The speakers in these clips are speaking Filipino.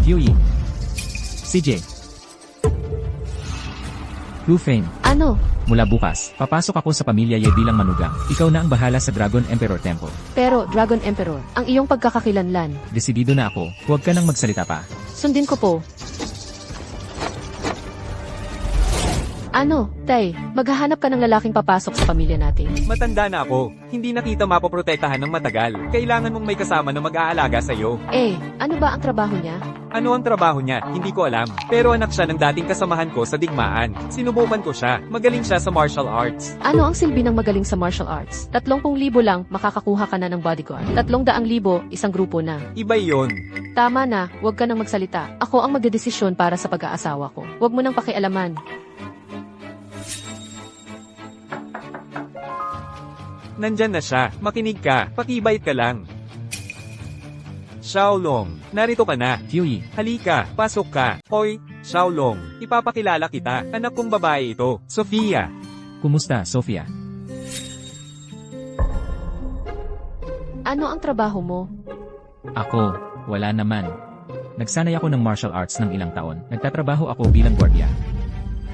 Huey. CJ. Fame. Ano? Mula bukas, papasok ako sa pamilya Ye bilang manugang. Ikaw na ang bahala sa Dragon Emperor Temple. Pero, Dragon Emperor, ang iyong pagkakakilanlan. Desidido na ako, huwag ka nang magsalita pa. Sundin ko po. Ano, Tay, maghahanap ka ng lalaking papasok sa pamilya natin. Matanda na ako. Hindi na kita mapoprotektahan ng matagal. Kailangan mong may kasama na mag-aalaga sa'yo. Ano ba ang trabaho niya? Ano ang trabaho niya? Hindi ko alam. Pero anak siya ng dating kasamahan ko sa digmaan. Sinubukan ko siya. Magaling siya sa martial arts. Ano ang silbi ng magaling sa martial arts? 30,000 lang, makakakuha ka na ng bodyguard. 300,000, isang grupo na. Iba yon. Tama na, huwag ka nang magsalita. Ako ang magdedesisyon para sa pag-aasawa ko. Huwag mo nang pakialaman. Nandyan na siya. Makinig ka. Pakibait ka lang. Xiaolong, narito ka na. Huey. Halika, pasok ka. Hoy, Xiaolong, ipapakilala kita. Anak kong babae ito, Sofia. Kumusta, Sofia? Ano ang trabaho mo? Ako, wala naman. Nagsanay ako ng martial arts ng ilang taon. Nagtatrabaho ako bilang gwardiya.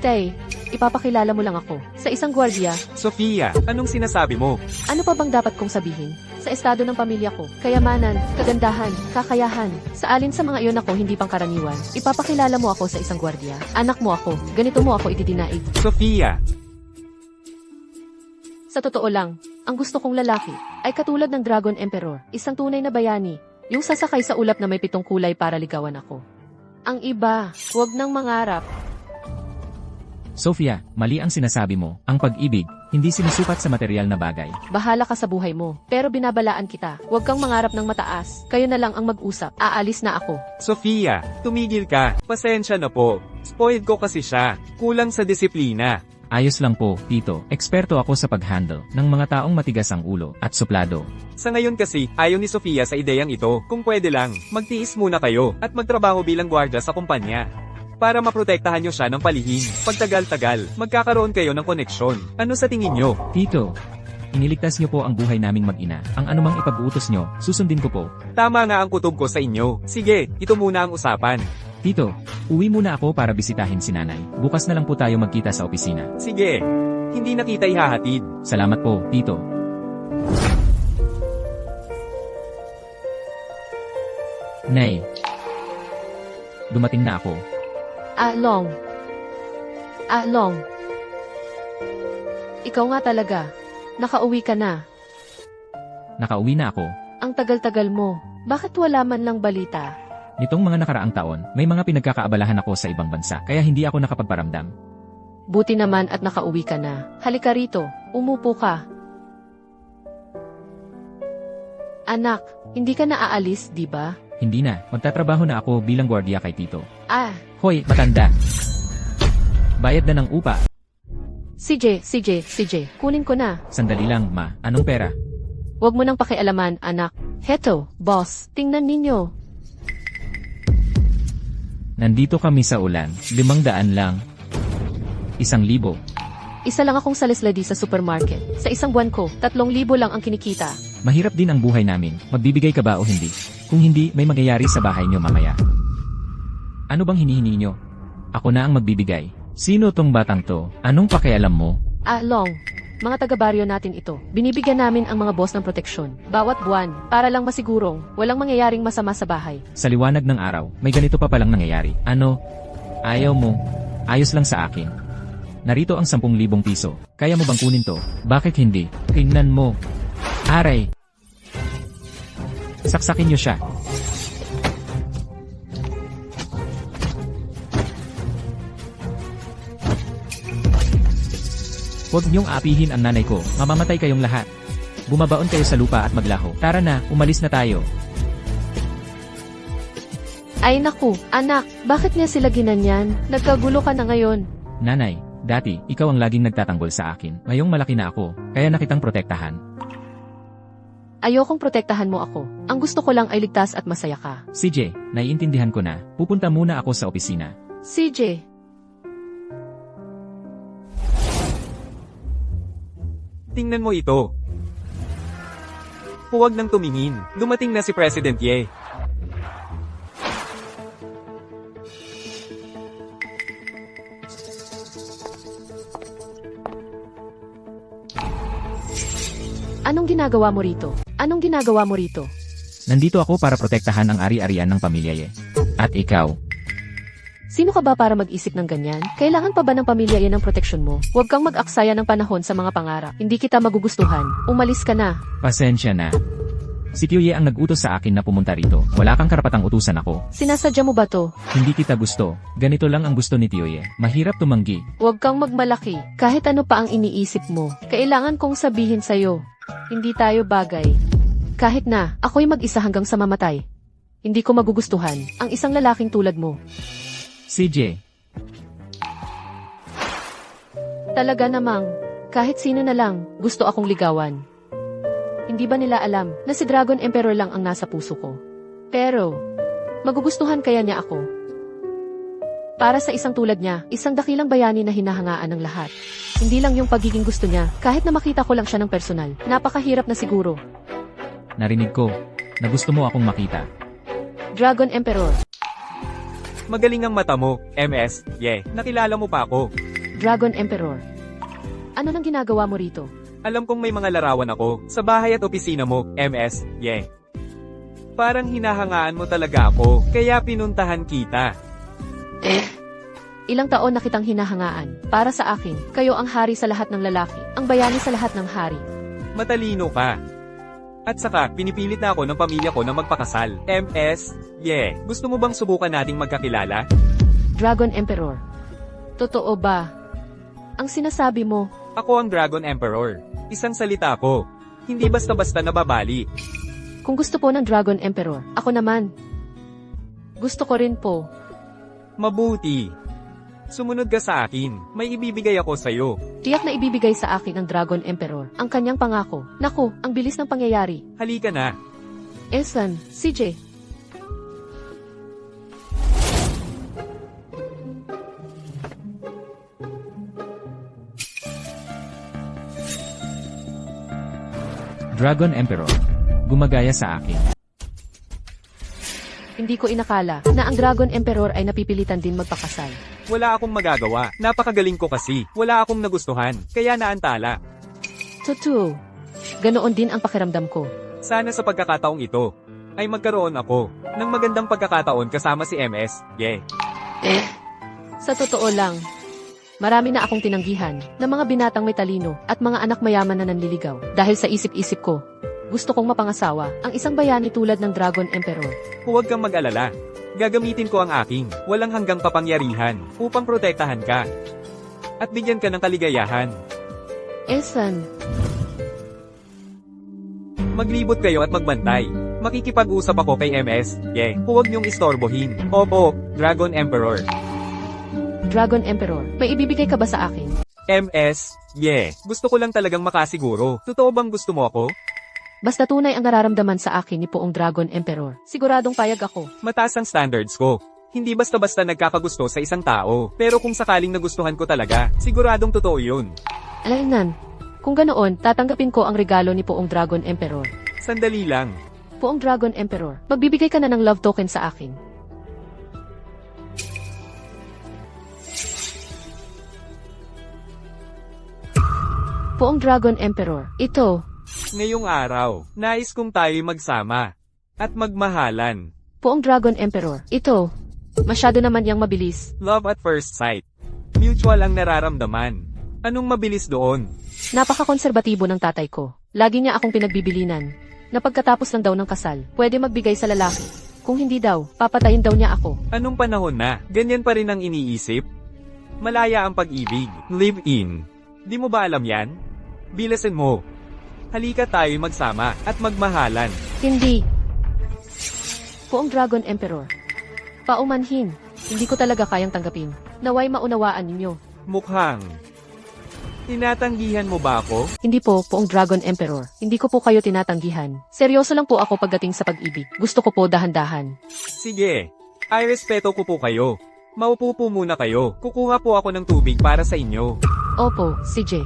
Tay, ipapakilala mo lang ako. Sa isang gwardiya, Sofia, anong sinasabi mo? ano pa bang dapat kong sabihin? Sa estado ng pamilya ko, kayamanan, kagandahan, kakayahan. Sa alin sa mga iyon ako hindi pangkaraniwan. Ipapakilala mo ako sa isang gwardiya. Anak mo ako, ganito mo ako itidinaig. Sofia, Sa totoo lang, ang gusto kong lalaki ay katulad ng Dragon Emperor, isang tunay na bayani, yung sasakay sa ulap na may 7 kulay para ligawan ako. Ang iba, huwag nang mangarap. Sofia, mali ang sinasabi mo. Ang pag-ibig, hindi sinusukat sa material na bagay. Bahala ka sa buhay mo, pero binabalaan kita. Huwag kang mangarap ng mataas. Kayo na lang ang mag-usap. Aalis na ako. Sofia, tumigil ka. Pasensya na po. Spoiled ko kasi siya. Kulang sa disiplina. Ayos lang po, Tito. Eksperto ako sa pag-handle ng mga taong matigas ang ulo at suplado. Sa ngayon kasi, ayaw ni Sofia sa ideyang ito. Kung pwede lang, magtiis muna kayo at magtrabaho bilang gwardya sa kumpanya. Para maprotektahan nyo siya ng palihim. Pagtagal-tagal, magkakaroon kayo ng koneksyon. Ano sa tingin nyo? Tito, iniligtas niyo po ang buhay naming mag-ina. Ang anumang ipag-uutos niyo, susundin ko po. Tama nga ang kutob ko sa inyo. Sige, ito muna ang usapan. Tito, uwi muna ako para bisitahin si nanay. Bukas na lang po tayo magkita sa opisina. Sige, hindi na kita ihahatid. Salamat po, Tito. Nay, dumating na ako. Long. Long. Ikaw nga talaga. Nakauwi ka na. Nakauwi na ako. Ang tagal-tagal mo. Bakit wala man lang balita? Nitong mga nakaraang taon, may mga pinagkakaabalahan ako sa ibang bansa, kaya hindi ako nakapagparamdam. Buti naman at nakauwi ka na. Halika rito. Umupo ka. Anak, hindi ka na aalis, di ba? Hindi na, magtatrabaho na ako bilang gwardiya kay Tito. Hoy, matanda! Bayad na ng upa. CJ, kunin ko na. Sandali lang, ma. Anong pera? Huwag mo nang pakialaman, anak. Heto, boss, tingnan ninyo. Nandito kami sa ulan. 500 lang. 1,000. Isa lang akong salisladi sa supermarket. Sa isang buwan ko, 3,000 lang ang kinikita. Mahirap din ang buhay namin. Magbibigay ka ba o hindi? Kung hindi, may mangyayari sa bahay nyo mamaya. Ano bang hinihingi nyo? Ako na ang magbibigay. Sino tong batang to? Anong pakialam mo? Long. Mga taga-baryo natin ito. Binibigyan namin ang mga boss ng proteksyon. Bawat buwan, para lang masigurong, walang mangyayaring masama sa bahay. Sa liwanag ng araw, may ganito pa palang nangyayari. Ano? Ayaw mo? Ayos lang sa akin. Narito ang 10,000 piso. Kaya mo bang kunin to? Bakit hindi? Tingnan mo. Aray! Saksakin nyo siya. Huwag niyong apihin ang nanay ko, mamamatay kayong lahat. Bumabaon kayo sa lupa at maglaho. Tara na, umalis na tayo. Ay naku, anak, bakit niya sila ginanyan? Nagkagulo ka na ngayon. Nanay, dati, ikaw ang laging nagtatanggol sa akin. Ngayong malaki na ako, kaya nakitang protektahan. Ayokong protektahan mo ako. Ang gusto ko lang ay ligtas at masaya ka. CJ, naiintindihan ko na. Pupunta muna ako sa opisina. CJ, Tingnan mo ito. Huwag nang tumingin. Dumating na si President Ye. Anong ginagawa mo rito? Anong ginagawa mo rito? Nandito ako para protektahan ang ari-arian ng pamilya Ye. At ikaw? Sino ka ba para mag-isip ng ganyan? Kailangan pa ba ng pamilya yan ng proteksyon mo? Huwag kang mag-aksaya ng panahon sa mga pangarap. Hindi kita magugustuhan. Umalis ka na. Pasensya na. Si Tio Ye ang nag-utos sa akin na pumunta rito. Wala kang karapatang utusan ako. Sinasadya mo ba to? Hindi kita gusto. Ganito lang ang gusto ni Tio Ye. Mahirap tumanggi. Huwag kang magmalaki. Kahit ano pa ang iniisip mo. Kailangan kong sabihin sa'yo. Hindi tayo bagay. Kahit na, ako'y mag-isa hanggang sa mamatay. Hindi ko magugustuhan ang isang lalaking tulad mo. CJ. Talaga namang, kahit sino na lang, gusto akong ligawan. Hindi ba nila alam na si Dragon Emperor lang ang nasa puso ko? Pero, magugustuhan kaya niya ako? Para sa isang tulad niya, isang dakilang bayani na hinahangaan ng lahat. Hindi lang yung pagiging gusto niya, kahit na makita ko lang siya ng personal. Napakahirap na siguro. Narinig ko na gusto mo akong makita. Dragon Emperor. Magaling ang mata mo, MS. Nakilala mo pa ako. Dragon Emperor. Ano nang ginagawa mo rito? Alam kong may mga larawan ako sa bahay at opisina mo, MS. Parang hinahangaan mo talaga ako, kaya pinuntahan kita. Ilang taon na kitang hinahangaan. Para sa akin, kayo ang hari sa lahat ng lalaki, ang bayani sa lahat ng hari. Matalino ka. At saka, pinipilit na ako ng pamilya ko na magpakasal. MS. Gusto mo bang subukan nating magkakilala? Dragon Emperor. Totoo ba? Ang sinasabi mo, Ako ang Dragon Emperor. Isang salita ko. Hindi basta-basta nababali. kung gusto po ng Dragon Emperor, ako naman. Gusto ko rin po. Mabuti. Sumunod ka sa akin. May ibibigay ako sa'yo. Tiyak na ibibigay sa akin ng Dragon Emperor ang kanyang pangako. Naku, ang bilis ng pangyayari. Halika na. Esan, CJ. Dragon Emperor. Gumagaya sa akin. Hindi ko inakala na ang Dragon Emperor ay napipilitan din magpakasal. Wala akong magagawa. Napakagaling ko kasi. Wala akong nagustuhan. Kaya naantala. Totoo. Ganoon din ang pakiramdam ko. Sana sa pagkakataong ito, ay magkaroon ako ng magandang pagkakataon kasama si MS. Sa totoo lang, marami na akong tinanggihan ng mga binatang may talino at mga anak mayaman na nanliligaw. Dahil sa isip-isip ko, gusto kong mapangasawa ang isang bayani tulad ng Dragon Emperor. Huwag kang mag-alala. Gagamitin ko ang aking walang hanggang kapangyarihan upang protektahan ka at bigyan ka ng kaligayahan. Esan, Maglibot kayo at magbantay. Makikipag-usap ako kay MS. Huwag niyong istorbohin. Opo, Dragon Emperor. Dragon Emperor, may ibibigay ka ba sa akin? MS. Gusto ko lang talagang makasiguro. Totoo bang gusto mo ako? Basta tunay ang nararamdaman sa akin ni Poong Dragon Emperor, siguradong payag ako. Mataas ang standards ko. Hindi basta-basta nagkakagusto sa isang tao. Pero kung sakaling nagustuhan ko talaga, siguradong totoo yun. Alaynan, kung ganoon, tatanggapin ko ang regalo ni Poong Dragon Emperor. Sandali lang. Poong Dragon Emperor, magbibigay ka na ng love token sa akin. Poong Dragon Emperor, ito. Ngayong araw, nais kong tayo'y magsama at magmahalan. Poong Dragon Emperor, ito. Masyado naman yang mabilis. Love at first sight. Mutual ang nararamdaman. Anong mabilis doon? Napaka-konserbatibo ng tatay ko. Lagi niya akong pinagbibilinan. Na pagkatapos lang daw ng kasal, pwede magbigay sa lalaki. Kung hindi daw, papatayin daw niya ako. Anong panahon na? Ganyan pa rin ang iniisip? Malaya ang pag-ibig. Live in. Di mo ba alam yan? Bilasin mo. Halika tayo'y magsama at magmahalan. Hindi. Poong Dragon Emperor. Paumanhin. Hindi ko talaga kayang tanggapin. Naway maunawaan ninyo. Mukhang. Tinatanggihan mo ba ako? Hindi po, Poong Dragon Emperor. Hindi ko po kayo tinatanggihan. Seryoso lang po ako pagdating sa pag-ibig. Gusto ko po dahan-dahan. Sige. Ay respeto ko po kayo. Maupo po muna kayo. Kukuha po ako ng tubig para sa inyo. Opo, CJ.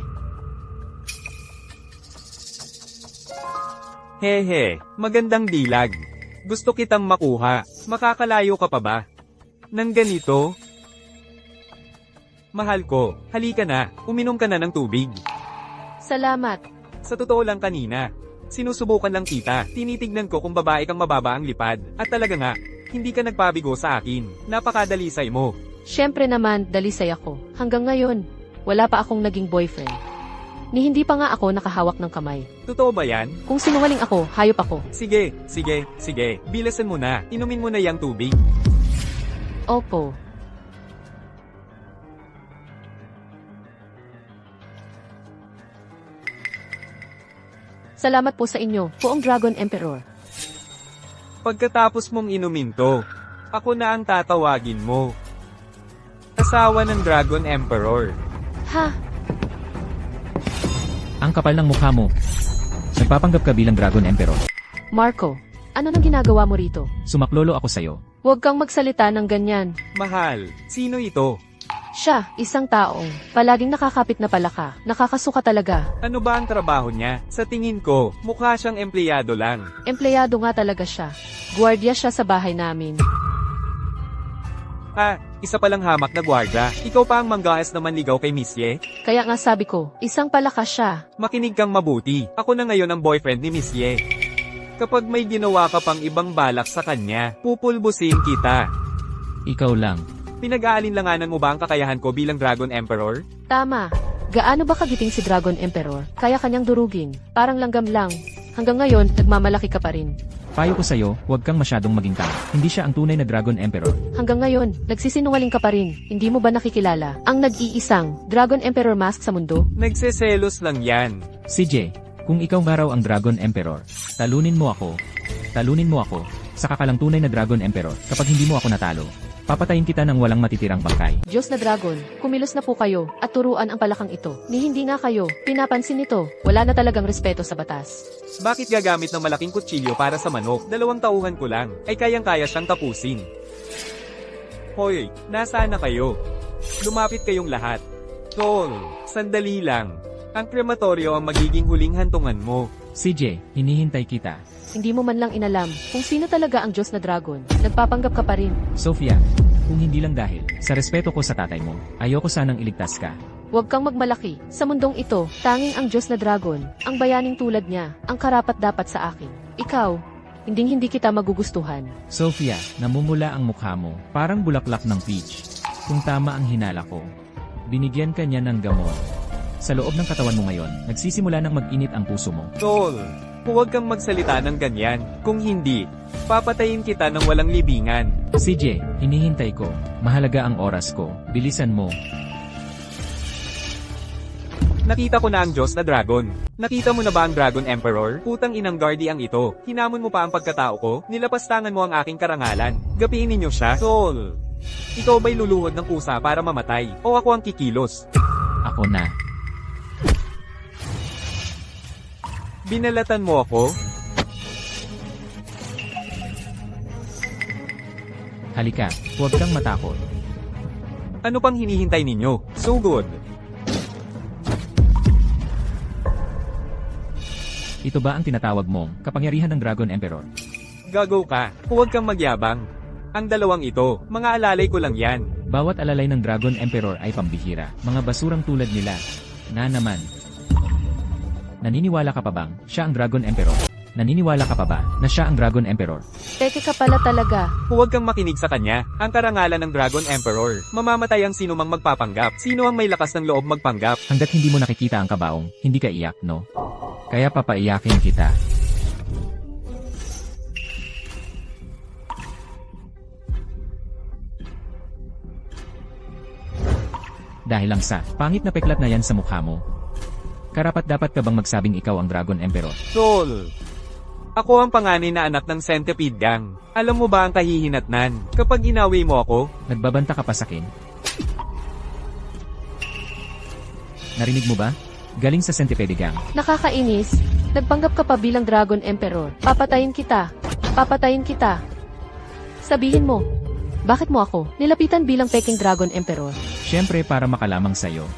Hehe, magandang dilag. Gusto kitang makuha. Makakalayo ka pa ba? Nang ganito? Mahal ko, halika na. Uminom ka na ng tubig. Salamat. Sa totoo lang kanina. Sinusubukan lang kita. Tinitignan ko kung babae kang mababa ang lipad. At talaga nga, hindi ka nagpabigo sa akin. Napakadalisay mo. Siyempre naman, dalisay ako. Hanggang ngayon, wala pa akong naging boyfriend. Ni hindi pa nga ako nakahawak ng kamay. Totoo ba yan? Kung sinungaling ako, hayop ako. Sige. Bilasan mo na. Inumin mo na yang tubig. Opo. Salamat po sa inyo, poong Dragon Emperor. Pagkatapos mong inumin to, ako na ang tatawagin mo. Asawa ng Dragon Emperor. Ha? Ang kapal ng mukha mo. Nagpapanggap ka bilang Dragon Emperor. Marco, ano nang ginagawa mo rito? Sumaklolo ako sa'yo. Huwag kang magsalita ng ganyan. Mahal, sino ito? Siya, isang taong palaging nakakapit na palaka. Nakakasuka talaga. Ano ba ang trabaho niya? Sa tingin ko, mukha siyang empleyado lang. Empleyado nga talaga siya. Guardia siya sa bahay namin. Isa palang hamak na gwardiya. Ikaw pa ang manggahas na manligaw kay Miss Ye? Kaya nga sabi ko, isang palaka siya. Makinig kang mabuti. Ako na ngayon ang boyfriend ni Miss Ye. Kapag may ginawa ka pang ibang balak sa kanya, pupulbusin kita. Ikaw lang. Pinag-aalinlanganan mo ba ang kakayahan ko bilang Dragon Emperor? Tama. Gaano ba kagiting si Dragon Emperor? Kaya kanyang durugin. Parang langgam lang. Hanggang ngayon, nagmamalaki ka pa rin. Payo ko sa'yo, huwag kang masyadong maging tanga. Hindi siya ang tunay na Dragon Emperor. Hanggang ngayon, nagsisinungaling ka pa rin. Hindi mo ba nakikilala ang nag-iisang Dragon Emperor mask sa mundo? Nagseselos lang yan. CJ, kung ikaw nga raw ang Dragon Emperor, talunin mo ako, saka ka lang tunay na Dragon Emperor kapag hindi mo ako natalo. Papatayin kita ng walang matitirang bangkay. Diyos na Dragon, kumilos na po kayo at turuan ang palakang ito. Ni hindi nga kayo, pinapansin nito. Wala na talagang respeto sa batas. Bakit gagamit ng malaking kutsilyo para sa manok? 2 tauhan ko lang, ay kayang-kaya siyang tapusin. Hoy, nasaan na kayo? Lumapit kayong lahat. Tol, sandali lang. Ang krematoryo ang magiging huling hantungan mo. CJ, hinihintay kita. Hindi mo man lang inalam kung sino talaga ang Diyos na Dragon. Nagpapanggap ka pa rin. Sofia, kung hindi lang dahil sa respeto ko sa tatay mo, ayoko sanang iligtas ka. Huwag kang magmalaki. Sa mundong ito, tanging ang Diyos na Dragon, ang bayaning tulad niya, ang karapat-dapat sa akin. Ikaw, hindi kita magugustuhan. Sofia, namumula ang mukha mo, parang bulaklak ng peach. Kung tama ang hinala ko, binigyan ka niya ng gamot. Sa loob ng katawan mo ngayon, nagsisimula ng mag-init ang puso mo. Tol, huwag kang magsalita ng ganyan. Kung hindi, papatayin kita ng walang libingan. CJ, hinihintay ko. Mahalaga ang oras ko. Bilisan mo. Nakita ko na ang Diyos na Dragon. Nakita mo na ba ang Dragon Emperor? Putang inang guardiang ito. Hinamon mo pa ang pagkatao ko? Nilapastangan mo ang aking karangalan. Gapiin ninyo siya? Tol, ikaw ba'y luluhod ng kusa para mamatay? O ako ang kikilos? Ako na. Binalatan mo ako? Halika, huwag kang matakot. Ano pang hinihintay ninyo? So good. Ito ba ang tinatawag mong kapangyarihan ng Dragon Emperor? Gago ka. Huwag kang magyabang. Ang dalawang ito, mga alalay ko lang yan. Bawat alalay ng Dragon Emperor ay pambihira. Mga basurang tulad nila. Na naman. Naniniwala ka pa bang siya ang Dragon Emperor? Naniniwala ka pa ba na siya ang Dragon Emperor? Peke ka pala talaga. Huwag kang makinig sa kanya. Ang karangalan ng Dragon Emperor. Mamamatay ang sino mang magpapanggap. Sino ang may lakas ng loob magpanggap? Hanggat hindi mo nakikita ang kabaong, hindi ka iyak, no? Kaya papaiyakin kita. Dahil lang sa pangit na peklat na yan sa mukha mo. Karapat-dapat ka bang magsabing ikaw ang Dragon Emperor? Tol, ako ang panganay na anak ng Centipede Gang. Alam mo ba ang kahihinatnan? Kapag inawi mo ako, Nagbabanta ka pa sa akin? Narinig mo ba? Galing sa Centipede Gang. Nakakainis. Nagpanggap ka pa bilang Dragon Emperor. Papatayin kita. Papatayin kita. Sabihin mo, bakit mo ako nilapitan bilang peking Dragon Emperor? Siyempre para makalamang sa'yo.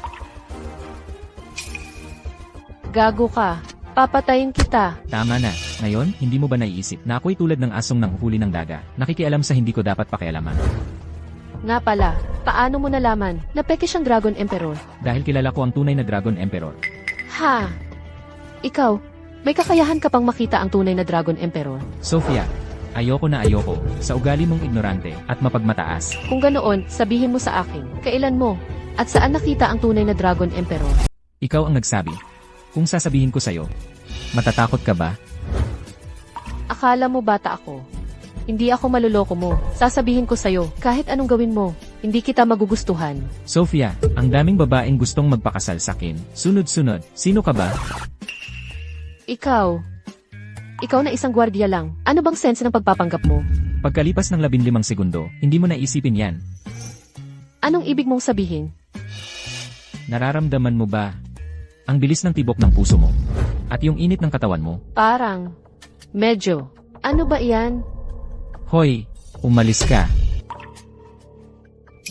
Gago ka. Papatayin kita. Tama na. Ngayon, hindi mo ba naiisip na ako'y tulad ng asong nanguhuli ng daga? Nakikialam sa hindi ko dapat pakialaman. Nga pala, paano mo nalaman na peke siyang Dragon Emperor? Dahil kilala ko ang tunay na Dragon Emperor. Ha? Ikaw, may kakayahan ka pang makita ang tunay na Dragon Emperor. Sophia, ayoko na ayoko sa ugali mong ignorante at mapagmataas. Kung ganoon, sabihin mo sa akin, kailan mo, at saan nakita ang tunay na Dragon Emperor? Ikaw ang nagsabi. Kung sasabihin ko sa'yo, matatakot ka ba? Akala mo bata ako. Hindi ako maluloko mo. Sasabihin ko sa'yo, kahit anong gawin mo, hindi kita magugustuhan. Sophia, ang daming babaeng gustong magpakasal sakin. Sunod-sunod, sino ka ba? Ikaw. Ikaw na isang gwardiya lang. Ano bang sense ng pagpapanggap mo? Pagkalipas ng 15 segundo, hindi mo naisipin yan. Anong ibig mong sabihin? Nararamdaman mo ba ang bilis ng tibok ng puso mo? At yung init ng katawan mo? Parang, medyo. Ano ba iyan? Hoy, umalis ka.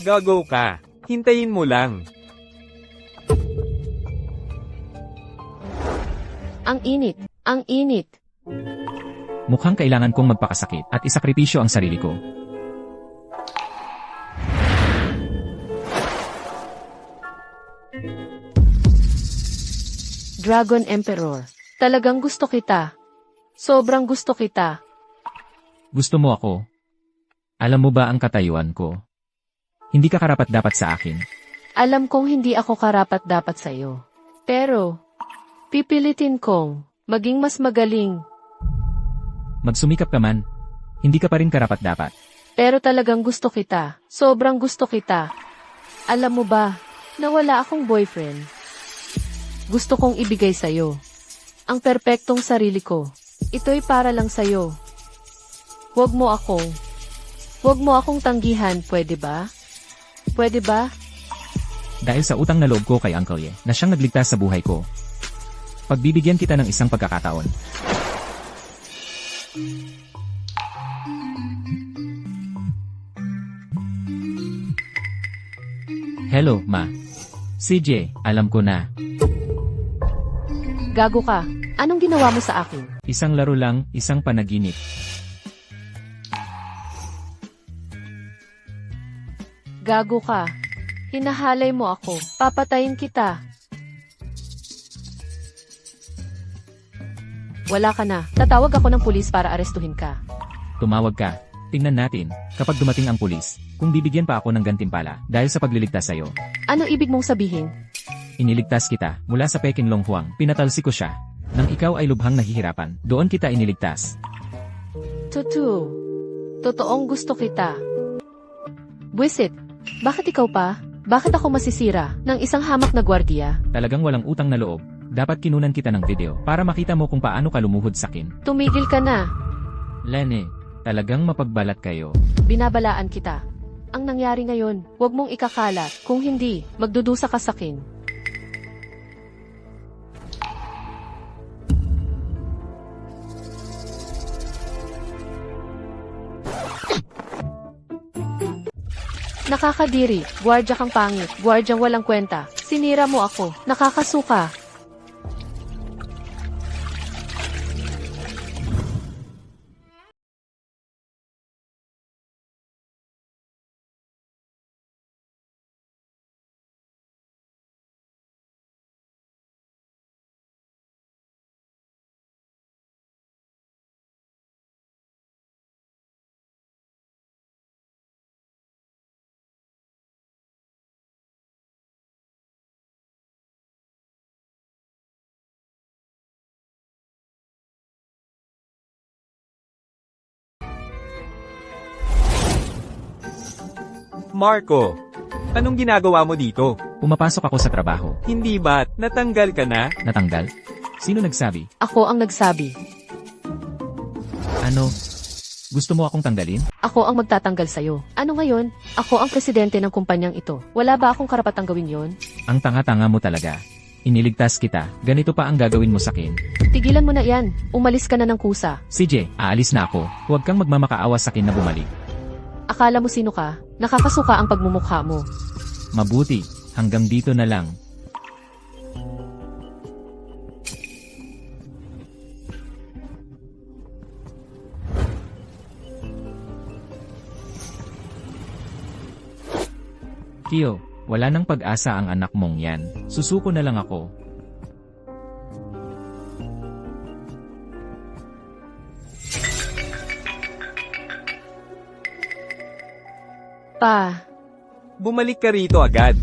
Gago ka. Hintayin mo lang. Ang init. Ang init. Mukhang kailangan kong magpakasakit at isakripisyo ang sarili ko. Dragon Emperor. Talagang gusto kita. Sobrang gusto kita. Gusto mo ako? Alam mo ba ang katayuan ko? Hindi ka karapat-dapat sa akin. Alam kong hindi ako karapat-dapat sa'yo. Pero, pipilitin kong maging mas magaling. Magsumikap ka man, hindi ka pa rin karapat-dapat. Pero talagang gusto kita. Sobrang gusto kita. Alam mo ba, na wala akong boyfriend. Gusto kong ibigay sa'yo. Ang perpektong sarili ko. Ito'y para lang sa'yo. Huwag mo akong tanggihan, pwede ba? Pwede ba? Dahil sa utang na loob ko kay Uncle Ye, na siyang nagligtas sa buhay ko. Pagbibigyan kita ng isang pagkakataon. Hello, Ma. CJ, alam ko na. Gago ka. Anong ginawa mo sa akin? Isang laro lang, isang panaginip. Gago ka. Hinahalay mo ako. Papatayin kita. Wala ka na. Tatawag ako ng pulis para arestuhin ka. Tumawag ka. Tingnan natin, kapag dumating ang pulis, kung bibigyan pa ako ng gantimpala dahil sa pagliligtas sa'yo. Ano ibig mong sabihin? Iniligtas kita mula sa Peking Long Huang. Pinatalsi ko siya. Nang ikaw ay lubhang nahihirapan, doon kita iniligtas. Totoong gusto kita. Buisit, bakit ikaw pa? Bakit ako masisira ng isang hamak na gwardiya? Talagang walang utang na loob. Dapat kinunan kita ng video para makita mo kung paano ka lumuhod sakin. Tumigil ka na. Lene, talagang mapagbalat kayo. Binabalaan kita. Ang nangyari ngayon, huwag mong ikakalat. Kung hindi, magdudusa ka sakin. Nakakadiri, gwardya kang pangit, gwardyang walang kwenta. Sinira mo ako, nakakasuka. Marco, anong ginagawa mo dito? Pumapasok ako sa trabaho. Hindi ba't natanggal ka na? Natanggal? Sino nagsabi? Ako ang nagsabi. Ano? Gusto mo akong tanggalin? Ako ang magtatanggal sa'yo. Ano ngayon? Ako ang presidente ng kumpanyang ito. Wala ba akong karapatang gawin yon? Ang tanga-tanga mo talaga. Iniligtas kita. Ganito pa ang gagawin mo sakin. Tigilan mo na yan. Umalis ka na ng kusa. CJ, aalis na ako. Huwag kang magmamakaawa sakin na bumalik. Akala mo sino ka? Nakakasuka ang pagmumukha mo. Mabuti. Hanggang dito na lang. Kyo, wala nang pag-asa ang anak mong yan. Susuko na lang ako. Pa, Bumalik ka rito agad.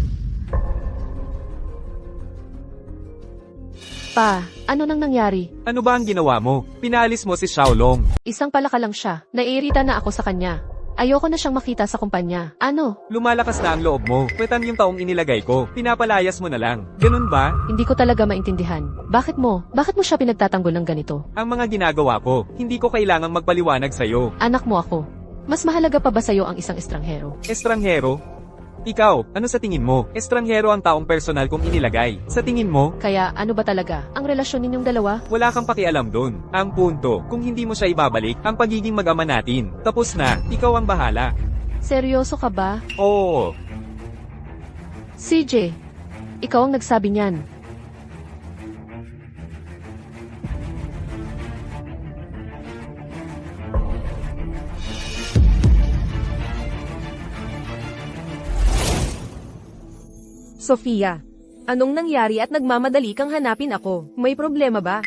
pa, ano nang nangyari? Ano ba ang ginawa mo? Pinalis mo si Xiaolong. Isang palaka lang siya. Naiirita na ako sa kanya. Ayoko na siyang makita sa kumpanya. Ano? Lumalakas na ang loob mo. Pwetan yung taong inilagay ko. Pinapalayas mo na lang. Ganun ba? Hindi ko talaga maintindihan. Bakit mo? Bakit mo siya pinagtatanggol ng ganito? Ang mga ginagawa ko, hindi ko kailangang magpaliwanag sa'yo. Anak mo ako. Mas mahalaga pa ba sa'yo ang isang estranghero? Estranghero? Ikaw, ano sa tingin mo? Estranghero ang taong personal kong inilagay. Sa tingin mo, Kaya ano ba talaga ang relasyon ninyong dalawa? wala kang pakialam dun. Ang punto, kung hindi mo siya ibabalik, ang pagiging mag-ama natin. Tapos na, ikaw ang bahala. Seryoso ka ba? Oo, CJ, ikaw ang nagsabi niyan. Sofia, anong nangyari at nagmamadali kang hanapin ako? May problema ba?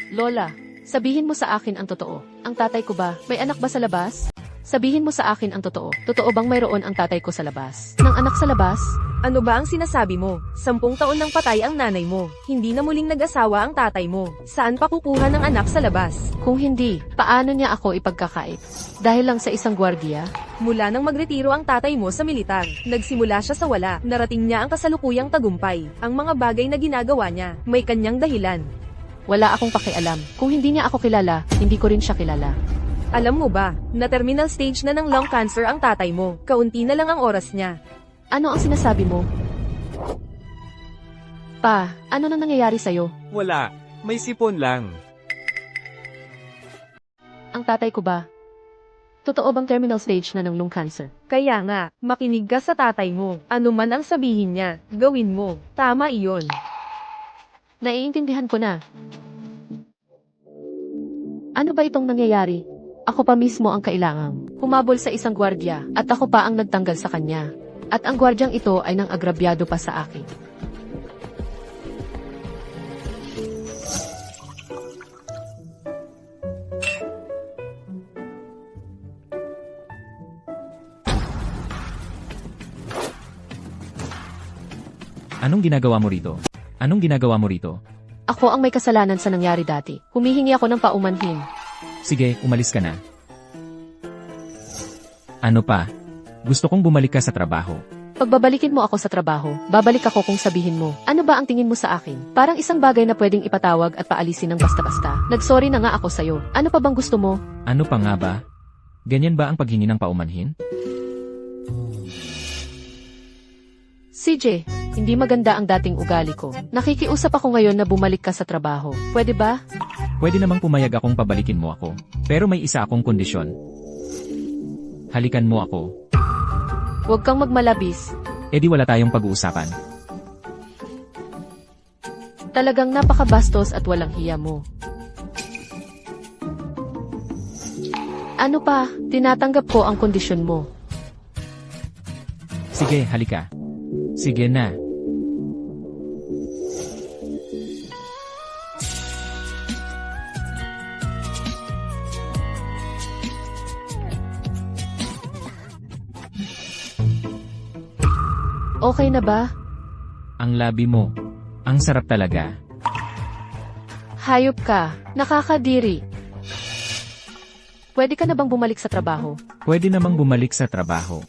Lola, sabihin mo sa akin ang totoo. Ang tatay ko ba, may anak ba sa labas? Sabihin mo sa akin ang totoo. Totoo bang mayroon ang tatay ko sa labas? Nang anak sa labas? Ano ba ang sinasabi mo? 10 taon nang patay ang nanay mo. Hindi na muling nag-asawa ang tatay mo. Saan pa kukuha ng anak sa labas? Kung hindi, paano niya ako ipagkakait? Dahil lang sa isang gwardiya? Mula nang magretiro ang tatay mo sa militar, nagsimula siya sa wala. Narating niya ang kasalukuyang tagumpay. Ang mga bagay na ginagawa niya, may kanyang dahilan. Wala akong pakialam. Kung hindi niya ako kilala, hindi ko rin siya kilala. Alam mo ba, na terminal stage na ng lung cancer ang tatay mo. Kaunti na lang ang oras niya. Ano ang sinasabi mo? Pa, ano na nangyayari sa'yo? wala. May sipon lang. Ang tatay ko ba? Totoo bang terminal stage na ng lung cancer? Kaya nga, makinig ka sa tatay mo. Ano man ang sabihin niya, gawin mo. Tama iyon. Naiintindihan ko na. Ano ba itong nangyayari? Ako pa mismo ang kailangang humabol sa isang gwardya at ako pa ang nagtanggal sa kanya. At ang gwardyang ito ay nang agrabyado pa sa akin. Anong ginagawa mo rito? Anong ginagawa mo rito? Ako ang may kasalanan sa nangyari dati. Humihingi ako ng paumanhin. Sige, umalis ka na. Ano pa? Gusto kong bumalik ka sa trabaho. Pagbabalikin mo ako sa trabaho, babalik ako kung sabihin mo, ano ba ang tingin mo sa akin? Parang isang bagay na pwedeng ipatawag at paalisin ng basta-basta. Nagsorry na nga ako sa'yo. Ano pa bang gusto mo? Ano pa nga ba? Ganyan ba ang paghingi ng paumanhin? CJ, hindi maganda ang dating ugali ko. Nakikiusap ako ngayon na bumalik ka sa trabaho. Pwede ba? Pwede namang pumayag akong pabalikin mo ako. Pero may isa akong kondisyon. Halikan mo ako. Huwag kang magmalabis. E di wala tayong pag-uusapan. Talagang napakabastos at walang hiya mo. Ano pa? Tinatanggap ko ang kondisyon mo. Sige, halika. Sige na. Okay na ba? Ang labi mo. Ang sarap talaga. Hayop ka. Nakakadiri. Pwede ka na bang bumalik sa trabaho? Pwede namang bumalik sa trabaho.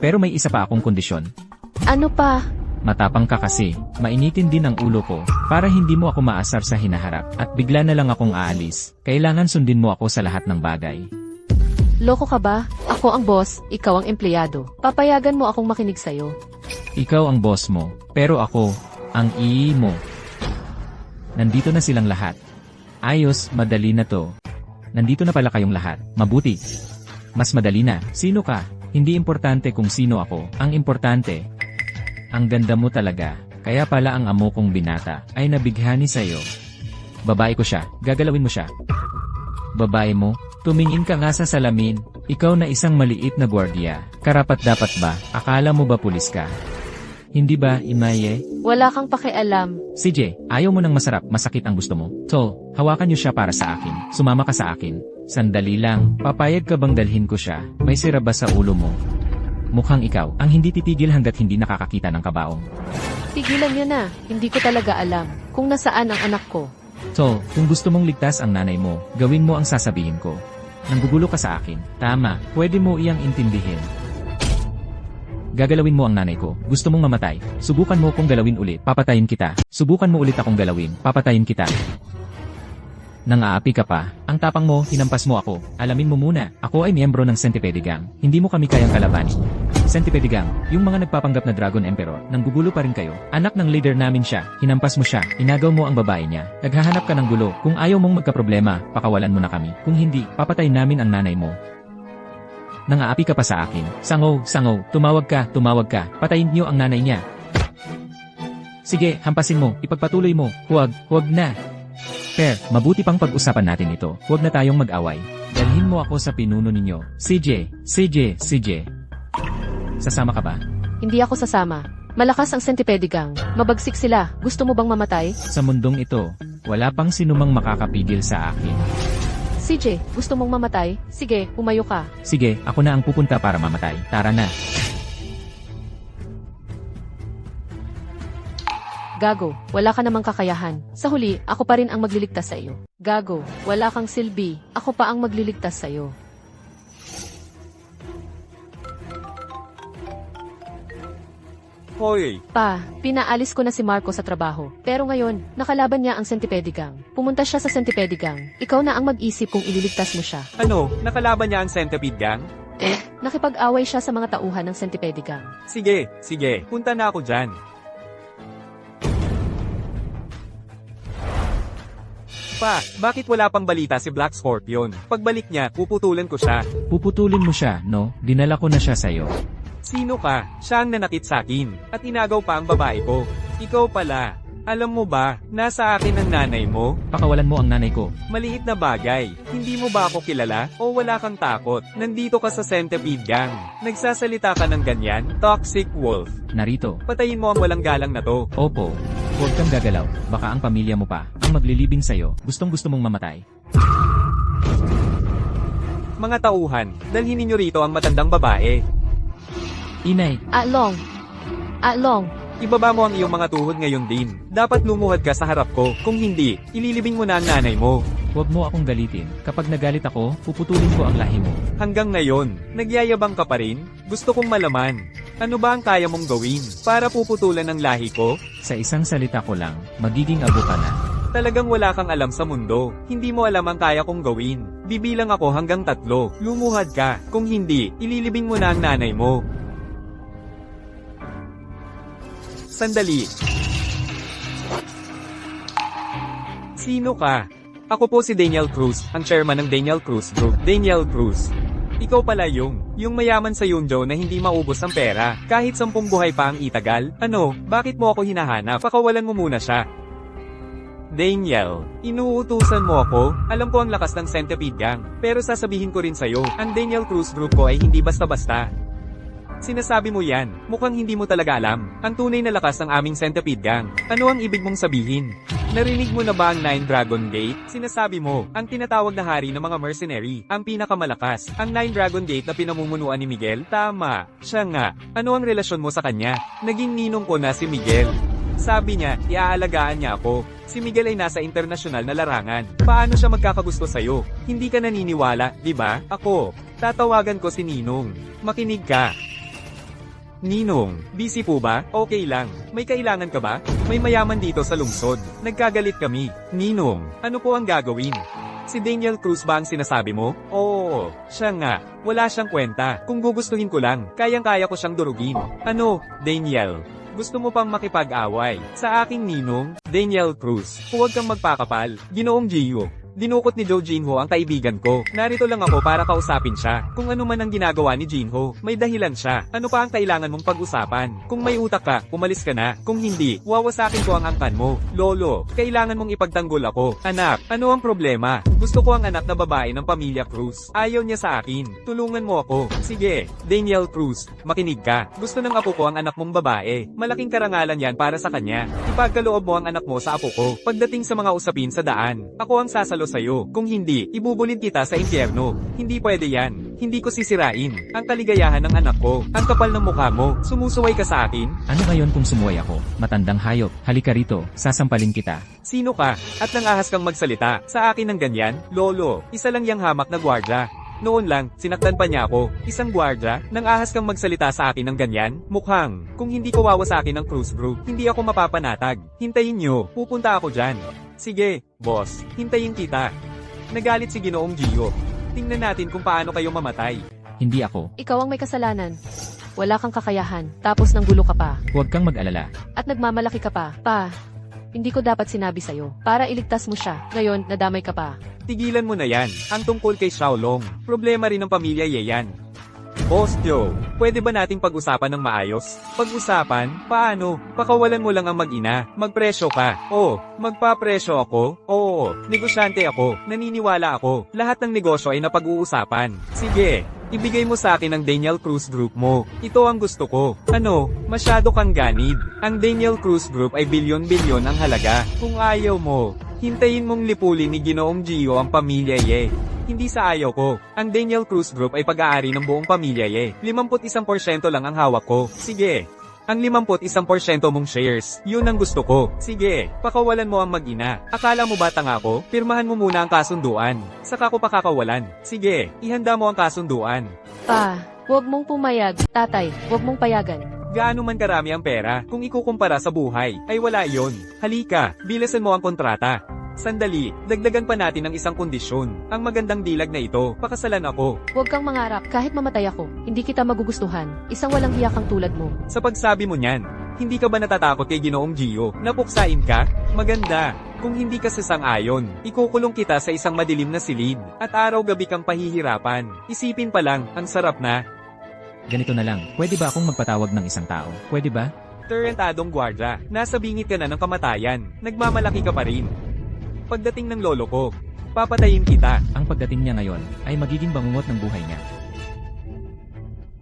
Pero may isa pa akong kondisyon. Ano pa? Matapang ka kasi. Mainitin din ang ulo ko. Para hindi mo ako maasar sa hinaharap. At bigla na lang akong aalis. Kailangan sundin mo ako sa lahat ng bagay. Loko ka ba? Ako ang boss, ikaw ang empleyado. Papayagan mo akong makinig sa'yo. Ikaw ang boss mo. Pero ako, ang ii mo. Nandito na silang lahat. Ayos, madali na to. Nandito na pala kayong lahat. Mabuti. Mas madali na. Sino ka? Hindi importante kung sino ako. Ang importante, ang ganda mo talaga. Kaya pala ang amo kong binata ay nabighani sa'yo. Babae ko siya. Gagalawin mo siya. Babae mo, tumingin ka nga sa salamin. Ikaw na isang maliit na gwardiya. Karapat dapat ba? Akala mo ba pulis ka? Hindi ba, Imaye? Wala kang pakialam. CJ, ayaw mo ng masarap, masakit ang gusto mo. So, hawakan niyo siya para sa akin. Sumama ka sa akin. Sandali lang, papayag ka bang dalhin ko siya? May sira ba sa ulo mo? mukhang ikaw ang hindi titigil hanggat hindi nakakakita ng kabaong. Tigilan niyo na, hindi ko talaga alam kung nasaan ang anak ko. So, kung gusto mong ligtas ang nanay mo, gawin mo ang sasabihin ko. Nanggugulo ka sa akin. Tama, pwede mo iyang intindihin. Gagalawin mo ang nanay ko. Gusto mong mamatay. Subukan mo kung galawin ulit. Papatayin kita. Subukan mo ulit akong galawin. Papatayin kita. Nang aapi ka pa, ang tapang mo, hinampas mo ako. Alamin mo muna, ako ay miyembro ng Centipede Gang. Hindi mo kami kayang kalabanin. Centipede Gang, yung mga nagpapanggap na Dragon Emperor, nanggugulo pa rin kayo. Anak ng leader namin siya, hinampas mo siya, inagaw mo ang babae niya. Naghahanap ka ng gulo. Kung ayaw mong magkaproblema, pakawalan mo na kami. Kung hindi, papatayin namin ang nanay mo. Nang aapi ka pa sa akin. Sangaw, sangaw, tumawag ka, patayin niyo ang nanay niya. Sige, hampasin mo, ipagpatuloy mo, huwag na. Per, mabuti pang pag-usapan natin ito. Huwag na tayong mag-away. Dalhin mo ako sa pinuno ninyo. CJ. Sasama ka ba? Hindi ako sasama. Malakas ang Centipede Gang. Mabagsik sila. Gusto mo bang mamatay? Sa mundong ito, wala pang sinumang makakapigil sa akin. CJ, gusto mong mamatay? Sige, umayo ka. Sige, ako na ang pupunta para mamatay. Tara na. Gago, wala ka namang kakayahan. Sa huli, ako pa rin ang magliligtas sa iyo. Gago, wala kang silbi. Ako pa ang magliligtas sa iyo. Hoy, Pa, pinaalis ko na si Marco sa trabaho. Pero ngayon, nakalaban niya ang Centipede Gang. Pumunta siya sa Centipede Gang. Ikaw na ang mag-isip kung ililigtas mo siya. ano, nakalaban niya ang Centipede Gang? Nakipag-away siya sa mga tauhan ng Centipede Gang. Sige, punta na ako dyan. Pa, bakit wala pang balita si Black Scorpion? Pagbalik niya, puputulan ko siya. Puputulin mo siya, no? Dinala ko na siya sa'yo. Sino ka? Siya ang nanakit sa akin. At inagaw pa ang babae ko. Ikaw pala. Alam mo ba, nasa akin ang nanay mo? Pakawalan mo ang nanay ko. Maliit na bagay. Hindi mo ba ako kilala? O wala kang takot? Nandito ka sa Centipede Gang. Nagsasalita ka ng ganyan? Toxic Wolf. Narito. Patayin mo ang walang galang na to. Opo. Huwag kang gagalaw. Baka ang pamilya mo pa ang maglilibing sa'yo. Gustong-gusto mong mamatay. Mga tauhan, dalhin ninyo rito ang matandang babae. Inay, Along. Ibaba mo ang iyong mga tuhod ngayon din. Dapat lumuhad ka sa harap ko. Kung hindi, ililibing mo na ang nanay mo. huwag mo akong galitin. Kapag nagalit ako, puputulin ko ang lahi mo. Hanggang ngayon, nagyayabang ka pa rin? Gusto kong malaman. Ano ba ang kaya mong gawin para puputulan ang lahi ko? Sa isang salita ko lang, magiging abo ka na. Talagang wala kang alam sa mundo. Hindi mo alam ang kaya kong gawin. Bibilang ako hanggang 3. Lumuhad ka. Kung hindi, ililibing mo na ang nanay mo. Sandali. Sino ka? Ako po si Daniel Cruz, ang chairman ng Daniel Cruz Group. Daniel Cruz. Ikaw pala yung mayaman sa Yunjo na hindi maubos ang pera. Kahit 10 buhay pa ang itagal. Ano, bakit mo ako hinahanap? Pakawalan mo muna siya. Daniel, inuutusan mo ako? Alam ko ang lakas ng Centipede Gang. Pero sasabihin ko rin sa'yo, ang Daniel Cruz Group ko ay hindi basta-basta. Sinasabi mo yan, mukhang hindi mo talaga alam. Ang tunay na lakas ng aming Centipede Gang. Ano ang ibig mong sabihin? Narinig mo na ba ang 9 Dragon Gate? Sinasabi mo, ang tinatawag na hari ng mga mercenary, ang pinakamalakas. Ang 9 Dragon Gate na pinamumunuan ni Miguel? Tama, siya nga. Ano ang relasyon mo sa kanya? Naging ninong ko na si Miguel. Sabi niya, iaalagaan niya ako. Si Miguel ay nasa internasyonal na larangan. Paano siya magkakagusto sa'yo? Hindi ka naniniwala, di ba? Ako, tatawagan ko si Ninong. Makinig ka. Ninong, busy po ba? Okay lang. May kailangan ka ba? May mayaman dito sa lungsod. Nagkagalit kami. Ninong, ano po ang gagawin? Si Daniel Cruz ba ang sinasabi mo? Oo, siya nga. Wala siyang kwenta. Kung gugustuhin ko lang, kayang-kaya ko siyang durugin. Ano, Daniel? Gusto mo pang makipag-away? Sa aking ninong, Daniel Cruz. Huwag kang magpakapal. Ginoong Gio. Dinukot ni Joe Jinho ang kaibigan ko. Narito lang ako para kausapin siya. Kung ano man ang ginagawa ni Jinho, may dahilan siya. Ano pa ang kailangan mong pag-usapan? Kung may utak ka, umalis ka na. Kung hindi, wawasakin ko ang angkan mo. Lolo, kailangan mong ipagtanggol ako. Anak, ano ang problema? Gusto ko ang anak na babae ng pamilya Cruz. Ayaw niya sa akin. Tulungan mo ako. Sige, Daniel Cruz, makinig ka. Gusto ng apo ko ang anak mong babae. Malaking karangalan yan para sa kanya. Ipagkaloob mo ang anak mo sa apo ko. Pagdating sa mga usapin sa daan, ako ang sasalo sa'yo. Kung hindi, ibubulid kita sa impyerno. Hindi pwede yan. Hindi ko sisirain ang kaligayahan ng anak ko. Ang kapal ng mukha mo. Sumusuway ka sa akin? Ano ngayon kung sumuway ako? Matandang hayop, halika rito, sasampalin kita. Sino ka? At nangahas kang magsalita sa akin ng ganyan? Lolo, isa lang yang hamak na gwardya. Noon lang, sinaktan pa niya ako. Isang gwardya, nang ahas kang magsalita sa akin ng ganyan? Mukhang, kung hindi kawawa sa akin ng cruise group, hindi ako mapapanatag. Hintayin nyo, pupunta ako dyan. Sige, boss, hintayin kita. Nagalit si Ginoong Gio. Tingnan natin kung paano kayo mamatay. Hindi ako. Ikaw ang may kasalanan. Wala kang kakayahan, tapos nang gulo ka pa. Huwag kang mag-alala. At nagmamalaki ka pa. Pa, hindi ko dapat sinabi sa'yo. Para iligtas mo siya. Ngayon, nadamay ka pa. Tigilan mo na yan, ang tungkol kay Xiaolong. Problema rin ng pamilya Ye yan. Boss Joe, pwede ba nating pag-usapan ng maayos? Pag-usapan? Paano? Pakawalan mo lang ang mag-ina. Magpresyo ka. Oo, magpapresyo ako. Oo, negosyante ako. Naniniwala ako. Lahat ng negosyo ay napag-uusapan. Sige, ibigay mo sa akin ang Daniel Cruz Group mo. Ito ang gusto ko. Ano? Masyado kang ganid. Ang Daniel Cruz Group ay bilyon-bilyon ang halaga. Kung ayaw mo, hintayin mong lipulin ni Ginoong Gio ang pamilya Ye. Hindi sa ayaw ko. Ang Daniel Cruz Group ay pag-aari ng buong pamilya Ye. 51% lang ang hawak ko. Sige. Ang 51% mong shares, yun ang gusto ko. Sige, pakawalan mo ang mag-ina. Akala mo ba tanga ko? Pirmahan mo muna ang kasunduan. Saka ko pakakawalan. Sige, ihanda mo ang kasunduan. Pa, huwag mong pumayag. Tatay, huwag mong payagan. Gaano man karami ang pera, kung ikukumpara sa buhay, ay wala yon. Halika, bilasan mo ang kontrata. Sandali, dagdagan pa natin ng isang kondisyon. Ang magandang dilag na ito, pakasalan ako. Huwag kang mangarap. Kahit mamatay ako, hindi kita magugustuhan. Isang walang hiya kang tulad mo. Sa pagsabi mo niyan, hindi ka ba natatakot kay Ginoong Gio? Napuksain ka? Maganda. Kung hindi ka sasang-ayon, ikukulong kita sa isang madilim na silid, at araw-gabi kang pahihirapan. Isipin pa lang, ang sarap na. Ganito na lang, pwede ba akong magpatawag ng isang tao? Pwede ba? Tarantadong gwardya, nasa bingit ka na ng kamatayan, nagmamalaki ka pa rin. Pagdating ng lolo ko, papatayin kita. Ang pagdating niya ngayon, ay magiging bangungot ng buhay niya.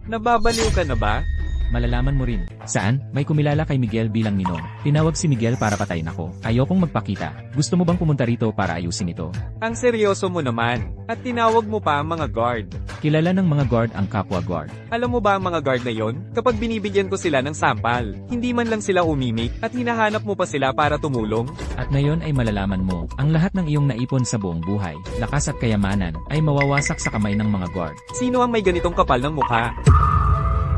Nababaliw ka na ba? Malalaman mo rin. Saan? May kumilala kay Miguel bilang ninong. Tinawag si Miguel para patayin ako. Ayokong magpakita. Gusto mo bang pumunta rito para ayusin ito? Ang seryoso mo naman, at tinawag mo pa ang mga guard. Kilala ng mga guard ang kapwa guard. Alam mo ba ang mga guard na yon? Kapag binibigyan ko sila ng sampal, hindi man lang sila umimik, at hinahanap mo pa sila para tumulong? At ngayon ay malalaman mo, ang lahat ng iyong naipon sa buong buhay, lakas at kayamanan, ay mawawasak sa kamay ng mga guard. Sino ang may ganitong kapal ng mukha?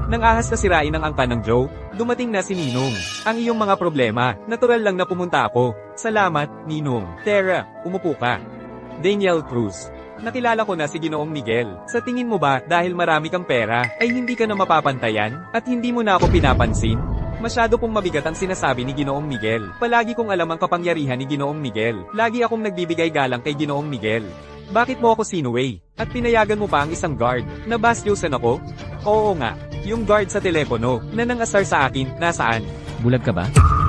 Nang ahas na sirain ang angka ng Joe, dumating na si Ninong. Ang iyong mga problema, natural lang na pumunta ako. Salamat, Ninong. Tara, umupo ka. Daniel Cruz. Nakilala ko na si Ginoong Miguel. Sa tingin mo ba, dahil marami kang pera, ay hindi ka na mapapantayan, at hindi mo na ako pinapansin? Masyado pong mabigat ang sinasabi ni Ginoong Miguel. Palagi kong alam ang kapangyarihan ni Ginoong Miguel. Lagi akong nagbibigay galang kay Ginoong Miguel. Bakit mo ako sinuway? At pinayagan mo pa ang isang guard? Nabastyusan ako? Oo nga. Yung guard sa telepono, na nangasar sa akin, nasaan? Bulag ka ba?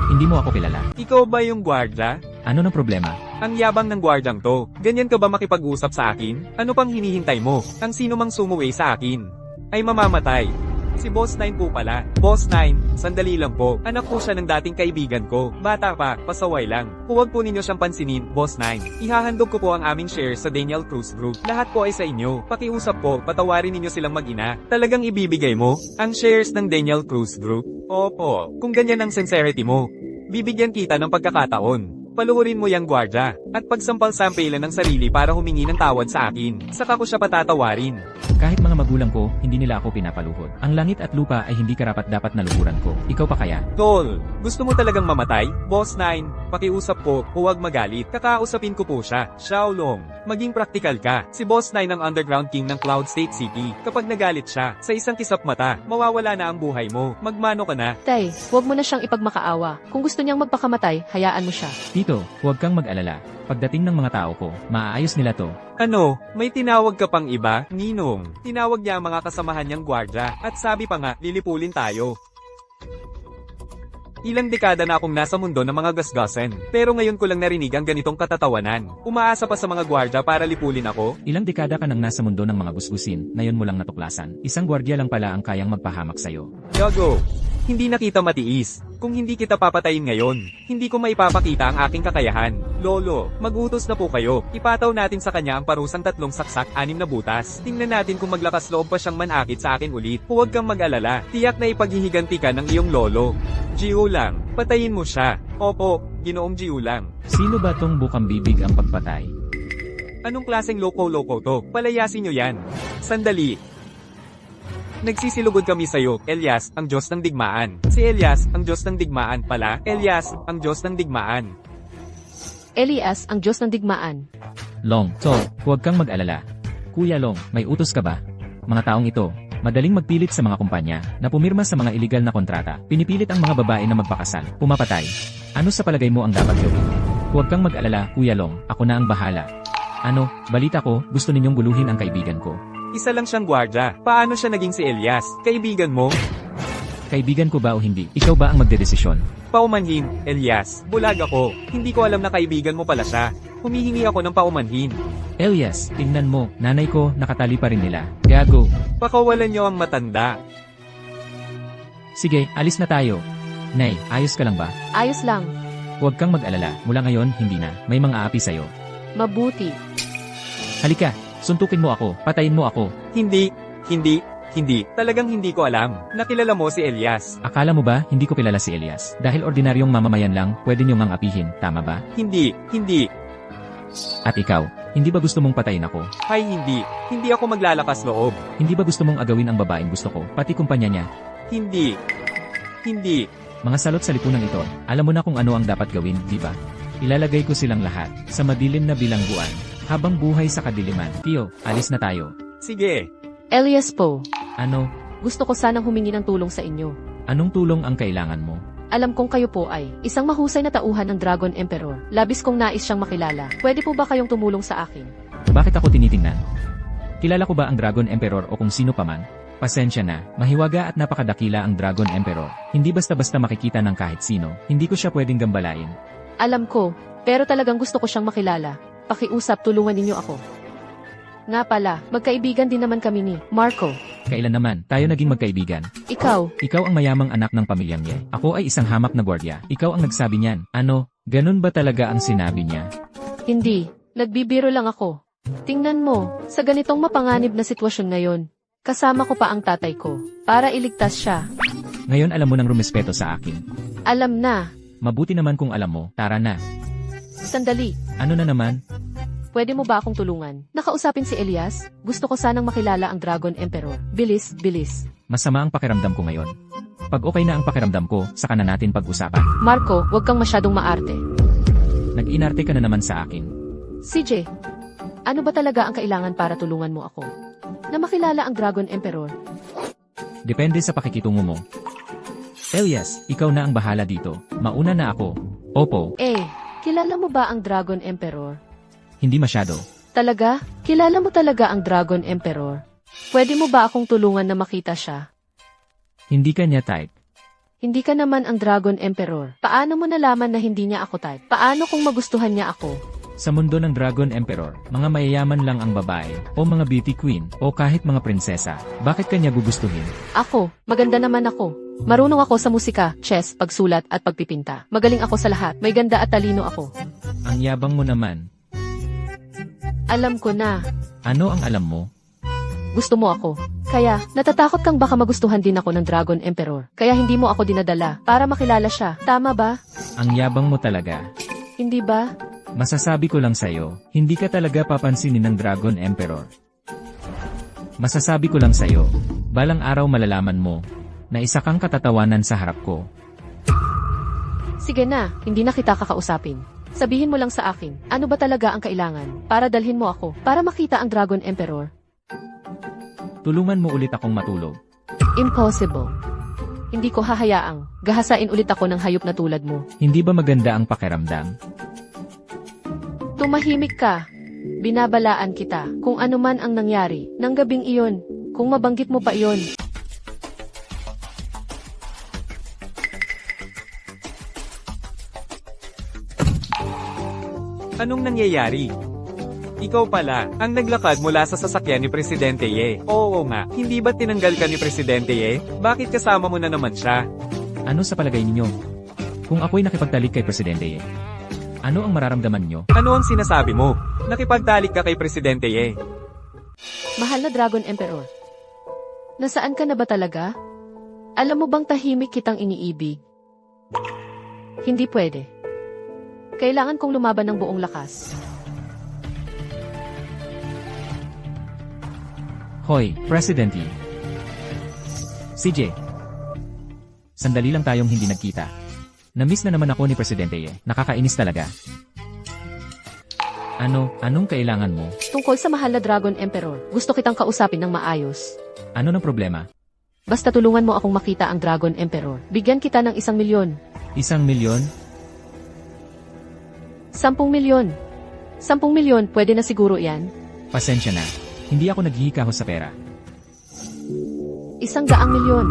Hindi mo ako kilala. Ikaw ba yung gwardya? Ano ng problema? Ang yabang ng gwardyang to. Ganyan ka ba makipag-usap sa akin? Ano pang hinihintay mo? Ang sino mang sumuway sa akin ay mamamatay. Si Boss 9 po pala. Boss 9, sandali lang po. Anak po siya ng dating kaibigan ko. Bata pa, pasaway lang. Huwag po ninyo siyang pansinin, Boss 9. Ihahandog ko po ang aming shares sa Daniel Cruz Group. Lahat po ay sa inyo. Pakiusap po, patawarin ninyo silang mag-ina. Talagang ibibigay mo ang shares ng Daniel Cruz Group? Opo, kung ganyan ang sincerity mo, bibigyan kita ng pagkakataon. Paluhurin mo yang gwardya, at pagsampal-sampilan ng sarili para humingi ng tawad sa akin. Saka ko siya patatawarin. Kahit mga magulang ko, hindi nila ako pinapaluhod. Ang langit at lupa ay hindi karapat-dapat na luhuran ko. Ikaw pa kaya? Tol, gusto mo talagang mamatay? Boss 9, pakiusap po, huwag magalit. Kakausapin ko po siya. Xiaolong, maging praktikal ka. Si Boss 9 ang underground king ng Cloud State City. Kapag nagalit siya, sa isang kisap mata, mawawala na ang buhay mo. Magmano ka na. Tay, huwag mo na siyang ipagmakaawa. Kung gusto niyang magpakamatay, hayaan mo siya. Tito, huwag kang mag-alala. Pagdating ng mga tao ko, maaayos nila to. Ano, may tinawag ka pang iba, Ninong? Tinawag niya ang mga kasamahan niyang gwardya, at sabi pa nga, lilipulin tayo. Ilang dekada na akong nasa mundo ng mga gasgasan, pero ngayon ko lang narinig ang ganitong katatawanan. Umaasa pa sa mga gwardya para lipulin ako? Ilang dekada ka nang nasa mundo ng mga gusgusin, ngayon mo lang natuklasan. Isang gwardya lang pala ang kayang magpahamak sa'yo. Gago, hindi na kita matiis. Kung hindi kita papatayin ngayon, hindi ko maipapakita ang aking kakayahan. Lolo, mag-utos na po kayo. Ipataw natin sa kanya ang parusang 3 saksak, 6 na butas. Tingnan natin kung maglakas loob pa siyang manakit sa akin ulit. Huwag kang mag-alala. Tiyak na ipaghihiganti ka ng iyong lolo. Jiu lang, patayin mo siya. Opo, Ginoong Jiu lang. Sino ba tong bukang bibig ang pagpatay? Anong klaseng loko-loko to? Palayasin nyo yan. Sandali. Nagsisilugod kami sa'yo, Elias, ang Diyos ng digmaan. Si Elias, ang Diyos ng digmaan pala. Elias, ang Diyos ng digmaan. Elias, ang Diyos ng digmaan. Long, huwag kang mag-alala. Kuya Long, may utos ka ba? Mga taong ito, madaling magpilit sa mga kumpanya na pumirma sa mga iligal na kontrata. Pinipilit ang mga babae na magpakasal, pumapatay. Ano sa palagay mo ang dapat gawin? Huwag kang mag-alala, Kuya Long, ako na ang bahala. Ano, balita ko, gusto ninyong guluhin ang kaibigan ko. Isa lang siyang gwardya. Paano siya naging si Elias? Kaibigan mo? Kaibigan ko ba o hindi? Ikaw ba ang magdedesisyon? Paumanhin, Elias. Bulag ako. Hindi ko alam na kaibigan mo pala siya. Humihingi ako ng paumanhin. Elias, tingnan mo, nanay ko, nakatali pa rin nila. Gago. Pakawalan niyo ang matanda. Sige, alis na tayo. Nay, ayos ka lang ba? Ayos lang. Huwag kang mag-alala, mula ngayon, hindi na. May mga api sa'yo. Mabuti. Halika, suntukin mo ako, patayin mo ako. Hindi. Talagang hindi ko alam. Nakilala mo si Elias. Akala mo ba, hindi ko kilala si Elias? Dahil ordinaryong mamamayan lang, pwede niyong ang apihin, tama ba? Hindi. At ikaw, hindi ba gusto mong patayin ako? Hay hindi. Hindi ako maglalakas loob. Hindi ba gusto mong agawin ang babaeng gusto ko, pati kumpanya niya? Hindi. Mga salot sa lipunan ito, alam mo na kung ano ang dapat gawin, di ba? Ilalagay ko silang lahat, sa madilim na bilangguan, habang buhay sa kadiliman. Tio, alis na tayo. Sige. Elias po, Ano? gusto ko sanang humingi ng tulong sa inyo. Anong tulong ang kailangan mo? Alam kong kayo po ay isang mahusay na tauhan ng Dragon Emperor. Labis kong nais siyang makilala. Pwede po ba kayong tumulong sa akin? Bakit ako tinitingnan? Kilala ko ba ang Dragon Emperor o kung sino paman? Pasensya na, mahiwaga at napakadakila ang Dragon Emperor. Hindi basta-basta makikita ng kahit sino, hindi ko siya pwedeng gambalain. Alam ko, pero talagang gusto ko siyang makilala. Pakiusap, tulungan ninyo ako. Nga pala, magkaibigan din naman kami ni Marco. Kailan naman, tayo naging magkaibigan? Ikaw, ang mayamang anak ng pamilyang Ye. Ako ay isang hamak na gwardiya. Ikaw ang nagsabi niyan. Ano, ganun ba talaga ang sinabi niya? hindi. Nagbibiro lang ako. Tingnan mo, sa ganitong mapanganib na sitwasyon ngayon, kasama ko pa ang tatay ko, para iligtas siya. Ngayon alam mo nang rumespeto sa akin. Alam na. Mabuti naman kung alam mo, tara na. Sandali, Ano na naman? pwede mo ba akong tulungan? Nakausapin si Elias? Gusto ko sanang makilala ang Dragon Emperor. Bilis. Masama ang pakiramdam ko ngayon. Pag okay na ang pakiramdam ko, saka na natin pag-usapan. Marco, huwag kang masyadong maarte. Nag-inarte ka na naman sa akin. CJ, ano ba talaga ang kailangan para tulungan mo ako? Na makilala ang Dragon Emperor. Depende sa pakikitungo mo. Elias, ikaw na ang bahala dito. Mauna na ako. Opo, Kilala mo ba ang Dragon Emperor? hindi masyado. Talaga? Kilala mo talaga ang Dragon Emperor? Pwede mo ba akong tulungan na makita siya? Hindi ka niya type. Hindi ka naman ang Dragon Emperor. Paano mo nalaman na hindi niya ako type? Paano kung magustuhan niya ako? Sa mundo ng Dragon Emperor, mga mayayaman lang ang babae, o mga beauty queen, o kahit mga prinsesa. Bakit kanya gugustuhin? Ako, maganda naman ako. Marunong ako sa musika, chess, pagsulat at pagpipinta. Magaling ako sa lahat. May ganda at talino ako. Ang yabang mo naman. Alam ko na. Ano ang alam mo? Gusto mo ako. Kaya, natatakot kang baka magustuhan din ako ng Dragon Emperor. Kaya hindi mo ako dinadala para makilala siya. Tama ba? Ang yabang mo talaga. Hindi ba? Masasabi ko lang sa'yo, hindi ka talaga papansinin ng Dragon Emperor. Masasabi ko lang sa'yo, balang araw malalaman mo, na isa kang katatawanan sa harap ko. Sige na, hindi na kita kakausapin. Sabihin mo lang sa akin, ano ba talaga ang kailangan para dalhin mo ako para makita ang Dragon Emperor? Tulungan mo ulit akong matulog. Impossible. Hindi ko hahayaang gahasain ulit ako ng hayop na tulad mo. Hindi ba maganda ang pakiramdam? Tumahimik ka. Binabalaan kita kung ano man ang nangyari ng gabing iyon. Kung mabanggit mo pa iyon. Anong nangyayari? Ikaw pala, ang naglakad mula sa sasakyan ni Presidente Ye. Oo nga, hindi ba tinanggal ka ni Presidente Ye? Bakit kasama mo na naman siya? Ano sa palagay ninyo? Kung ako'y nakipagtalik kay Presidente Ye, ano ang mararamdaman nyo? Ano ang sinasabi mo? Nakipagtalik ka kay Presidente Ye. Mahal na Dragon Emperor. Nasaan ka na ba talaga? Alam mo bang tahimik kitang iniibig? Hindi pwede. Kailangan kong lumaban ng buong lakas. Hoy, President Yi. CJ. Sandali lang tayong hindi nagkita. Na-miss na naman ako ni Presidente Ye. Nakakainis talaga. Anong kailangan mo? Tungkol sa mahal na Dragon Emperor, gusto kitang kausapin ng maayos. Ano ng problema? Basta tulungan mo akong makita ang Dragon Emperor. Bigyan kita ng 1 milyon. 1 milyon? 10 milyon. 10 milyon, pwede na siguro yan. Pasensya na. Hindi ako naghihikaho sa pera. 100 milyon.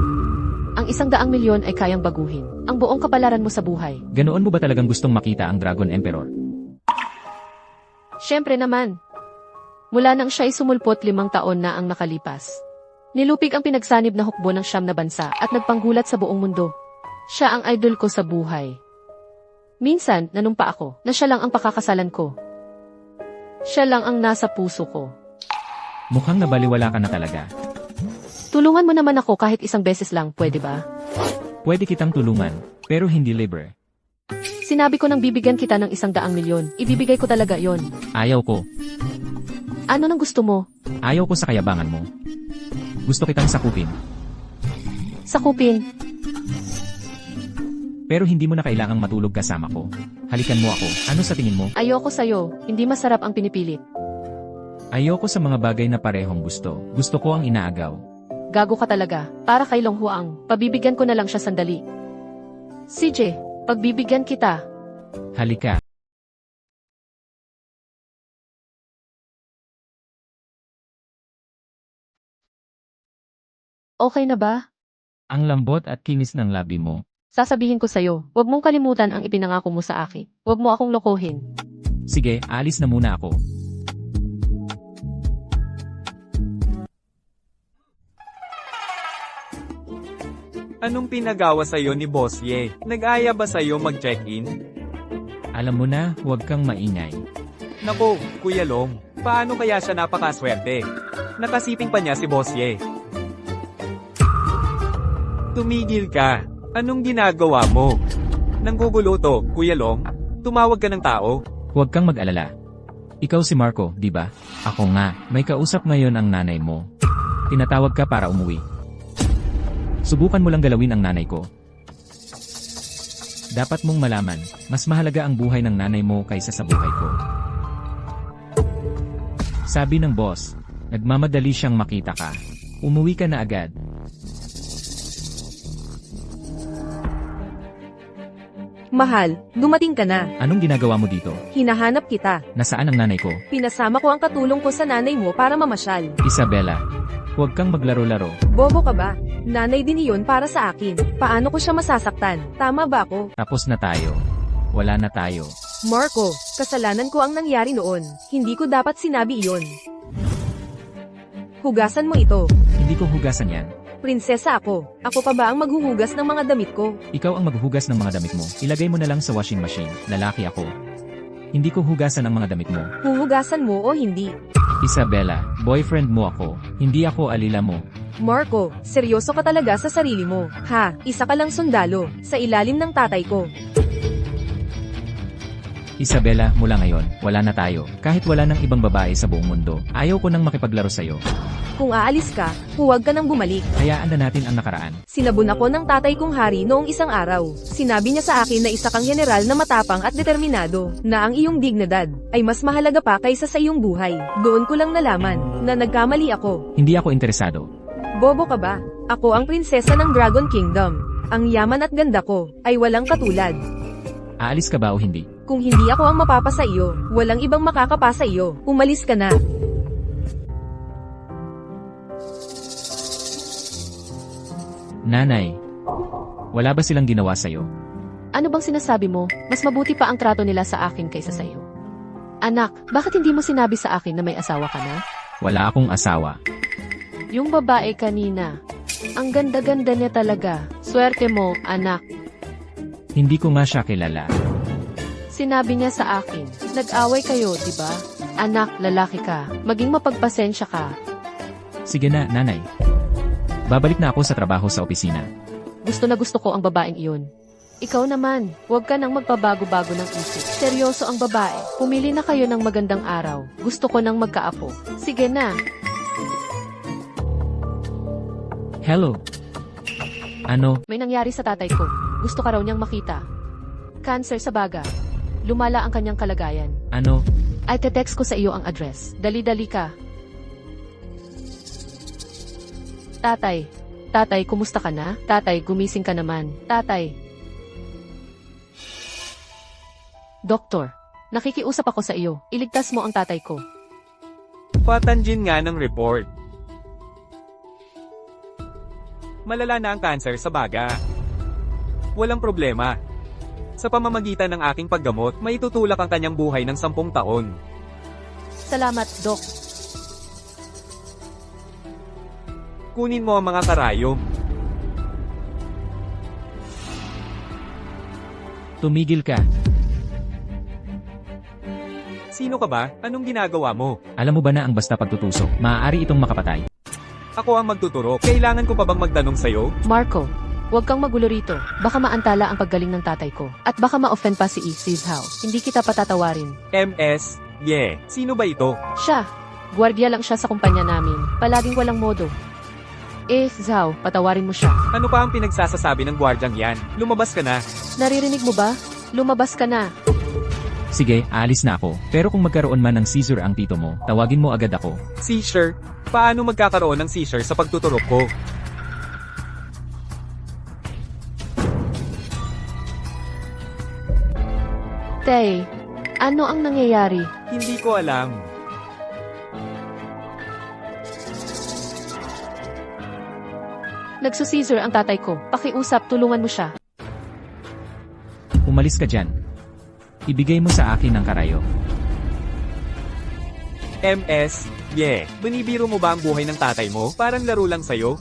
Ang 100 milyon ay kayang baguhin ang buong kapalaran mo sa buhay. Ganoon mo ba talagang gustong makita ang Dragon Emperor? Siyempre naman. Mula nang siya'y sumulpot 5 taon na ang nakalipas. Nilupig ang pinagsanib na hukbo ng 9 na bansa at nagpanggulat sa buong mundo. Siya ang idol ko sa buhay. Minsan, nanumpa ako na siya lang ang pakakasalan ko. Siya lang ang nasa puso ko. Mukhang nabaliwala ka na talaga. Tulungan mo naman ako kahit 1 beses lang, pwede ba? Pwede kitang tulungan, pero hindi libre. Sinabi ko nang bibigyan kita ng 100 milyon. Ibibigay ko talaga yon. Ayaw ko. Ano nang gusto mo? Ayaw ko sa kayabangan mo. Gusto kitang sakupin. Sakupin. Pero hindi mo na kailangang matulog kasama ko. Halikan mo ako. Ano sa tingin mo? Ayoko sa'yo. Hindi masarap ang pinipilit. Ayoko sa mga bagay na parehong gusto. Gusto ko ang inaagaw. Gago ka talaga. Para kay Long Huang. Pabibigyan ko na lang siya sandali. CJ, pagbibigyan kita. Halika. Okay na ba? Ang lambot at kinis ng labi mo. Sasabihin ko sa'yo, huwag mong kalimutan ang ipinangako mo sa akin. Huwag mo akong lokohin. Sige, aalis na muna ako. Anong pinagawa sa'yo ni Boss Ye? Nag-aya ba sa'yo mag-check-in? Alam mo na, huwag kang maingay. Nako, Kuya Long, paano kaya siya napakaswerte? Nakasiping pa niya si Boss Ye. Tumigil ka. Anong ginagawa mo? Nanggugulo to, Kuya Long. Tumawag ka ng tao. Huwag kang mag-alala. Ikaw si Marco, di ba? Ako nga, may kausap ngayon ang nanay mo. Tinatawag ka para umuwi. Subukan mo lang galawin ang nanay ko. Dapat mong malaman, mas mahalaga ang buhay ng nanay mo kaysa sa buhay ko. Sabi ng boss, nagmamadali siyang makita ka. Umuwi ka na agad. Mahal, dumating ka na. Anong ginagawa mo dito? Hinahanap kita. Nasaan ang nanay ko? Pinasama ko ang katulong ko sa nanay mo para mamasyal. Isabella, huwag kang maglaro-laro. Bobo ka ba? Nanay din iyon para sa akin. Paano ko siya masasaktan? Tama ba ako? Tapos na tayo. Wala na tayo. Marco, kasalanan ko ang nangyari noon. Hindi ko dapat sinabi iyon. Hugasan mo ito. Hindi ko hugasan yan. Prinsesa ako. Ako pa ba ang maghuhugas ng mga damit ko? Ikaw ang maghuhugas ng mga damit mo. Ilagay mo na lang sa washing machine. Lalaki ako. Hindi ko hugasan ang mga damit mo. Huhugasan mo o hindi? Isabella, boyfriend mo ako. Hindi ako alila mo. Marco, seryoso ka talaga sa sarili mo. Ha, isa ka lang sundalo, sa ilalim ng tatay ko. Isabella, mula ngayon, wala na tayo. Kahit wala ng ibang babae sa buong mundo, ayaw ko nang makipaglaro sa'yo. Kung aalis ka, huwag ka nang bumalik. Hayaan na natin ang nakaraan. Sinabon ako ng tatay kong hari noong isang araw. Sinabi niya sa akin na isa kang general na matapang at determinado, na ang iyong dignidad ay mas mahalaga pa kaysa sa iyong buhay. Doon ko lang nalaman na nagkamali ako. Hindi ako interesado. Bobo ka ba? Ako ang prinsesa ng Dragon Kingdom. Ang yaman at ganda ko ay walang katulad. Aalis ka ba o hindi? Kung hindi ako ang mapapasa iyo, walang ibang makakapasa iyo. Umalis ka na. Nanay, wala ba silang ginawa sa'yo? Ano bang sinasabi mo? Mas mabuti pa ang trato nila sa akin kaysa sa'yo. Anak, bakit hindi mo sinabi sa akin na may asawa ka na? Wala akong asawa. Yung babae kanina. Ang ganda-ganda niya talaga. Swerte mo, anak. Hindi ko nga siya kilala. Sinabi niya sa akin, nag-away kayo, di ba? Anak, lalaki ka. Maging mapagpasensya ka. Sige na, nanay. Babalik na ako sa trabaho sa opisina. Gusto na gusto ko ang babaeng iyon. Ikaw naman, huwag ka nang magpabago-bago ng isip. Seryoso ang babae. Pumili na kayo ng magandang araw. Gusto ko nang magkaapo. Sige na. Hello? Ano? May nangyari sa tatay ko. Gusto ka raw niyang makita. Cancer sa baga. Lumala ang kanyang kalagayan. Ano? Ay te-text ko sa iyo ang address. Dali-dali ka. Tatay. Tatay, kumusta ka na? Tatay, gumising ka naman. Tatay. Doktor. Nakikiusap ako sa iyo. Iligtas mo ang tatay ko. Patanjin nga ng report. Malala na ang cancer sa baga. Walang problema. Sa pamamagitan ng aking paggamot, maitutulak ang kanyang buhay ng 10 taon. Salamat, Dok. Kunin mo ang mga karayom. Tumigil ka. Sino ka ba? Anong ginagawa mo? Alam mo ba na ang basta pagtutusok, maaari itong makapatay? Ako ang magtuturo. Kailangan ko pa bang magtanong sa'yo? Marco, huwag kang magulo rito. Baka maantala ang paggaling ng tatay ko. At baka ma-offend pa si Zhao. Hindi kita patatawarin. MS? Yeah. Sino ba ito? Siya. Gwardiya lang siya sa kumpanya namin. Palaging walang modo. Zhao, patawarin mo siya. Ano pa ang pinagsasasabi ng gwardyang yan? Lumabas ka na. Naririnig mo ba? Lumabas ka na. Sige, aalis na ako. Pero kung magkaroon man ng seizure ang tito mo, tawagin mo agad ako. Seizure? Paano magkakaroon ng seizure sa pagtuturok ko? Tay, ano ang nangyayari? Hindi ko alam. Nagsuseizure ang tatay ko. Pakiusap, tulungan mo siya. Umalis ka dyan. Ibigay mo sa akin ang karayo. MS? Yeah. Binibiro mo ba ang buhay ng tatay mo? Parang laro lang sa'yo?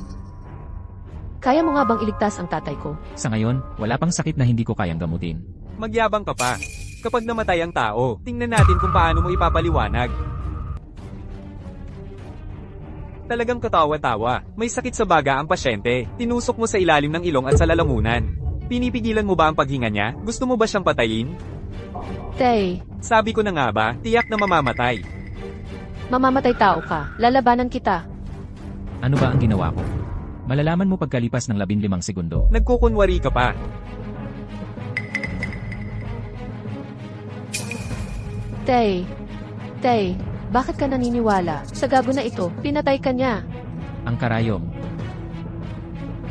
Kaya mo nga bang iligtas ang tatay ko? Sa ngayon, wala pang sakit na hindi ko kayang gamutin. Magyabang ka pa. Kapag namatay ang tao, tingnan natin kung paano mo ipapaliwanag. Talagang katawa-tawa. May sakit sa baga ang pasyente. Tinusok mo sa ilalim ng ilong at sa lalamunan. Pinipigilan mo ba ang paghinga niya? Gusto mo ba siyang patayin? Tay, Sabi ko na nga ba, tiyak na mamamatay. mamamatay tao ka. Lalabanan kita. Ano ba ang ginawa ko? Malalaman mo pagkalipas ng 15 segundo. Nagkukunwari ka pa. Tay, bakit ka naniniwala? Sa gago na ito, pinatay ka niya. Ang karayom.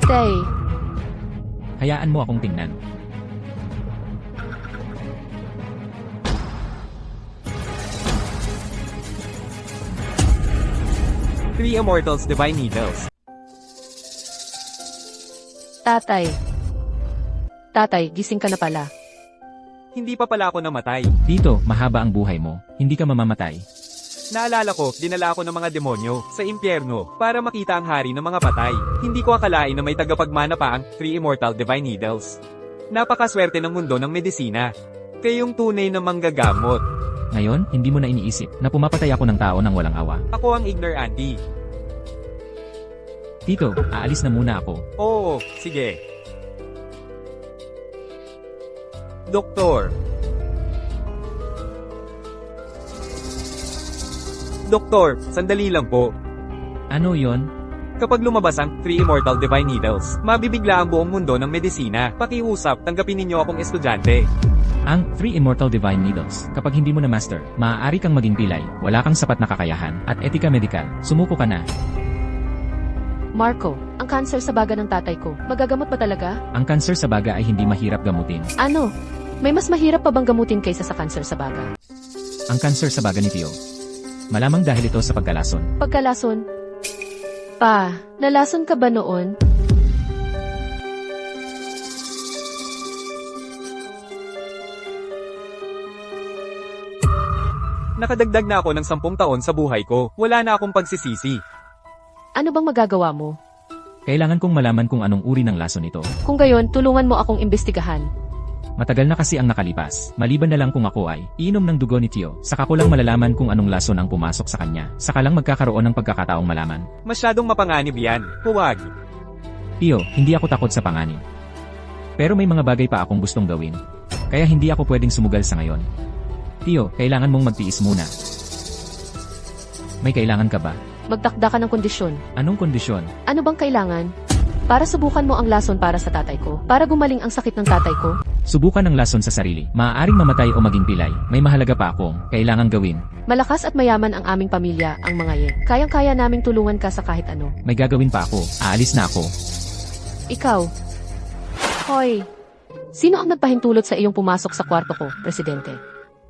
Tay, Hayaan mo akong tingnan. Three Immortals Divine Needles. tatay. Tatay, gising ka na pala. Hindi pa pala ako namatay. Tito, mahaba ang buhay mo. Hindi ka mamamatay. Naalala ko, dinala ako ng mga demonyo sa impyerno para makita ang hari ng mga patay. Hindi ko akalain na may tagapagmana pa ang Three Immortal Divine Needles. Napakaswerte ng mundo ng medisina. Kayong tunay na manggagamot. Ngayon, hindi mo na iniisip na pumapatay ako ng tao ng walang awa. Ako ang Igner Auntie. Tito, aalis na muna ako. Oo, sige. Doktor. Doktor, sandali lang po. Ano yon? Kapag lumabas ang Three Immortal Divine Needles, mabibigla ang buong mundo ng medisina. Pakiusap, tanggapin ninyo akong estudyante. Ang Three Immortal Divine Needles. Kapag hindi mo na master, maaari kang maging pilay, wala kang sapat na kakayahan, at etika medikal. Sumuko ka na. Marco, ang cancer sa baga ng tatay ko, magagamot ba talaga? Ang kanser sa baga ay hindi mahirap gamutin. Ano? May mas mahirap pa bang gamutin kaysa sa cancer sa baga? Ang kanser sa baga ni Tio. Malamang dahil ito sa pagkalason. Pagkalason? Pa, nalason ka ba noon? Nakadagdag na ako ng 10 taon sa buhay ko. Wala na akong pagsisisi. Ano bang magagawa mo? Kailangan kong malaman kung anong uri ng lason ito. Kung gayon, tulungan mo akong imbestigahan. Matagal na kasi ang nakalipas. Maliban na lang kung ako ay iinom ng dugo ni Tio. Saka ko lang malalaman kung anong lason ang pumasok sa kanya. Saka lang magkakaroon ng pagkakataong malaman. Masyadong mapanganib yan. Huwag. Tio, hindi ako takot sa panganib. Pero may mga bagay pa akong gustong gawin. Kaya hindi ako pwedeng sumugal sa ngayon. Tio, kailangan mong magtiis muna. May kailangan ka ba? Magtakda ka ng kondisyon. Anong kondisyon? Ano bang kailangan? Para subukan mo ang lason para sa tatay ko. Para gumaling ang sakit ng tatay ko. Subukan ng lason sa sarili. Maaaring mamatay o maging pilay. May mahalaga pa akong kailangang gawin. Malakas at mayaman ang aming pamilya, ang mga ye. Kayang-kaya naming tulungan ka sa kahit ano. May gagawin pa ako. Aalis na ako. Ikaw. Hoy. Sino ang nagpahintulot sa iyong pumasok sa kwarto ko, Presidente?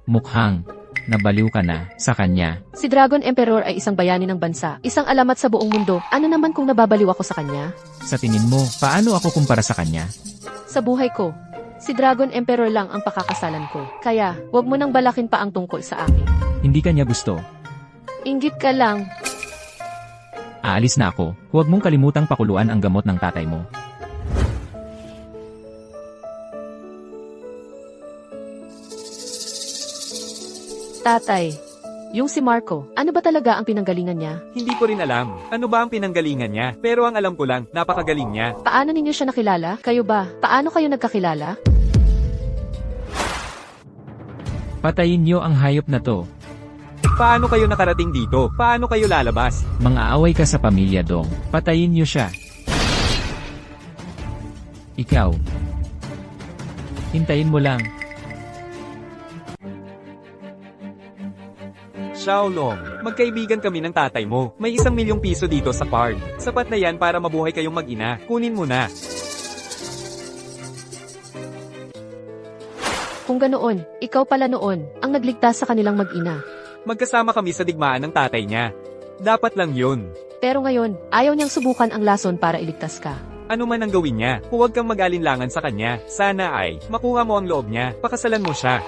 Mukhang nabaliw ka na sa kanya. Si Dragon Emperor ay isang bayani ng bansa, isang alamat sa buong mundo. Ano naman kung nababaliw ako sa kanya? Sa tingin mo, paano ako kumpara sa kanya? Sa buhay ko, si Dragon Emperor lang ang pakakasalan ko. Kaya, wag mo nang balakin pa ang tungkol sa akin. Hindi ka niya gusto. Inggit ka lang. Aalis na ako. Huwag mong kalimutang pakuluan ang gamot ng tatay mo. Tatay. Yung si Marco, ano ba talaga ang pinanggalingan niya? Hindi ko rin alam. Ano ba ang pinanggalingan niya? Pero ang alam ko lang, napakagaling niya. Paano ninyo siya nakilala? Kayo ba? Paano kayo nagkakilala? Patayin niyo ang hayop na to. Paano kayo nakarating dito? Paano kayo lalabas? Mang-aaway ka sa pamilya, Dong. Patayin niyo siya. Ikaw. Hintayin mo lang. Xiaolong, magkaibigan kami ng tatay mo. May 1,000,000 piso dito sa card. Sapat na yan para mabuhay kayong mag-ina. Kunin mo na. Kung ganoon, ikaw pala noon, ang nagligtas sa kanilang mag-ina. Magkasama kami sa digmaan ng tatay niya. Dapat lang yun. Pero ngayon, ayaw niyang subukan ang lason para iligtas ka. Ano man ang gawin niya, huwag kang mag-alinlangan sa kanya. Sana ay, makuha mo ang loob niya, pakasalan mo siya.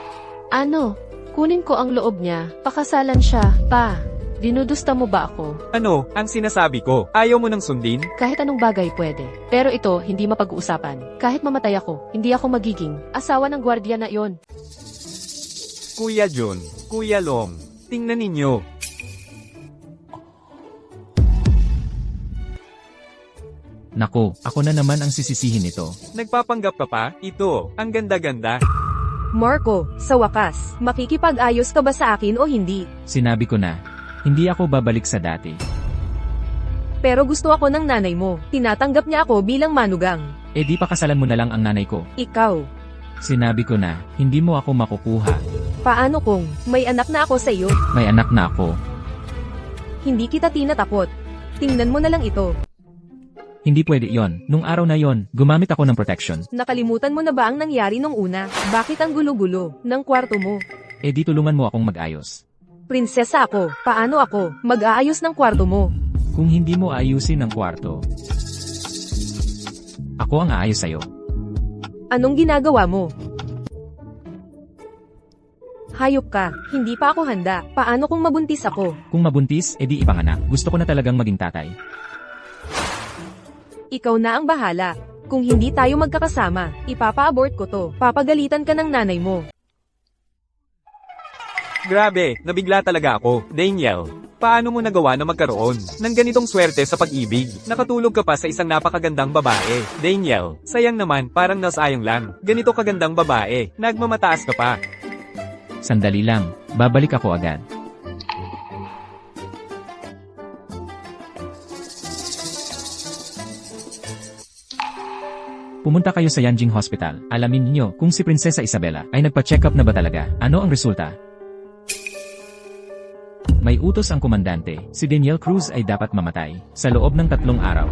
Ano? Kunin ko ang loob niya, pakasalan siya, pa. Dinudusta mo ba ako? Ano, ang sinasabi ko, ayaw mo nang sundin? Kahit anong bagay pwede. Pero ito, hindi mapag-uusapan. Kahit mamatay ako, hindi ako magiging asawa ng gwardiya na iyon. Kuya Jun, Kuya Long, tingnan ninyo. Nako, ako na naman ang sisisihin nito. Nagpapanggap ka pa? Ito, ang ganda-ganda. Marco, sa wakas, makikipag-ayos ka ba sa akin o hindi? Sinabi ko na, hindi ako babalik sa dati. Pero gusto ako ng nanay mo. Tinatanggap niya ako bilang manugang. Eh di pakasalan mo na lang ang nanay ko. Ikaw, Sinabi ko na, hindi mo ako makukuha. paano kung may anak na ako sa iyo? May anak na ako. Hindi kita tinatakot. Tingnan mo na lang ito. Hindi pwede yon. Nung araw na yon, gumamit ako ng protection. Nakalimutan mo na ba ang nangyari nung una? Bakit ang gulo-gulo ng kwarto mo? Eh di tulungan mo akong mag-ayos. Prinsesa ako. Paano ako mag-aayos ng kwarto mo? Kung hindi mo ayusin ang kwarto, ako ang aayos sa'yo. Anong ginagawa mo? Hayop ka. Hindi pa ako handa. Paano kung mabuntis ako? Kung mabuntis, edi ipanganak. Gusto ko na talagang maging tatay. Ikaw na ang bahala. Kung hindi tayo magkakasama, ipapa-abort ko to. Papagalitan ka ng nanay mo. Grabe, nabigla talaga ako. Daniel, paano mo nagawa na magkaroon ng ganitong swerte sa pag-ibig? Nakatulog ka pa sa isang napakagandang babae. Daniel, sayang naman, parang nasayang lang. Ganito kagandang babae, nagmamataas ka pa. Sandali lang, babalik ako agad. Pumunta kayo sa Yanjing Hospital. Alamin niyo kung si Prinsesa Isabela ay nagpa-check up na ba talaga. Ano ang resulta? May utos ang komandante, si Daniel Cruz ay dapat mamatay sa loob ng 3 araw.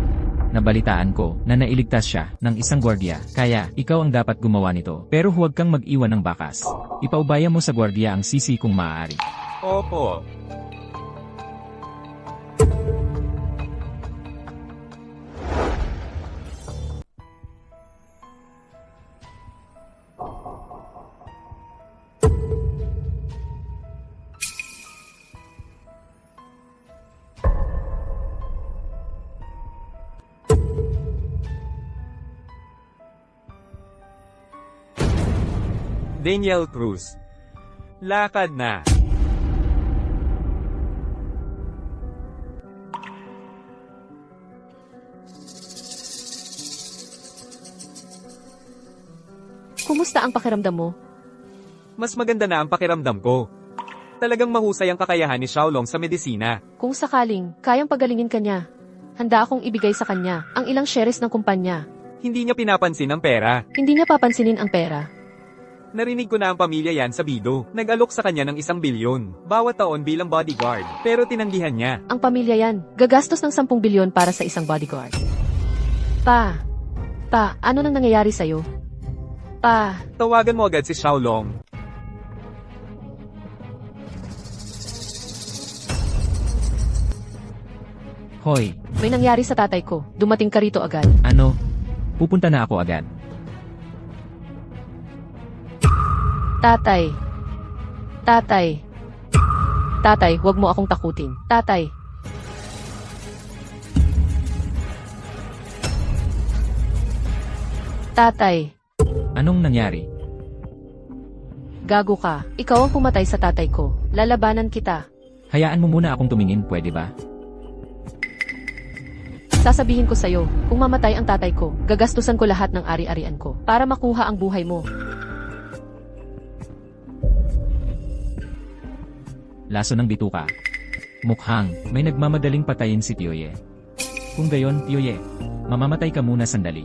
Nabalitaan ko na nailigtas siya ng isang gwardiya, kaya ikaw ang dapat gumawa nito. Pero huwag kang mag-iwan ng bakas. Ipaubaya mo sa gwardiya ang sisi kung maaari. Opo. Daniel Cruz. Lakad na. Kumusta ang pakiramdam mo? Mas maganda na ang pakiramdam ko. Talagang mahusay ang kakayahan ni Xiaolong sa medisina. Kung sakaling, kayang pagalingin ka niya. Handa akong ibigay sa kanya ang ilang shares ng kumpanya. Hindi niya pinapansin ang pera. Hindi niya papansinin ang pera. Narinig ko na ang pamilya yan sa Bido. Nag-alok sa kanya ng 1 bilyon. Bawat taon bilang bodyguard. Pero tinanggihan niya. Ang pamilya yan, gagastos ng 10 bilyon para sa isang bodyguard. Pa, ano nang nangyayari sa'yo? Pa, Tawagan mo agad si Xiaolong. Hoy, may nangyari sa tatay ko. Dumating ka rito agad. ano? Pupunta na ako agad. Tatay. Tatay, wag mo akong takutin. Tatay. Tatay, Anong nangyari? gago ka. Ikaw ang pumatay sa tatay ko. Lalabanan kita. Hayaan mo muna akong tumingin, pwede ba? Sasabihin ko sa'yo, kung mamatay ang tatay ko, gagastusan ko lahat ng ari-arian ko para makuha ang buhay mo. Laso ng bituka. Mukhang may nagmamadaling patayin si Pioye. Kung gayon, Pioye, mamamatay ka muna sandali.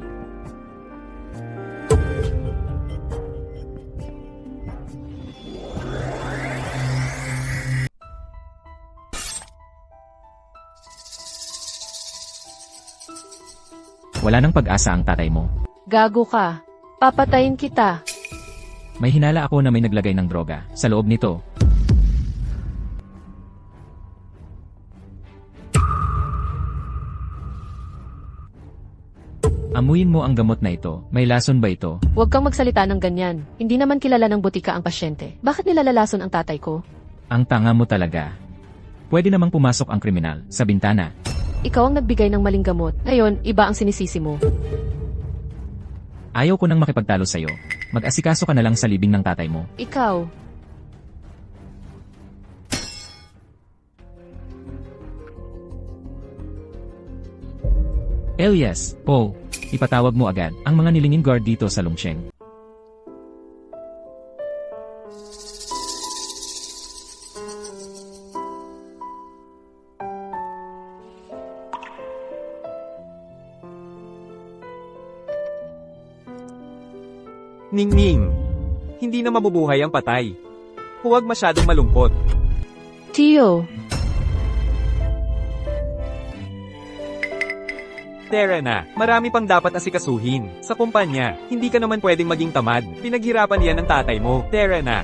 Wala nang pag-asa ang tatay mo. Gago ka. Papatayin kita. May hinala ako na may naglagay ng droga sa loob nito. Amuyin mo ang gamot na ito. May lason ba ito? Huwag kang magsalita ng ganyan. Hindi naman kilala ng butika ang pasyente. Bakit nilalalason ang tatay ko? Ang tanga mo talaga. Pwede namang pumasok ang kriminal sa bintana. Ikaw ang nagbigay ng maling gamot. Ngayon, iba ang sinisisi mo. Ayaw ko nang makipagtalo sa'yo. Mag-asikaso ka na lang sa libing ng tatay mo. Ikaw. Elias, Paul, ipatawag mo agad ang mga nilingin guard dito sa Longsheng. Ningning. Hindi na mabubuhay ang patay. Huwag masyadong malungkot. Tio. Tara na, marami pang dapat asikasuhin. Sa kumpanya, hindi ka naman pwedeng maging tamad. Pinaghirapan yan ng tatay mo. Tara na.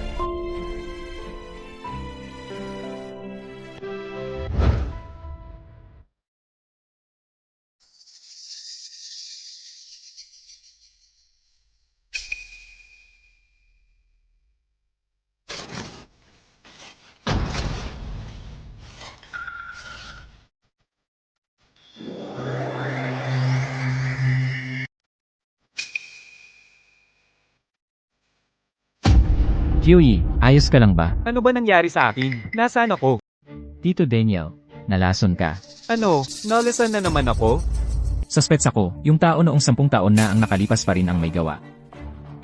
Huey, ayos ka lang ba? Ano ba nangyari sa akin? Nasaan ako? Tito Daniel, nalason ka. Ano, nalasan na naman ako? Suspects ako, yung tao noong 10 taon na ang nakalipas pa rin ang may gawa.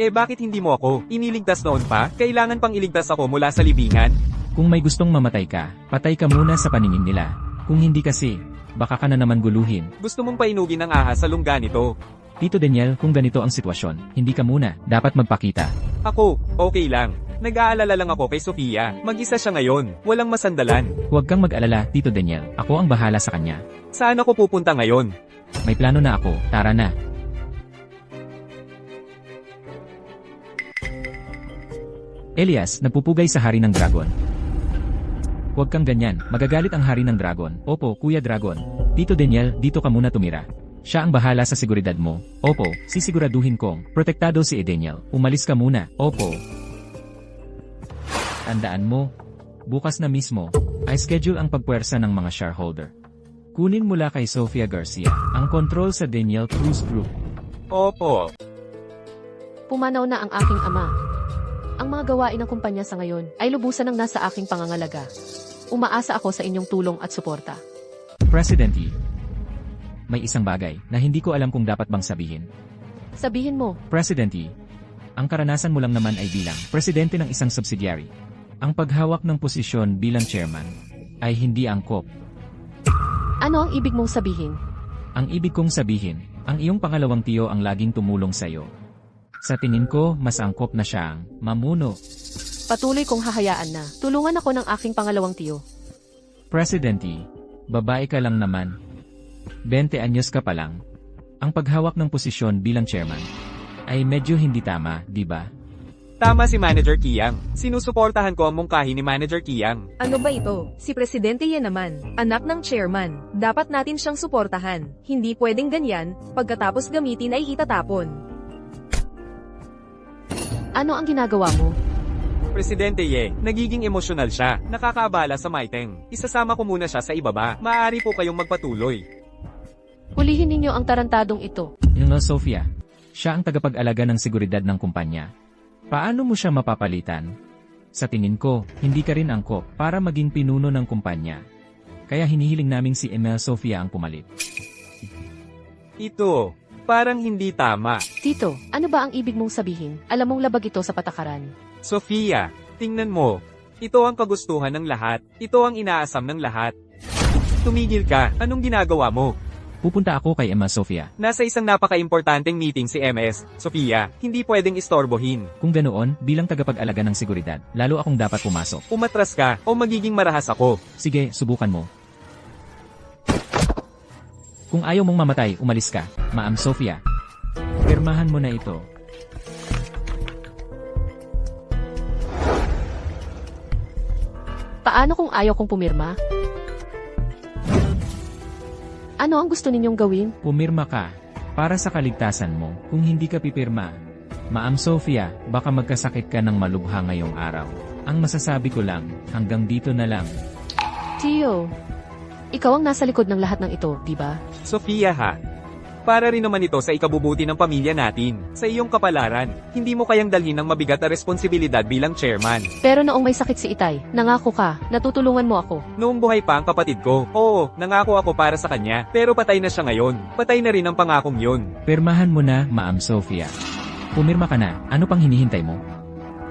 Eh bakit hindi mo ako? Iniligtas noon pa? Kailangan pang iligtas ako mula sa libingan? Kung may gustong mamatay ka, patay ka muna sa paningin nila. Kung hindi kasi, baka ka na naman guluhin. Gusto mong painugin ng ahas sa lungga nito? Tito Daniel, kung ganito ang sitwasyon, hindi ka muna, dapat magpakita. Ako, okay lang. Nag-aalala lang ako kay Sofia. Mag-isa siya ngayon. Walang masandalan. Huwag kang mag-alala, Tito Daniel. Ako ang bahala sa kanya. Saan ako pupunta ngayon? May plano na ako, tara na. Elias, nagpupugay sa hari ng dragon. Huwag kang ganyan, magagalit ang hari ng dragon. Opo, Kuya Dragon. Tito Daniel, dito ka muna tumira. Siya ang bahala sa seguridad mo. Opo, sisiguraduhin kong protektado si Daniel. Umalis ka muna. Opo. Tandaan mo, bukas na mismo, ay schedule ang pagpuwersa ng mga shareholder. Kunin mula kay Sofia Garcia ang kontrol sa Daniel Cruz Group. Opo. Pumanaw na ang aking ama. Ang mga gawain ng kumpanya sa ngayon ay lubusan ng nasa aking pangangalaga. Umaasa ako sa inyong tulong at suporta. President Yi, may isang bagay na hindi ko alam kung dapat bang sabihin. Sabihin mo, President Yi, ang karanasan mo lang naman ay bilang presidente ng isang subsidiary. Ang paghawak ng posisyon bilang chairman ay hindi angkop. ano ang ibig mong sabihin? Ang ibig kong sabihin, ang iyong pangalawang tiyo ang laging tumulong sa'yo. Sa tingin ko, mas angkop na siyang mamuno. Patuloy kong hahayaan na. Tulungan ako ng aking pangalawang tiyo. President Yi, babae ka lang naman. 20 anyos ka pa lang. Ang paghawak ng posisyon bilang chairman ay medyo hindi tama, di ba? Tama si Manager Kiang. Sinusuportahan ko ang mungkahi ni Manager Kiang. Ano ba ito? Si Presidente yan naman, anak ng chairman. Dapat natin siyang suportahan. Hindi pwedeng ganyan, pagkatapos gamitin ay itatapon. Ano ang ginagawa mo? Presidente Ye, nagiging emosyonal siya. Nakakaabala sa Maiteng. Isasama ko muna siya sa ibaba. Maaari po kayong magpatuloy. Hulihin ninyo ang tarantadong ito. Yung Sofia, siya ang tagapag-alaga ng seguridad ng kumpanya. Paano mo siya mapapalitan? Sa tingin ko, hindi ka rin angkop para maging pinuno ng kumpanya. Kaya hinihiling naming si Emel Sofia ang pumalit. Ito, parang hindi tama. Tito, ano ba ang ibig mong sabihin? Alam mong labag ito sa patakaran. Sofia, tingnan mo. Ito ang kagustuhan ng lahat. Ito ang inaasam ng lahat. Tumigil ka. Anong ginagawa mo? Pupunta ako kay Emma Sofia. Nasa isang napaka-importanteng meeting si MS, Sofia. Hindi pwedeng istorbohin. Kung ganoon, bilang tagapag-alaga ng seguridad, lalo akong dapat pumasok. Umatras ka o magiging marahas ako. Sige, subukan mo. Kung ayaw mong mamatay, umalis ka, Ma'am Sofia. Pirmahan mo na ito. Paano kung ayaw kong pumirma? Ano ang gusto ninyong gawin? Pumirma ka. Para sa kaligtasan mo, kung hindi ka pipirma. Ma'am Sofia, baka magkasakit ka ng malubha ngayong araw. Ang masasabi ko lang, hanggang dito na lang. Tio, ikaw ang nasa likod ng lahat ng ito, di ba? Sofia ha. Para rin naman ito sa ikabubuti ng pamilya natin. Sa iyong kapalaran, hindi mo kayang dalhin ng mabigat na responsibilidad bilang chairman. Pero noong may sakit si Itay, nangako ka, natutulungan mo ako. Noong buhay pa ang kapatid ko, oo, nangako ako para sa kanya. Pero patay na siya ngayon. Patay na rin ang pangakong yun. Pirmahan mo na, Ma'am Sofia. Pumirma ka na. Ano pang hinihintay mo?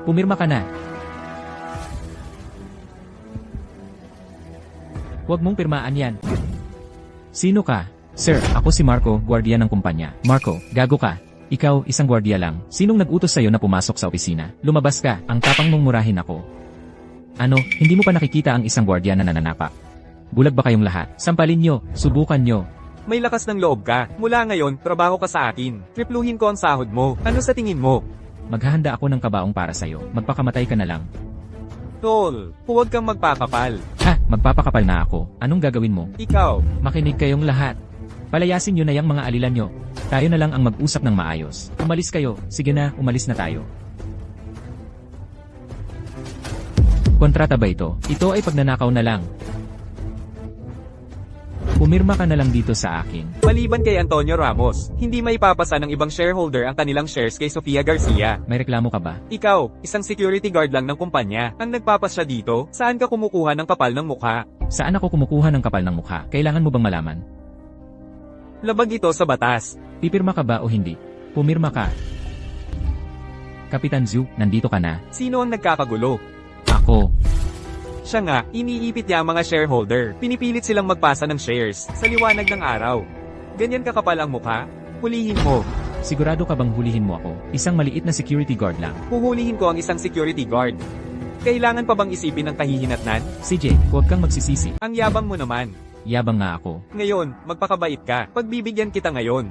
Pumirma ka na. Huwag mong pirmaan yan. Sino ka? Sir, ako si Marco, gwardiya ng kumpanya. Marco, gago ka. Ikaw, isang gwardiya lang. Sinong nag-utos sa'yo na pumasok sa opisina? Lumabas ka, ang tapang mong murahin ako. Ano, hindi mo pa nakikita ang isang gwardiya na nananapak? Bulag ba kayong lahat? Sampalin nyo, subukan nyo. May lakas ng loob ka. Mula ngayon, trabaho ka sa akin. Tripluhin ko ang sahod mo. Ano sa tingin mo? Maghahanda ako ng kabaong para sa'yo. Magpakamatay ka na lang. Tol, huwag kang magpakapal. Ha, magpapakapal na ako. Anong gagawin mo? Ikaw, Makinig kayong lahat. Palayasin nyo na yung mga alilan nyo. Tayo na lang ang mag-usap ng maayos. Umalis kayo. Sige na, umalis na tayo. Kontrata ba ito? Ito ay pagnanakaw na lang. Pumirma ka na lang dito sa akin. maliban kay Antonio Ramos, hindi maipapasa ng ibang shareholder ang kanilang shares kay Sofia Garcia. May reklamo ka ba? Ikaw, isang security guard lang ng kumpanya, ang nagpapasya dito, saan ka kumukuha ng kapal ng mukha? Saan ako kumukuha ng kapal ng mukha? Kailangan mo bang malaman? Labag ito sa batas. Pipirma ka ba o hindi? Pumirma ka. Kapitan Zhu, nandito ka na. Sino ang nagkakagulo? Ako. Siya nga, iniipit niya ang mga shareholder. Pinipilit silang magpasa ng shares sa liwanag ng araw. Ganyan kakapal ang mukha? Hulihin mo. Sigurado ka bang hulihin mo ako? Isang maliit na security guard lang. Huhulihin ko ang isang security guard. Kailangan pa bang isipin ng kahihinatnan? CJ, huwag kang magsisisi. Ang yabang mo naman. Yabang nga ako. Ngayon, magpakabait ka. Pagbibigyan kita ngayon.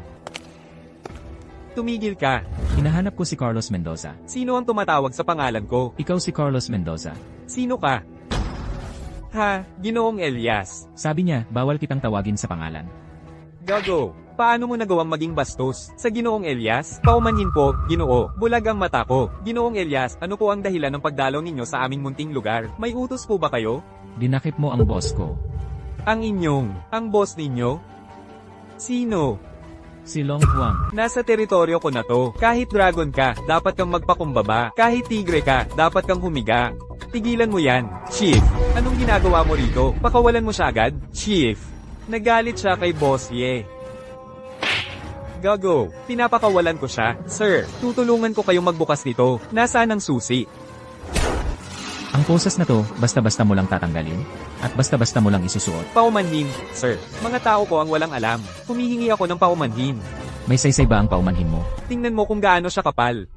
Tumigil ka. Hinahanap ko si Carlos Mendoza. Sino ang tumatawag sa pangalan ko? Ikaw si Carlos Mendoza. Sino ka? Ha, Ginoong Elias. Sabi niya, bawal kitang tawagin sa pangalan. Gago. Paano mo nagawang maging bastos? Sa Ginoong Elias? Paumanhin po, Ginoo. Bulag ang mata ko. Ginoong Elias, ano po ang dahilan ng pagdalaw ninyo sa aming munting lugar? May utos po ba kayo? Dinakip mo ang boss ko. Ang boss ninyo? Sino? Si Long Huang. Nasa teritoryo ko na to. Kahit dragon ka, dapat kang magpakumbaba. Kahit tigre ka, dapat kang humiga. Tigilan mo yan, Chief. Anong ginagawa mo rito? Pakawalan mo siya agad? Chief. Nagalit siya kay Boss Ye. Gago, pinapakawalan ko siya. Sir, tutulungan ko kayong magbukas nito. Nasaan ang susi? Ang posas na to, basta-basta mo lang tatanggalin? At basta-basta mo lang isusuot? Paumanhin, sir. Mga tao ko ang walang alam. Humihingi ako ng paumanhin. May saysay ba ang paumanhin mo? Tingnan mo kung gaano siya kapal.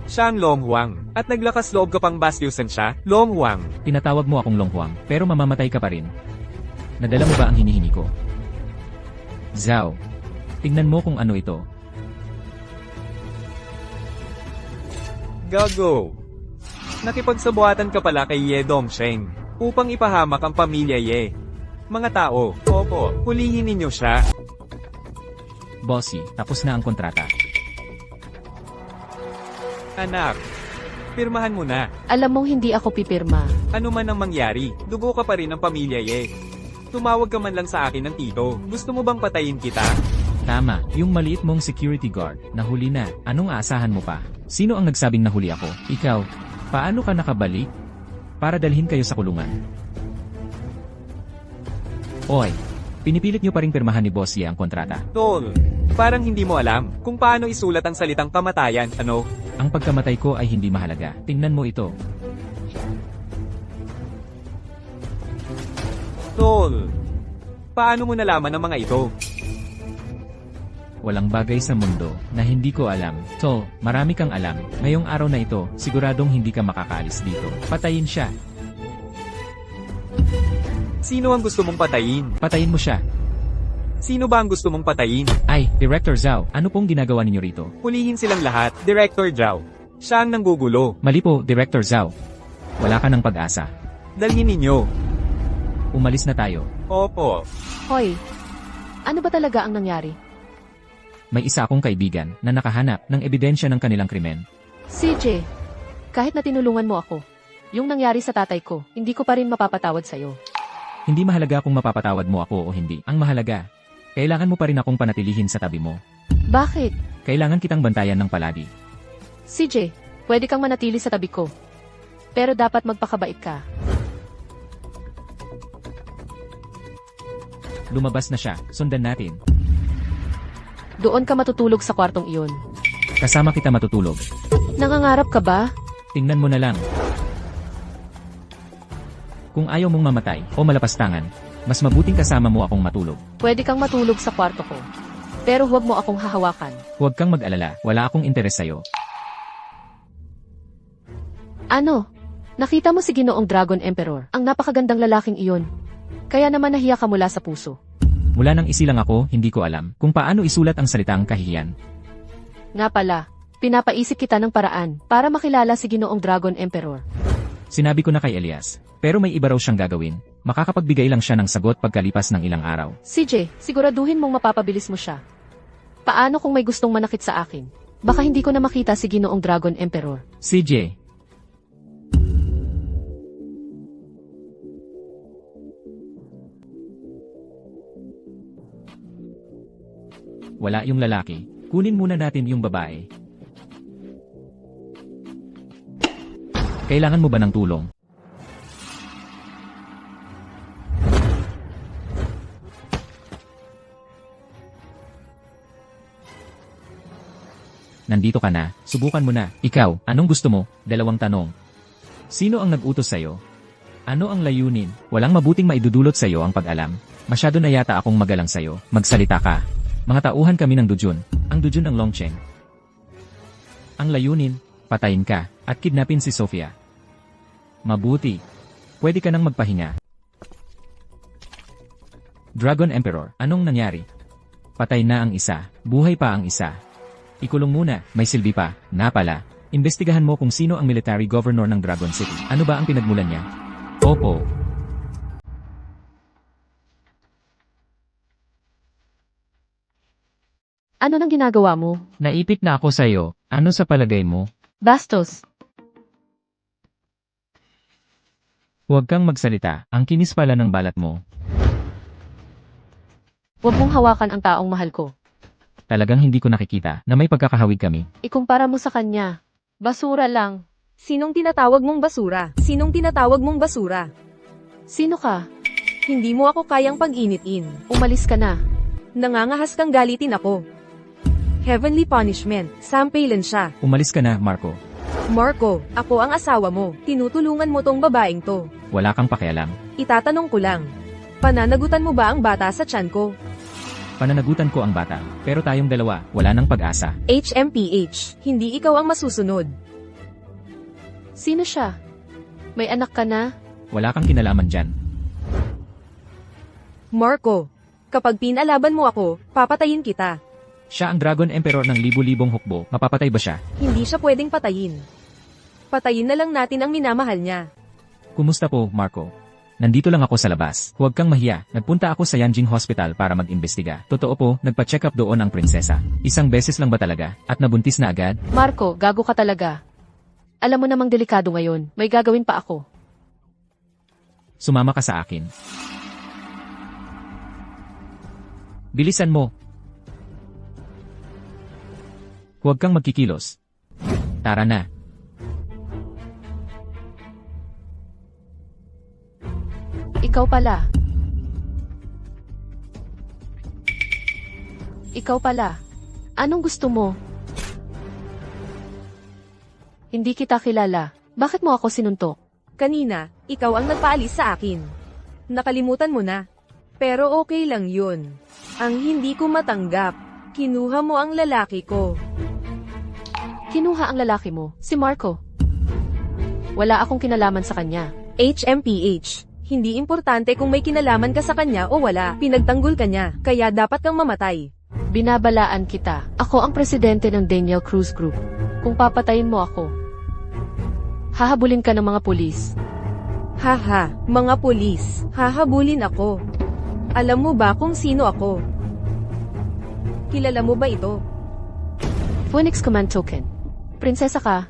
Siya ang Long Huang. At naglakas loob ka pang bastyusan siya, Long Huang. Tinatawag mo akong Long Huang, pero mamamatay ka pa rin. Nadala mo ba ang hinihingi ko? Zhao, tingnan mo kung ano ito. Gago. Nakipagsabuatan ka pala kay Ye Dongsheng upang ipahamak ang pamilya Ye. Mga tao, opo, hulihin ninyo siya. Bossy, tapos na ang kontrata. Anak, pirmahan mo na. Alam mong hindi ako pipirma. Ano man ang mangyari, dugo ka pa rin ng pamilya Ye. Tumawag ka man lang sa akin ng tito. Gusto mo bang patayin kita? Tama, yung maliit mong security guard, nahuli na. Anong aasahan mo pa? Sino ang nagsabing nahuli ako? Ikaw. Paano ka nakabalik? Para dalhin kayo sa kulungan. Oy, pinipilit nyo pa ring pirmahan ni Boss Ye ang kontrata. Tol, parang hindi mo alam kung paano isulat ang salitang kamatayan, ano? Ang pagkamatay ko ay hindi mahalaga. Tingnan mo ito. Tol, paano mo nalaman ang mga ito? Walang bagay sa mundo na hindi ko alam. So, marami kang alam. Ngayong araw na ito, siguradong hindi ka makakaalis dito. Patayin siya. Sino ang gusto mong patayin? Patayin mo siya. Sino ba ang gusto mong patayin? Ay, Director Zhao, ano pong ginagawa ninyo rito? Hulihin silang lahat, Director Zhao. Siya ang nanggugulo. Mali po, Director Zhao. Wala ka ng pag-asa. Dalhin ninyo. Umalis na tayo. Opo. Hoy, ano ba talaga ang nangyari? May isa akong kaibigan na nakahanap ng ebidensya ng kanilang krimen. CJ, kahit na tinulungan mo ako, yung nangyari sa tatay ko, hindi ko pa rin mapapatawad sa'yo. Hindi mahalaga kung mapapatawad mo ako o hindi. Ang mahalaga, kailangan mo pa rin akong panatilihin sa tabi mo. Bakit? Kailangan kitang bantayan ng palagi. CJ, pwede kang manatili sa tabi ko. Pero dapat magpakabait ka. Lumabas na siya, sundan natin. Doon ka matutulog sa kwartong iyon. Kasama kita matutulog. Nangangarap ka ba? Tingnan mo na lang. Kung ayaw mong mamatay o malapastangan, mas mabuting kasama mo akong matulog. Pwede kang matulog sa kwarto ko. Pero huwag mo akong hahawakan. Huwag kang mag-alala, wala akong interes sa'yo. Ano? Nakita mo si Ginoong Dragon Emperor, ang napakagandang lalaking iyon. Kaya naman nahiya ka mula sa puso. Mula nang isilang ako, hindi ko alam kung paano isulat ang salitang kahihiyan. Nga pala, pinapaisip kita ng paraan para makilala si Ginoong Dragon Emperor. Sinabi ko na kay Elias, pero may iba raw siyang gagawin. Makakapagbigay lang siya ng sagot pagkalipas ng ilang araw. CJ, siguraduhin mong mapapabilis mo siya. Paano kung may gustong manakit sa akin? Baka hindi ko na makita si Ginoong Dragon Emperor. CJ. Wala yung lalaki. Kunin muna natin yung babae. Kailangan mo ba ng tulong? Nandito ka na, subukan mo na. Ikaw, anong gusto mo? Dalawang tanong. Sino ang nag-utos sa'yo? Ano ang layunin? Walang mabuting maidudulot sa'yo ang pag-alam. Masyado na yata akong magalang sa'yo. Magsalita ka. Mga tauhan kami ng Dujun. Ang Dujun ang Longcheng. Ang layunin, patayin ka, at kidnapin si Sofia. Mabuti. Pwede ka nang magpahinga. Dragon Emperor, anong nangyari? Patay na ang isa, buhay pa ang isa. Ikulong muna, may silbi pa, na pala. Imbestigahan mo kung sino ang military governor ng Dragon City. Ano ba ang pinagmulan niya? Opo. Ano nang ginagawa mo? Naipit na ako sa'yo. Ano sa palagay mo? Bastos. Huwag kang magsalita. Ang kinis pala ng balat mo. Huwag mong hawakan ang taong mahal ko. Talagang hindi ko nakikita na may pagkakahawig kami. Ikumpara mo sa kanya. Basura lang. Sinong tinatawag mong basura? Sinong tinatawag mong basura? Sino ka? Hindi mo ako kayang pag-initin. Umalis ka na. Nangangahas kang galitin ako. Heavenly punishment. Sampailan siya. Umalis ka na, Marco. Marco, ako ang asawa mo. Tinutulungan mo tong babaeng to. Wala kang pakialam. Itatanong ko lang. Pananagutan mo ba ang bata sa tiyan ko? Pananagutan ko ang bata. Pero tayong dalawa, wala nang pag-asa. HMPH, hindi ikaw ang masusunod. Sino siya? May anak ka na? Wala kang kinalaman dyan. Marco, kapag pinalaban mo ako, papatayin kita. Siya ang Dragon Emperor ng libu-libong hukbo. Mapapatay ba siya? Hindi siya pwedeng patayin. Patayin na lang natin ang minamahal niya. Kumusta po, Marco? Nandito lang ako sa labas. Huwag kang mahiya. Nagpunta ako sa Yanjing Hospital para mag-imbestiga. Totoo po, nagpa-check up doon ang prinsesa. Isang beses lang ba talaga? At nabuntis na agad? Marco, gago ka talaga. Alam mo namang delikado ngayon. May gagawin pa ako. Sumama ka sa akin. Bilisan mo. Huwag kang magkikilos. Tara na. Ikaw pala. Ikaw pala. Anong gusto mo? Hindi kita kilala. Bakit mo ako sinuntok? Kanina, ikaw ang nagpaalis sa akin. Nakalimutan mo na. Pero okay lang yun. Ang hindi ko matanggap, kinuha mo ang lalaki ko. Kinuha ang lalaki mo, si Marco. Wala akong kinalaman sa kanya. HMPH, hindi importante kung may kinalaman ka sa kanya o wala. Pinagtanggol ka niya, kaya dapat kang mamatay. Binabalaan kita. Ako ang presidente ng Daniel Cruz Group. Kung papatayin mo ako, hahabulin ka ng mga pulis. Haha, mga pulis, hahabulin ako. Alam mo ba kung sino ako? Kilala mo ba ito? Phoenix Command Token. Prinsesa ka.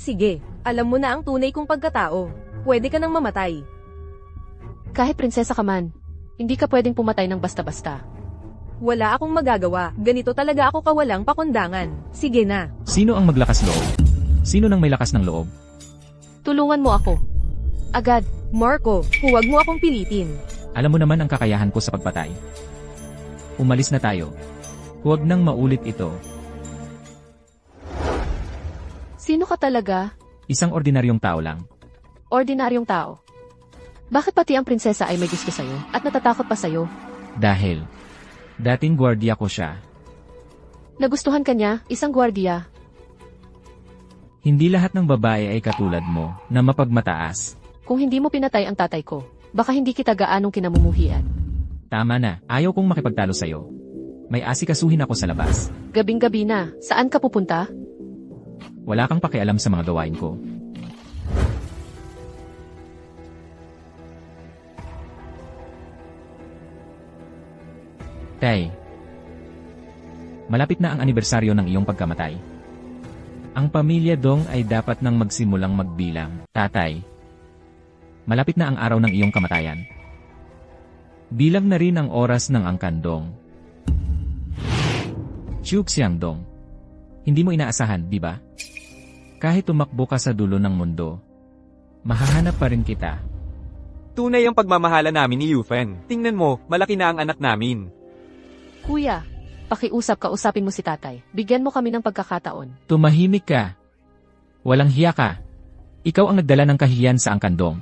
Sige, alam mo na ang tunay kong pagkatao. Pwede ka nang mamatay. Kahit prinsesa ka man, hindi ka pwedeng pumatay ng basta-basta. Wala akong magagawa. Ganito talaga ako kawalang pakundangan. Sige na. Sino ang maglakas loob? Sino nang may lakas ng loob? Tulungan mo ako. Agad. Marco, huwag mo akong pilitin. Alam mo naman ang kakayahan ko sa pagpatay. Umalis na tayo. Huwag nang maulit ito. Sino ka talaga? Isang ordinaryong tao lang. Ordinaryong tao. Bakit pati ang prinsesa ay may gusto sa'yo at natatakot pa sa'yo? Dahil dating gwardiya ko siya. Nagustuhan ka niya, isang gwardiya. Hindi lahat ng babae ay katulad mo na mapagmataas. Kung hindi mo pinatay ang tatay ko, baka hindi kita gaanong kinamumuhian. Tama na, ayaw kong makipagtalo sa'yo. May asikasuhin ako sa labas. Gabing-gabi na, saan ka pupunta? Wala kang pakialam sa mga gawain ko. Tay, malapit na ang anibersaryo ng iyong pagkamatay. Ang pamilya Dong ay dapat nang magsimulang magbilang. Tatay, malapit na ang araw ng iyong kamatayan. Bilang na rin ang oras ng angkandong. Xiang-dong. Hindi mo inaasahan, di ba? Kahit tumakbo ka sa dulo ng mundo, mahahanap pa rin kita. Tunay ang pagmamahala namin ni Yufen. Tingnan mo, malaki na ang anak namin. Kuya, kausapin mo si tatay. Bigyan mo kami ng pagkakataon. Tumahimik ka. Walang hiya ka. Ikaw ang nagdala ng kahiyan sa angkandong.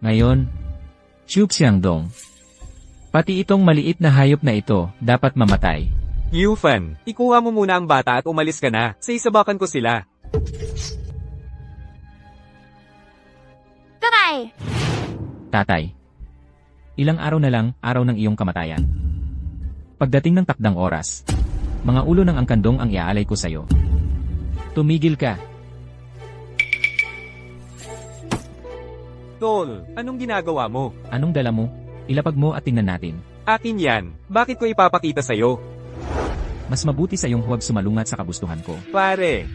Ngayon, Xiang-dong. Pati itong maliit na hayop na ito, dapat mamatay. Yufen, ikuha mo muna ang bata at umalis ka na. Sa isabakan ko sila. Tatay. Ilang araw na lang, araw ng iyong kamatayan. Pagdating ng takdang oras, mga ulo ng angkandong ang iaalay ko sa'yo. Tumigil ka. Tol, anong ginagawa mo? Anong dala mo? Ilapag mo at tingnan natin. Akin yan. Bakit ko ipapakita sa'yo? Mas mabuti sa iyong huwag sumalungat sa kagustuhan ko. Pare,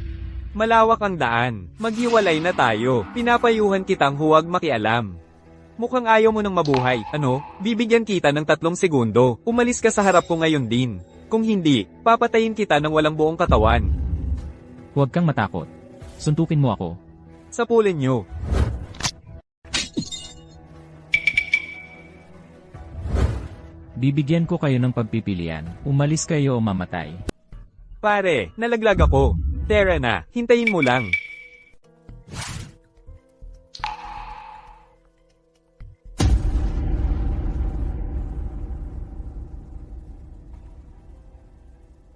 Malawak ang daan. Maghiwalay na tayo. Pinapayuhan kitang huwag makialam. Mukhang ayaw mo nang mabuhay. Ano? Bibigyan kita ng 3 segundo. Umalis ka sa harap ko ngayon din. Kung hindi, papatayin kita ng walang buong katawan. Huwag kang matakot. Suntukin mo ako. Sapulin nyo. Bibigyan ko kayo ng pagpipilian. Umalis kayo o mamatay. Pare, nalaglag ako. Tara na, hintayin mo lang.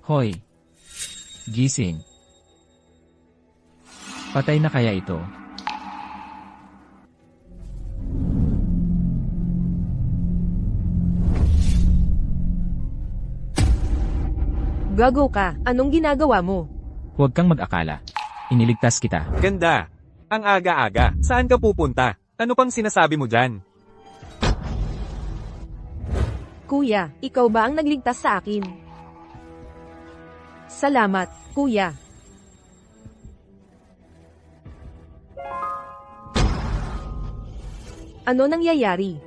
Hoy! Gising. Patay na kaya ito? Gago ka, anong ginagawa mo? Huwag kang mag-akala. Iniligtas kita. Ganda. Ang aga-aga. Saan ka pupunta? Ano pang sinasabi mo dyan? Kuya, ikaw ba ang nagligtas sa akin? Salamat, kuya. Ano nangyayari?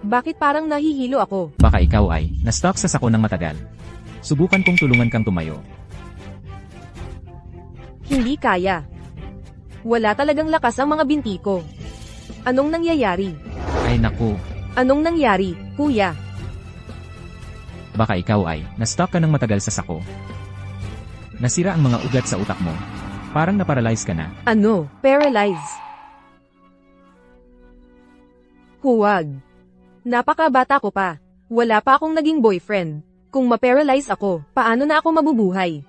Bakit parang nahihilo ako? Baka ikaw ay na-stuck sa sako ng matagal. Subukan kong tulungan kang tumayo. Hindi kaya. Wala talagang lakas ang mga binti ko. Anong nangyayari? Ay naku, Anong nangyari, kuya? baka ikaw ay na-stuck ka ng matagal sa sako. Nasira ang mga ugat sa utak mo. Parang na-paralyze ka na. Ano? Paralyze? Huwag. Napakabata ko pa. Wala pa akong naging boyfriend. Kung ma-paralyze ako, paano na ako mabubuhay?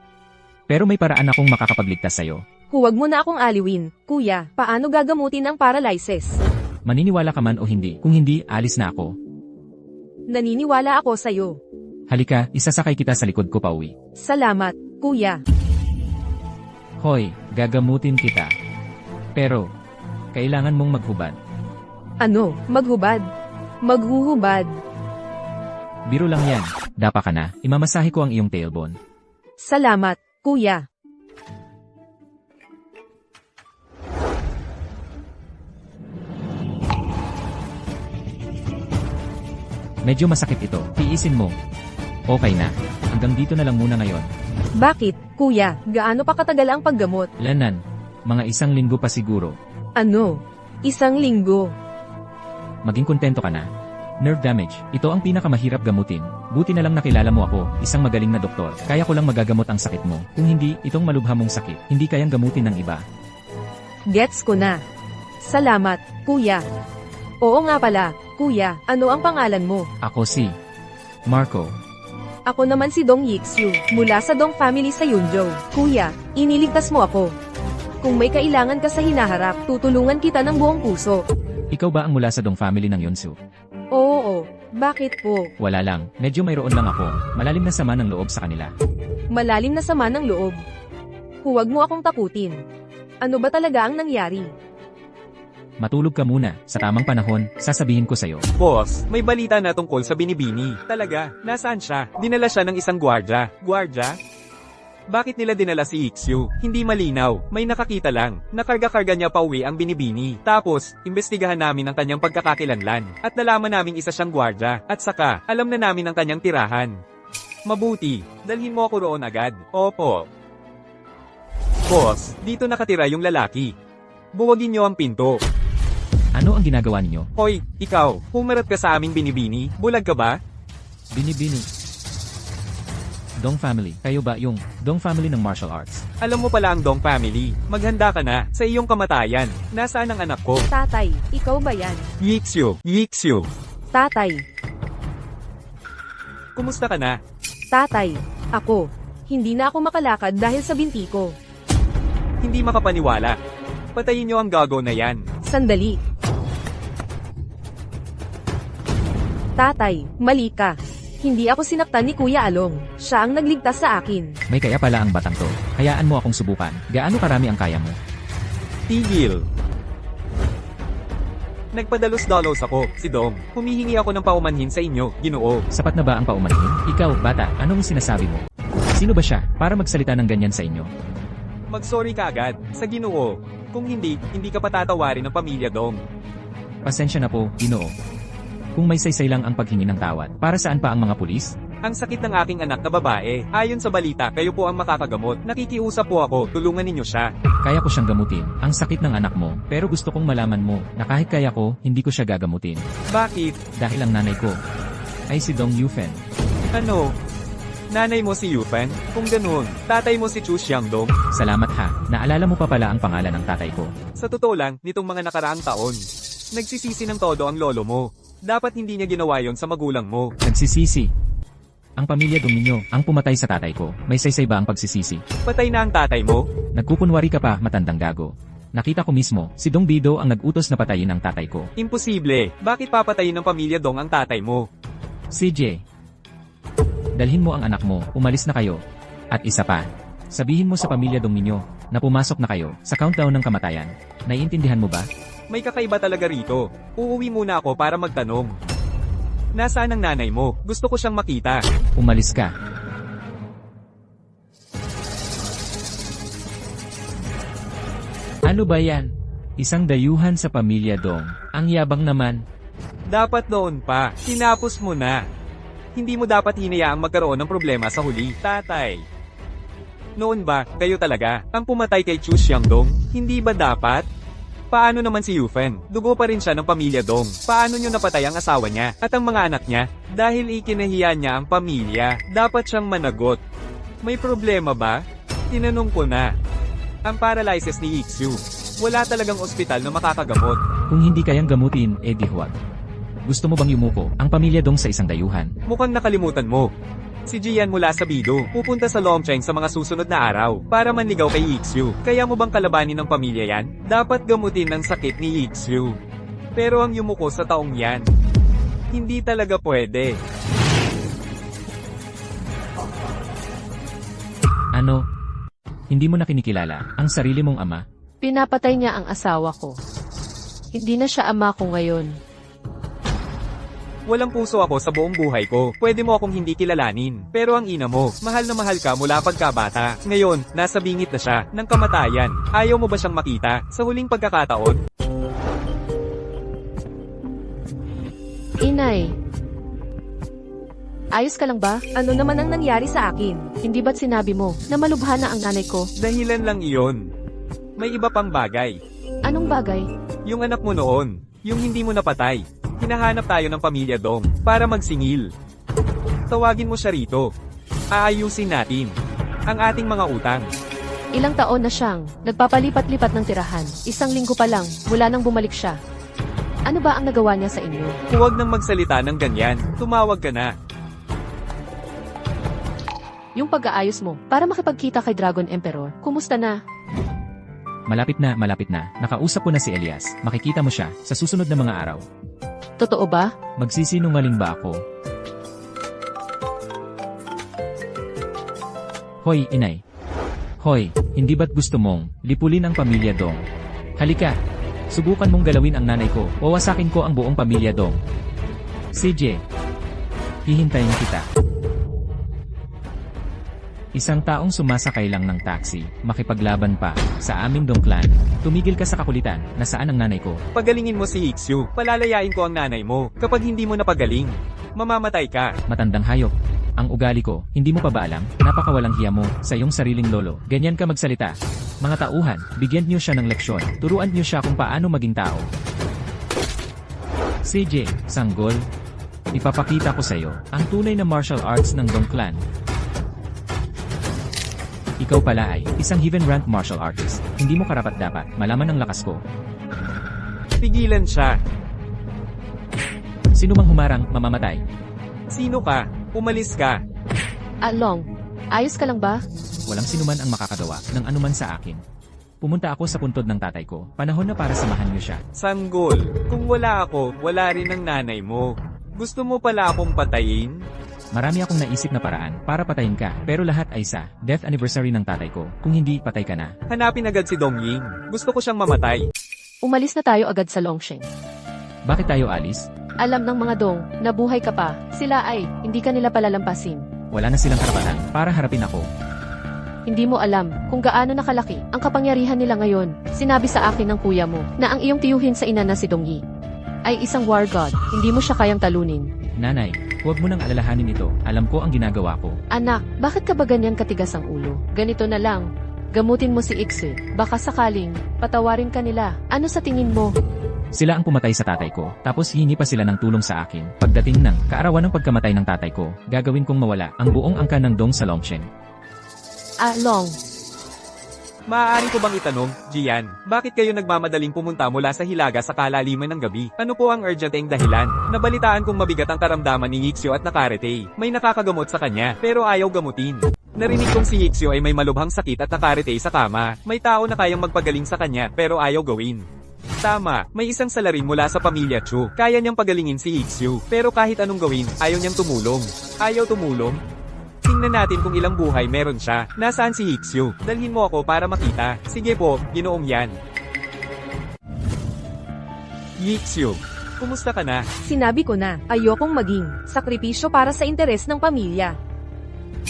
Pero may paraan akong makakapagligtas sa'yo. Huwag mo na akong aliwin. Kuya, paano gagamutin ang paralysis? Maniniwala ka man o hindi. Kung hindi, alis na ako. Naniniwala ako sa'yo. Halika, isasakay kita sa likod ko pauwi. Salamat, kuya. Hoy, gagamutin kita. Pero, kailangan mong maghubad. Ano? Maghubad? Maghuhubad? Biro lang yan. Dapa ka na, imamasahe ko ang iyong tailbone. Salamat, kuya. Medyo masakit ito, tiisin mo. Okay na, hanggang dito na lang muna ngayon. Bakit, kuya? Gaano pa katagal ang paggamot? Lanan, mga 1 linggo pa siguro. Ano? 1 linggo. Maging kontento ka na. Nerve damage, ito ang pinakamahirap gamutin. Buti na lang nakilala mo ako, isang magaling na doktor. Kaya ko lang magagamot ang sakit mo. Kung hindi, itong malubha mong sakit, hindi kayang gamutin ng iba. Gets ko na. Salamat, kuya. Oo nga pala, kuya, ano ang pangalan mo? Ako si Marco. Ako naman si Dong Yixu, mula sa Dong family sa Yunzhou. Kuya, iniligtas mo ako. Kung may kailangan ka sa hinaharap, tutulungan kita ng buong puso. Ikaw ba ang mula sa Dong family ng Yunsu? Oo, bakit po? Wala lang, medyo mayroon lang ako. Malalim na sama ng loob sa kanila. Malalim na sama ng loob. Huwag mo akong takutin. Ano ba talaga ang nangyari? Matulog ka muna, sa tamang panahon, sasabihin ko sa'yo. Boss, may balita na tungkol sa binibini. Talaga, nasaan siya? Dinala siya ng isang gwardya. Gwardya? Bakit nila dinala si Ixu? Hindi malinaw. May nakakita lang. Nakarga-karga niya pa uwi ang binibini. Tapos, imbestigahan namin ang kanyang pagkakakilanlan. At nalaman naming isa siyang gwardya. At saka, alam na namin ang kanyang tirahan. Mabuti. Dalhin mo ako roon agad. Opo. Boss, dito nakatira yung lalaki. Buwagin niyo ang pinto. Ano ang ginagawa ninyo? Hoy, ikaw, humarap ka sa aming binibini. Bulag ka ba? Binibini. Dong family, kayo ba yung Dong family ng martial arts? Alam mo pala ang Dong family. Maghanda ka na sa iyong kamatayan. Nasaan ang anak ko? Tatay, ikaw ba yan? Yixu, Yixu. Tatay, Kumusta ka na? tatay, ako. Hindi na ako makalakad dahil sa binti ko. Hindi makapaniwala. Patayin niyo ang gago na yan. Sandali. Tatay, mali ka. Hindi ako sinaktan ni Kuya Along. Siya ang nagligtas sa akin. May kaya pala ang batang to. Hayaan mo akong subukan. Gaano karami ang kaya mo? Tigil. Nagpadalos-dalos ako, si Dong. Humihingi ako ng paumanhin sa inyo, Ginoo. Sapat na ba ang paumanhin? Ikaw, bata, anong sinasabi mo? Sino ba siya, para magsalita ng ganyan sa inyo? Mag-sorry ka agad, sa Ginoo. Kung hindi, hindi ka patatawarin ng pamilya Dong. Pasensya na po, Ginoo. Kung may saysay lang ang paghingi ng tawad, para saan pa ang mga pulis? Ang sakit ng aking anak na babae. Ayon sa balita, kayo po ang makakagamot. Nakikiusap po ako, tulungan ninyo siya. Kaya ko siyang gamutin, ang sakit ng anak mo, pero gusto kong malaman mo, na kahit kaya ko, hindi ko siya gagamutin. Bakit? Dahil ang nanay ko, ay si Dong Yufen. Ano? Nanay mo si Yufen? Kung ganun, tatay mo si Chu Xiangdong? Salamat ha, naalala mo pa pala ang pangalan ng tatay ko. Sa totoo lang, nitong mga nakaraang taon, nagsisisi ng todo ang lolo mo. Dapat hindi niya ginawa yon sa magulang mo. Nagsisisi. Ang pamilya Dominyo, ang pumatay sa tatay ko, may saysay ba ang pagsisisi? Patay na ang tatay mo? Nagkukunwari ka pa, matandang gago. Nakita ko mismo, si Dong Bido ang nag-utos na patayin ang tatay ko. Imposible. Bakit papatayin ng pamilya Dong ang tatay mo? CJ, dalhin mo ang anak mo, umalis na kayo. At isa pa, sabihin mo sa pamilya Dominyo, na pumasok na kayo, sa countdown ng kamatayan. Naiintindihan mo ba? May kakaiba talaga rito. Uuwi muna ako para magtanong. Nasaan ang nanay mo? Gusto ko siyang makita. Umalis ka. Ano ba yan? Isang dayuhan sa pamilya Dong. Ang yabang naman. Dapat noon pa. Tinapos mo na. Hindi mo dapat hinayaang magkaroon ng problema sa huli, tatay. Noon ba, kayo talaga, ang pumatay kay Chu Xiangdong? Hindi ba dapat? Paano naman si Yufen? Dugo pa rin siya ng pamilya Dong. Paano nyo napatay ang asawa niya at ang mga anak niya? Dahil ikinahiya niya ang pamilya, dapat siyang managot. May problema ba? Tinanong ko na. Ang paralysis ni Iksu, wala talagang ospital na makakagamot. Kung hindi kayang gamutin, di huwag. Gusto mo bang yumuko ang pamilya Dong sa isang dayuhan? Mukhang nakalimutan mo. Si Jian mula sa Bido, pupunta sa Longcheng sa mga susunod na araw, para manligaw kay Iksu. Kaya mo bang kalabanin ng pamilya yan? Dapat gamutin ng sakit ni Iksu. Pero ang yumuko sa taong yan, hindi talaga pwede. Ano? Hindi mo na kinikilala ang sarili mong ama? Pinapatay niya ang asawa ko. Hindi na siya ama ko ngayon. Walang puso ako sa buong buhay ko. Pwede mo akong hindi kilalanin. Pero ang ina mo, mahal na mahal ka mula pagkabata. Ngayon, nasa bingit na siya ng kamatayan. Ayaw mo ba siyang makita sa huling pagkakataon? Inay. Ayos ka lang ba? Ano naman ang nangyari sa akin? Hindi ba't sinabi mo na malubha na ang nanay ko? Dahilan lang iyon. May iba pang bagay. Anong bagay? Yung anak mo noon, yung hindi mo napatay. Hinahanap tayo ng pamilya Dong para magsingil. Tawagin mo siya rito. Aayusin natin ang ating mga utang. Ilang taon na siyang nagpapalipat-lipat ng tirahan. 1 linggo pa lang mula nang bumalik siya. Ano ba ang nagawa niya sa inyo? Huwag nang magsalita ng ganyan. Tumawag ka na. Yung pag-aayos mo para makipagkita kay Dragon Emperor, kumusta na? Malapit na, malapit na. Nakausap ko na si Elias. Makikita mo siya sa susunod na mga araw. Totoo ba? Magsisinungaling ba ako? Hoy, inay. Hoy, hindi ba't gusto mong lipulin ang pamilya Dong? Halika, subukan mong galawin ang nanay ko. Wawasakin ko ang buong pamilya Dong. CJ, hihintayin kita. Isang taong sumasakay lang ng taxi, makipaglaban pa, sa aming Dong clan. Tumigil ka sa kakulitan, nasaan ang nanay ko? Pagalingin mo si Iksu. Palalayain ko ang nanay mo. Kapag hindi mo napagaling, mamamatay ka. Matandang hayop. Ang ugali ko, hindi mo pa ba alam? Napakawalang hiya mo, sa iyong sariling lolo. Ganyan ka magsalita. Mga tauhan, bigyan niyo siya ng leksyon. Turuan niyo siya kung paano maging tao. CJ, sanggol. Ipapakita ko sa iyo, ang tunay na martial arts ng Dong clan. Ikaw pala ay isang heaven rank martial artist. Hindi mo karapat-dapat malaman ang lakas ko. Pigilan siya. Sino mang humarang, mamamatay. Sino ka? Umalis ka. Long, ayos ka lang ba? Walang sinuman ang makakagawa ng anuman sa akin. Pumunta ako sa puntod ng tatay ko. Panahon na para samahan niyo siya. Sanggol, kung wala ako, wala rin ang nanay mo. Gusto mo pala akong patayin? Marami akong naisip na paraan para patayin ka, pero lahat ay sa death anniversary ng tatay ko. Kung hindi, patay ka na. Hanapin agad si Dong Ying. Gusto ko siyang mamatay. Umalis na tayo agad sa Longsheng. Bakit tayo alis? Alam ng mga Dong na buhay ka pa. Sila ay hindi ka nila palalampasin. Wala na silang karapatan para harapin ako. Hindi mo alam kung gaano nakalaki ang kapangyarihan nila ngayon. Sinabi sa akin ng kuya mo na ang iyong tiyuhin sa ina na si Dongyi ay isang war god. Hindi mo siya kayang talunin. Nanay, huwag mo nang alalahanin ito. Alam ko ang ginagawa ko. Anak, bakit ka ba ganyan katigas ang ulo? Ganito na lang. Gamutin mo si Ikse. Baka sakaling patawarin ka nila. Ano sa tingin mo? Sila ang pumatay sa tatay ko, tapos hihingi pa sila ng tulong sa akin. Pagdating ng kaarawan ng pagkamatay ng tatay ko, gagawin kong mawala ang buong angkan ng Dong sa Longchen. Long. Maaari ko bang itanong, Jian, bakit kayo nagmamadaling pumunta mula sa Hilaga sa kalaliman ng gabi? Ano po ang urgenteng dahilan? Nabalitaan kong mabigat ang karamdaman ni Yixio at Nakarete. May nakakagamot sa kanya, pero ayaw gamutin. Narinig kong si Yixio ay may malubhang sakit at Nakarete sa kama. May tao na kayang magpagaling sa kanya, pero ayaw gawin. Tama, may isang salarin mula sa pamilya Chu. Kaya niyang pagalingin si Yixio, pero kahit anong gawin, ayaw niyang tumulong. Ayaw tumulong? Tingnan natin kung ilang buhay meron siya. Nasaan si Yixio? Dalhin mo ako para makita. Sige po, ginoong yan. Yixio, kumusta ka na? Sinabi ko na, ayokong maging sakripisyo para sa interes ng pamilya.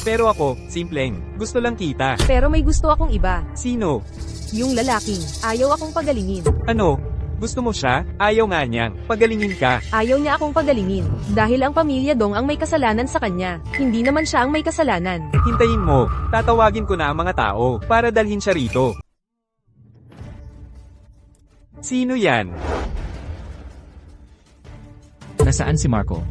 Pero ako, simpleng, gusto lang kita. Pero may gusto akong iba. Sino? Yung lalaking, ayaw akong pagalingin. Ano? Gusto mo siya? Ayaw nga niyang. Pagalingin ka. Ayaw niya akong pagalingin. Dahil ang pamilya Dong ang may kasalanan sa kanya. Hindi naman siya ang may kasalanan. Hintayin mo. Tatawagin ko na ang mga tao para dalhin siya rito. Sino yan? Nasaan si Marco?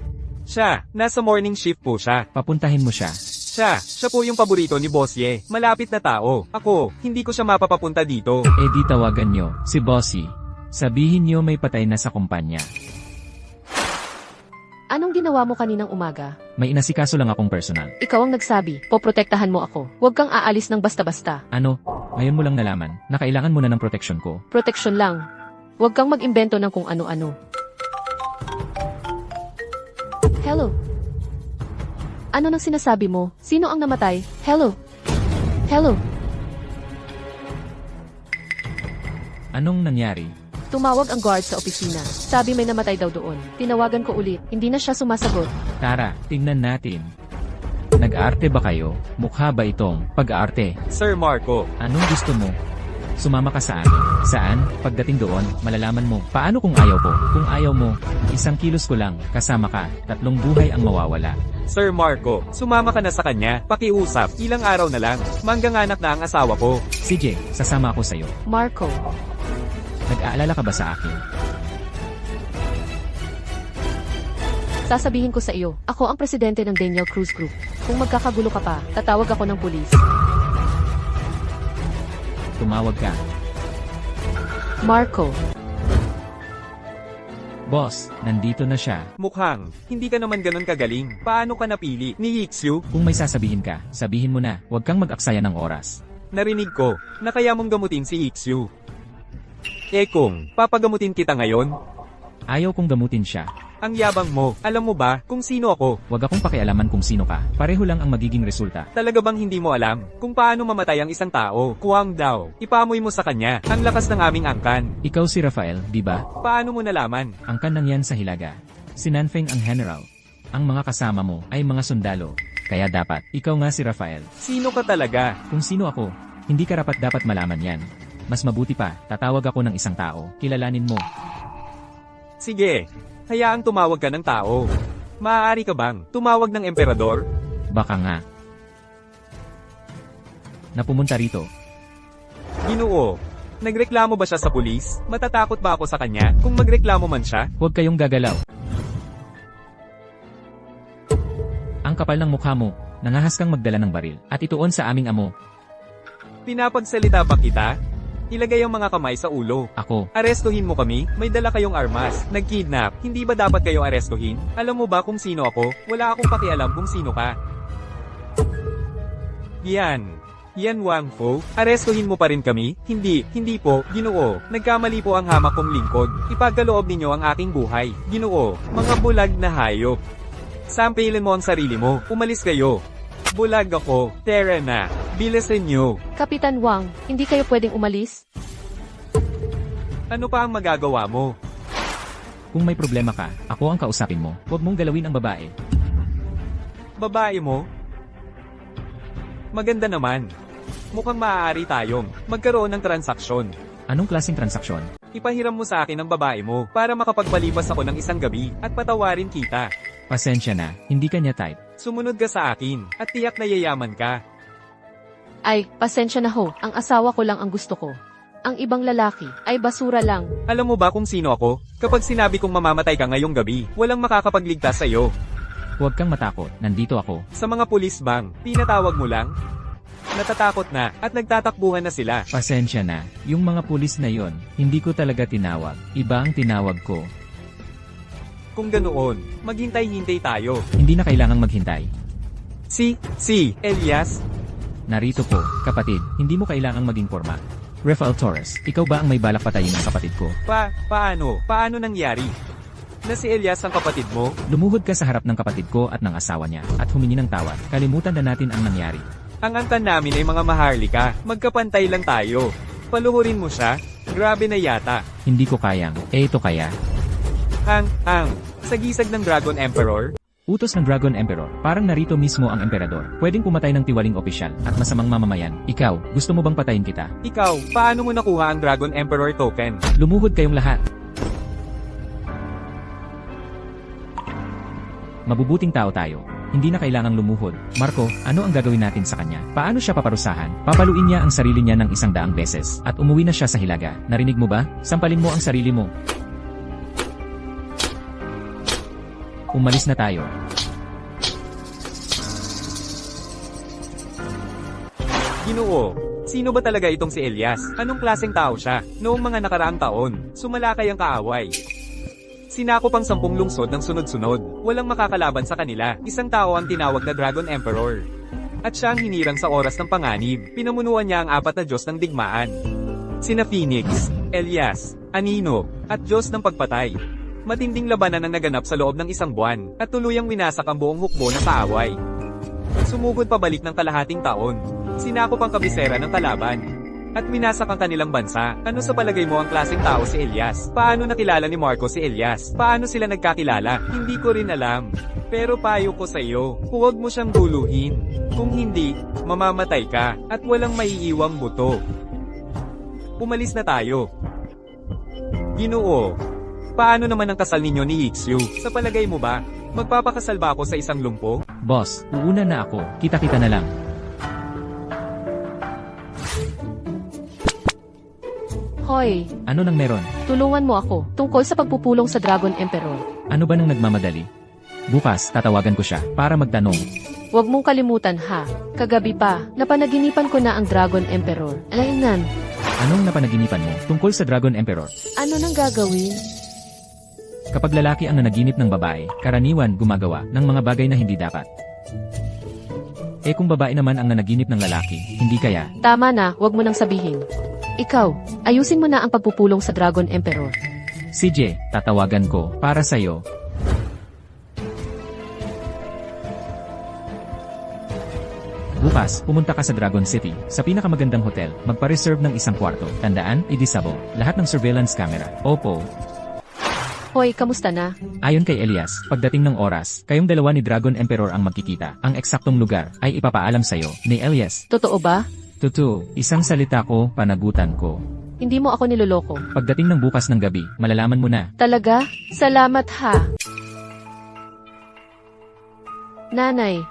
Siya. Nasa morning shift po siya. Papuntahin mo siya. Siya po yung paborito ni Boss Ye. Malapit na tao. Ako, hindi ko siya mapapapunta dito. Eh di tawagan nyo, si Bossy. Sabihin nyo may patay na sa kumpanya. Anong ginawa mo kaninang umaga? May inasikaso lang akong personal. Ikaw ang nagsabi, poprotektahan mo ako. Huwag kang aalis ng basta-basta. Ano? Ngayon mo lang nalaman na kailangan mo na ng proteksyon ko. Proteksyon lang. Huwag kang mag-imbento ng kung ano-ano. Hello? Ano nang sinasabi mo? Sino ang namatay? Hello? Hello? Anong nangyari? Tumawag ang guard sa opisina. Sabi may namatay daw doon. Tinawagan ko ulit. Hindi na siya sumasagot. Tara, tingnan natin. Nag-aarte ba kayo? Mukha ba itong pag-aarte? Sir Marco, Anong gusto mo? Sumama ka sa amin. Saan? Pagdating doon, malalaman mo. Paano kung ayaw ko? Kung ayaw mo, 1 kilos ko lang, kasama ka, 3 buhay ang mawawala. Sir Marco, sumama ka na sa kanya. Pakiusap, ilang araw na lang. Mangganganak na ang asawa ko. CJ, sasama ako sa'yo. Marco. Nag-aalala ka ba sa akin? Sasabihin ko sa iyo, ako ang presidente ng Daniel Cruz Group. Kung magkakagulo ka pa, tatawag ako ng pulis. Tumawag ka. Marco. Boss, nandito na siya. Mukhang, hindi ka naman ganun kagaling. Paano ka napili ni Yixio? Kung may sasabihin ka, sabihin mo na. Huwag kang mag-aksaya ng oras. Narinig ko, na kaya mong gamutin si Yixio. Eh kung, papagamutin kita ngayon? Ayaw kong gamutin siya. Ang yabang mo, alam mo ba kung sino ako? Huwag akong pakialaman kung sino ka. Pareho lang ang magiging resulta. Talaga bang hindi mo alam kung paano mamatay ang isang tao? Kuwang daw, ipamoy mo sa kanya ang lakas ng aming angkan. Ikaw si Rafael, di ba? Paano mo nalaman? Angkan ng yan sa Hilaga. Si Nanfeng ang general. Ang mga kasama mo ay mga sundalo. Kaya dapat, ikaw nga si Rafael. Sino ka talaga? Kung sino ako, hindi ka dapat malaman yan. Mas mabuti pa, tatawag ako ng isang tao. Kilalanin mo. Sige, hayaang tumawag ka ng tao. Maaari ka bang tumawag ng emperador? Baka nga. Napumunta rito. Ginoo, nagreklamo ba siya sa pulis? Matatakot ba ako sa kanya kung magreklamo man siya? Huwag kayong gagalaw. Ang kapal ng mukha mo, nangahas kang magdala ng baril, at ituon sa aming amo. Pinapagsalita ba kita? Ilagay ang mga kamay sa ulo. Ako, Arestuhin mo kami, may dala kayong armas. Nag-kidnap, hindi ba dapat kayo arestuhin? Alam mo ba kung sino ako? Wala akong pakialam kung sino ka. Yan Wang Fo, arestuhin mo pa rin kami? Hindi po, Ginoo. Nagkamali po ang hamak kong lingkod. Ipagkaloob ninyo ang aking buhay. Ginoo, mga bulag na hayop. Sampilin mo ang sarili mo, umalis kayo. Bulag ako, tara na. Bilisan nyo. Kapitan Wang, hindi kayo pwedeng umalis? Ano pa ang magagawa mo? kung may problema ka, ako ang kausapin mo. Huwag mong galawin ang babae. Babae mo? Maganda naman. Mukhang maaari tayong magkaroon ng transaksyon. Anong klaseng transaksyon? Ipahiram mo sa akin ang babae mo para makapagpalibas ako ng isang gabi at patawarin kita. Pasensya na, hindi kanya type. Sumunod ka sa akin at tiyak na yayaman ka. Ay, pasensya na ho, ang asawa ko lang ang gusto ko. Ang ibang lalaki ay basura lang. Alam mo ba kung sino ako? Kapag sinabi kong mamamatay ka ngayong gabi, walang makakapagligtas sa iyo. Huwag kang matakot, nandito ako. Sa mga pulis bang, pinatawag mo lang? Natatakot na at nagtatakbuhan na sila. Pasensya na, yung mga pulis na yon, hindi ko talaga tinawag. Iba ang tinawag ko. Kung ganoon, maghintay-hintay tayo. Hindi na kailangang maghintay. Si Elias, Narito po, kapatid, hindi mo kailangang maging forma. Rafael Torres, ikaw ba ang may balak patayin ng kapatid ko? paano nangyari? Na si Elias ang kapatid mo? Lumuhod ka sa harap ng kapatid ko at ng asawa niya, at humingi ng tawad. Kalimutan na natin ang nangyari. Ang angkan namin ay mga maharlika, magkapantay lang tayo. Paluhurin mo siya? Grabe na yata. Hindi ko kayang, ito kaya. Sa gisag ng Dragon Emperor? Utos ng Dragon Emperor, parang narito mismo ang emperador. Pwedeng pumatay ng tiwaling opisyal at masamang mamamayan. Ikaw, gusto mo bang patayin kita? Ikaw, paano mo nakuha ang Dragon Emperor token? Lumuhod kayong lahat. Mabubuting tao tayo. Hindi na kailangang lumuhod. Marco, ano ang gagawin natin sa kanya? Paano siya paparusahan? Papaluin niya ang sarili niya ng 100 beses at umuwi na siya sa hilaga. Narinig mo ba? Sampalin mo ang sarili mo. Umalis na tayo. Ginoo, sino ba talaga itong si Elias? Anong klaseng tao siya? Noong mga nakaraang taon, sumalakay ang kaaway. Sinakop ang 10 lungsod ng sunod-sunod. Walang makakalaban sa kanila. Isang tao ang tinawag na Dragon Emperor. At siya ang hinirang sa oras ng panganib. Pinamunuan niya ang 4 na Diyos ng digmaan. Sina Phoenix, Elias, Anino, at Diyos ng pagpatay. Matinding labanan ang naganap sa loob ng 1 buwan, at tuluyang winasak ang buong hukbo ng kaaway. Sumugod pabalik ng kalahating taon. Sinakop ang kabisera ng kalaban. At winasak ang kanilang bansa. Ano sa palagay mo ang klaseng tao si Elias? Paano nakilala ni Marco si Elias? Paano sila nagkakilala? Hindi ko rin alam. Pero payo ko sa iyo, huwag mo siyang guluhin. Kung hindi, mamamatay ka, at walang maiiwang buto. Umalis na tayo. Ginoo, paano naman ang kasal ninyo ni Ixu? Sa palagay mo ba, magpapakasal ba ako sa isang lumpo? Boss, uuna na ako. Kita-kita na lang. Hoy, Ano nang meron? tulungan mo ako tungkol sa pagpupulong sa Dragon Emperor. Ano ba nang nagmamadali? Bukas, tatawagan ko siya para magtanong. Huwag mong kalimutan ha. Kagabi pa, napanaginipan ko na ang Dragon Emperor. Alainan, Anong napanaginipan mo tungkol sa Dragon Emperor? ano nang gagawin? Kapag lalaki ang nanaginip ng babae, karaniwan gumagawa ng mga bagay na hindi dapat. Eh kung babae naman ang nanaginip ng lalaki, hindi kaya? Tama na, huwag mo nang sabihin. Ikaw, ayusin mo na ang pagpupulong sa Dragon Emperor. CJ, tatawagan ko para sa'yo. Bukas, pumunta ka sa Dragon City, sa pinakamagandang hotel, magpa-reserve ng 1 kwarto. Tandaan, i-disable, lahat ng surveillance camera. Opo. Hoy, kamusta na? Ayon kay Elias, pagdating ng oras, kayong dalawa ni Dragon Emperor ang magkikita. Ang eksaktong lugar ay ipapaalam sa'yo ni Elias. Totoo ba? Tutu, isang salita ko, panagutan ko. Hindi mo ako niloloko. Pagdating ng bukas ng gabi, malalaman mo na. Talaga? Salamat ha. Nanay,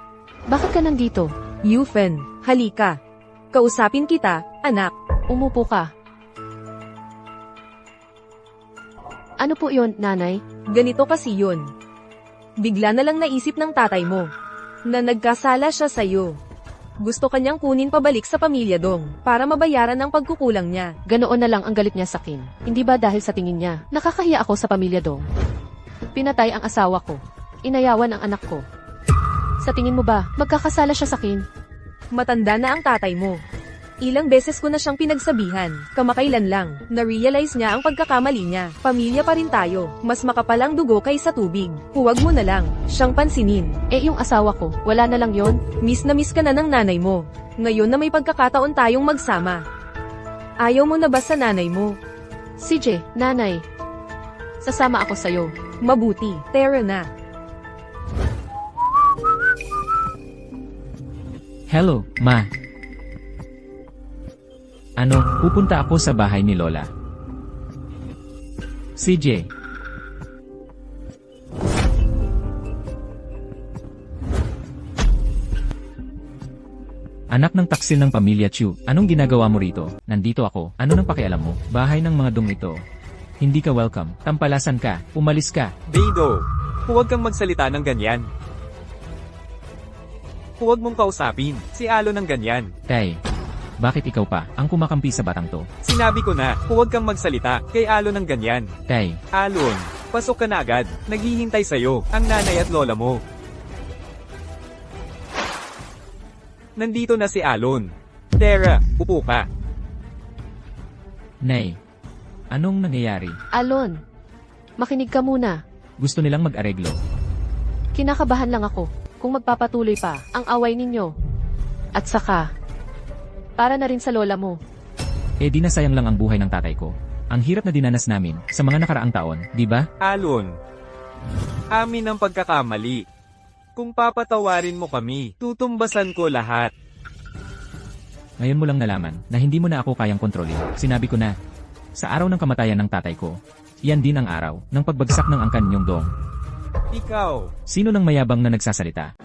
bakit ka nandito? Yufen, halika. Kausapin kita, anak. Umupo ka. Ano po yon, nanay? Ganito kasi yun. Bigla na lang naisip ng tatay mo na nagkasala siya sa'yo. Gusto kanyang kunin pabalik sa pamilya dong para mabayaran ang pagkukulang niya. Ganoon na lang ang galit niya sa akin. Hindi ba dahil sa tingin niya, nakakahiya ako sa pamilya dong? Pinatay ang asawa ko. Inayawan ang anak ko. Sa tingin mo ba, magkakasala siya sa akin? Matanda na ang tatay mo. Ilang beses ko na siyang pinagsabihan, kamakailan lang, na-realize niya ang pagkakamali niya. Pamilya pa rin tayo, mas makapalang dugo kaysa tubig. Huwag mo na lang, siyang pansinin. Eh yung asawa ko, wala na lang yon. Miss na miss ka na ng nanay mo. Ngayon na may pagkakataon tayong magsama. Ayaw mo na ba sa nanay mo? CJ, nanay. Sasama ako sa'yo. Mabuti, tara na. Hello, Ma. Ano, pupunta ako sa bahay ni Lola. CJ. Anak ng taksil ng pamilya Chu, anong ginagawa mo rito? Nandito ako, ano nang pakialam mo? Bahay ng mga dong ito. Hindi ka welcome, tampalasan ka, umalis ka. Beidou, huwag kang magsalita ng ganyan. Huwag mong kausapin, si Alon ng ganyan. Tay, bakit ikaw pa, ang kumakampi sa batang to? Sinabi ko na, huwag kang magsalita, kay Alon ng ganyan. Tay, Alon, pasok ka na agad, naghihintay sa'yo, ang nanay at lola mo. Nandito na si Alon. Tara, upo ka. Nay, anong nangyayari? Alon, makinig ka muna. Gusto nilang mag-areglo. Kinakabahan lang ako kung magpapatuloy pa ang away ninyo. At saka, para na rin sa lola mo. Eh di nasayang lang ang buhay ng tatay ko. Ang hirap na dinanas namin sa mga nakaraang taon, di ba? Alon, amin ang pagkakamali. Kung papatawarin mo kami, tutumbasan ko lahat. Ngayon mo lang nalaman na hindi mo na ako kayang kontrolin. Sinabi ko na, sa araw ng kamatayan ng tatay ko, yan din ang araw ng pagbagsak ng angkan niyong dong. Ikaw, Sino nang mayabang na nagsasalita?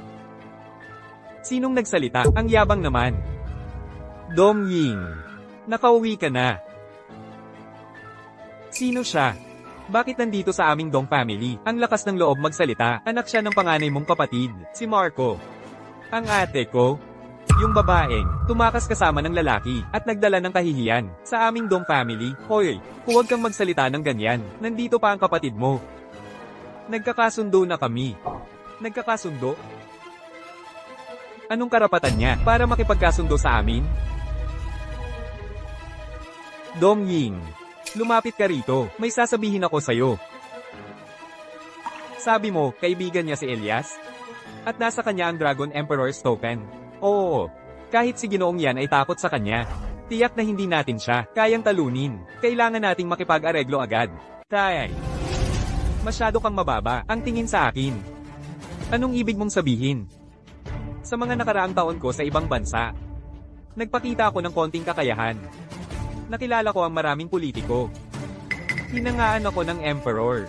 sinong nagsalita? Ang yabang naman. Dong Ying, nakauwi ka na. Sino siya? Bakit nandito sa aming Dong family? Ang lakas ng loob magsalita, anak siya ng panganay mong kapatid, si Marco. Ang ate ko, yung babaeng, tumakas kasama ng lalaki, at nagdala ng kahihiyan, sa aming Dong family. Hoy, huwag kang magsalita ng ganyan, nandito pa ang kapatid mo. Nagkakasundo na kami. Nagkakasundo? Anong karapatan niya para makipagkasundo sa amin? Dong Ying, lumapit ka rito, may sasabihin ako sa'yo. Sabi mo, kaibigan niya si Elias? At nasa kanya ang Dragon Emperor's token? Oo, kahit si Ginoong yan ay takot sa kanya. Tiyak na hindi natin siya kayang talunin. Kailangan nating makipag-areglo agad. Tay, masyado kang mababa ang tingin sa akin. Anong ibig mong sabihin? Sa mga nakaraang taon ko sa ibang bansa, nagpakita ako ng konting kakayahan. Nakilala ko ang maraming politiko. Hinangaan ako ng emperor.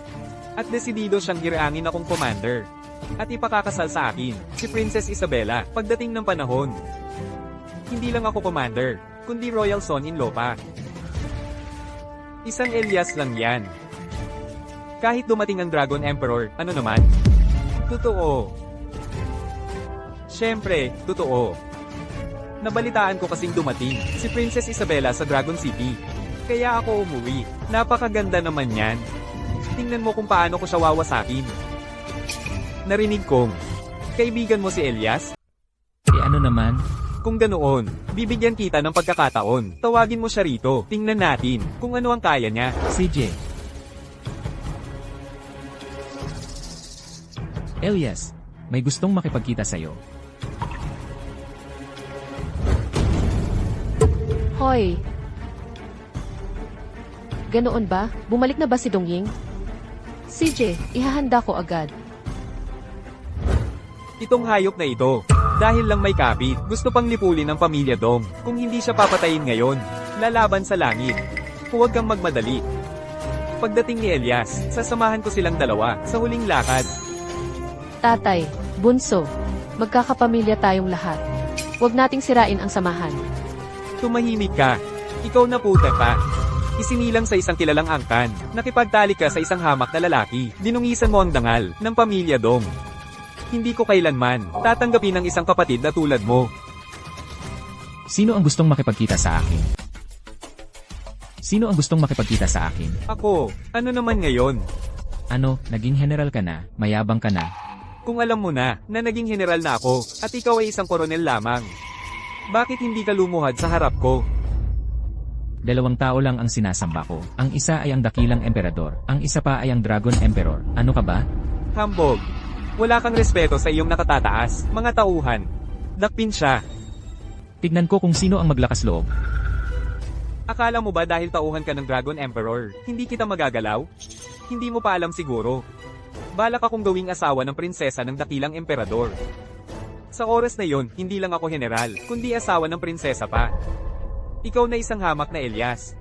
At desidido siyang giraangin akong commander. At ipakakasal sa akin, si Princess Isabella, pagdating ng panahon. Hindi lang ako commander, kundi royal son-in-law pa. Isang Elias lang yan. Kahit dumating ang Dragon Emperor, ano naman? Totoo. Siyempre, totoo. Nabalitaan ko kasing dumating, si Princess Isabella sa Dragon City. Kaya ako umuwi. Napakaganda naman yan. Tingnan mo kung paano ko siya wawasakin. Narinig kong, kaibigan mo si Elias? Eh ano naman? Kung ganoon, bibigyan kita ng pagkakataon. Tawagin mo siya rito. Tingnan natin kung ano ang kaya niya. CJ. Elias, may gustong makipagkita sa'yo. Hoy! Ganoon ba? Bumalik na ba si Dongying? CJ, ihahanda ko agad. Itong hayop na ito, dahil lang may kapit, gusto pang lipulin ng pamilya Dong. Kung hindi siya papatayin ngayon, lalaban sa langit. Huwag kang magmadali. Pagdating ni Elias, sasamahan ko silang dalawa sa huling lakad. Tatay, bunso, magkakapamilya tayong lahat. Huwag nating sirain ang samahan. Tumahimik ka. Ikaw na puta pa. Isinilang sa isang kilalang angkan. Nakipagtali ka sa isang hamak na lalaki. Dinungisan mo ang dangal ng pamilya Dong. Hindi ko kailanman tatanggapin ng isang kapatid na tulad mo. Sino ang gustong makipagkita sa akin? Sino ang gustong makipagkita sa akin? Ako, ano naman ngayon? Ano, naging general ka na, mayabang ka na. Kung alam mo na naging general na ako, at ikaw ay isang koronel lamang. Bakit hindi ka lumuhad sa harap ko? 2 tao lang ang sinasamba ko. Ang isa ay ang dakilang emperador. Ang isa pa ay ang Dragon Emperor. Ano ka ba? Hambog. Wala kang respeto sa iyong nakatataas, mga tauhan. Dakpin siya. Tignan ko kung sino ang maglakas loob. Akala mo ba dahil tauhan ka ng Dragon Emperor, hindi kita magagalaw? Hindi mo pa alam siguro. Balak akong gawing asawa ng prinsesa ng dakilang emperador. Sa oras na yon, hindi lang ako general, kundi asawa ng prinsesa pa. Ikaw na isang hamak na Elias.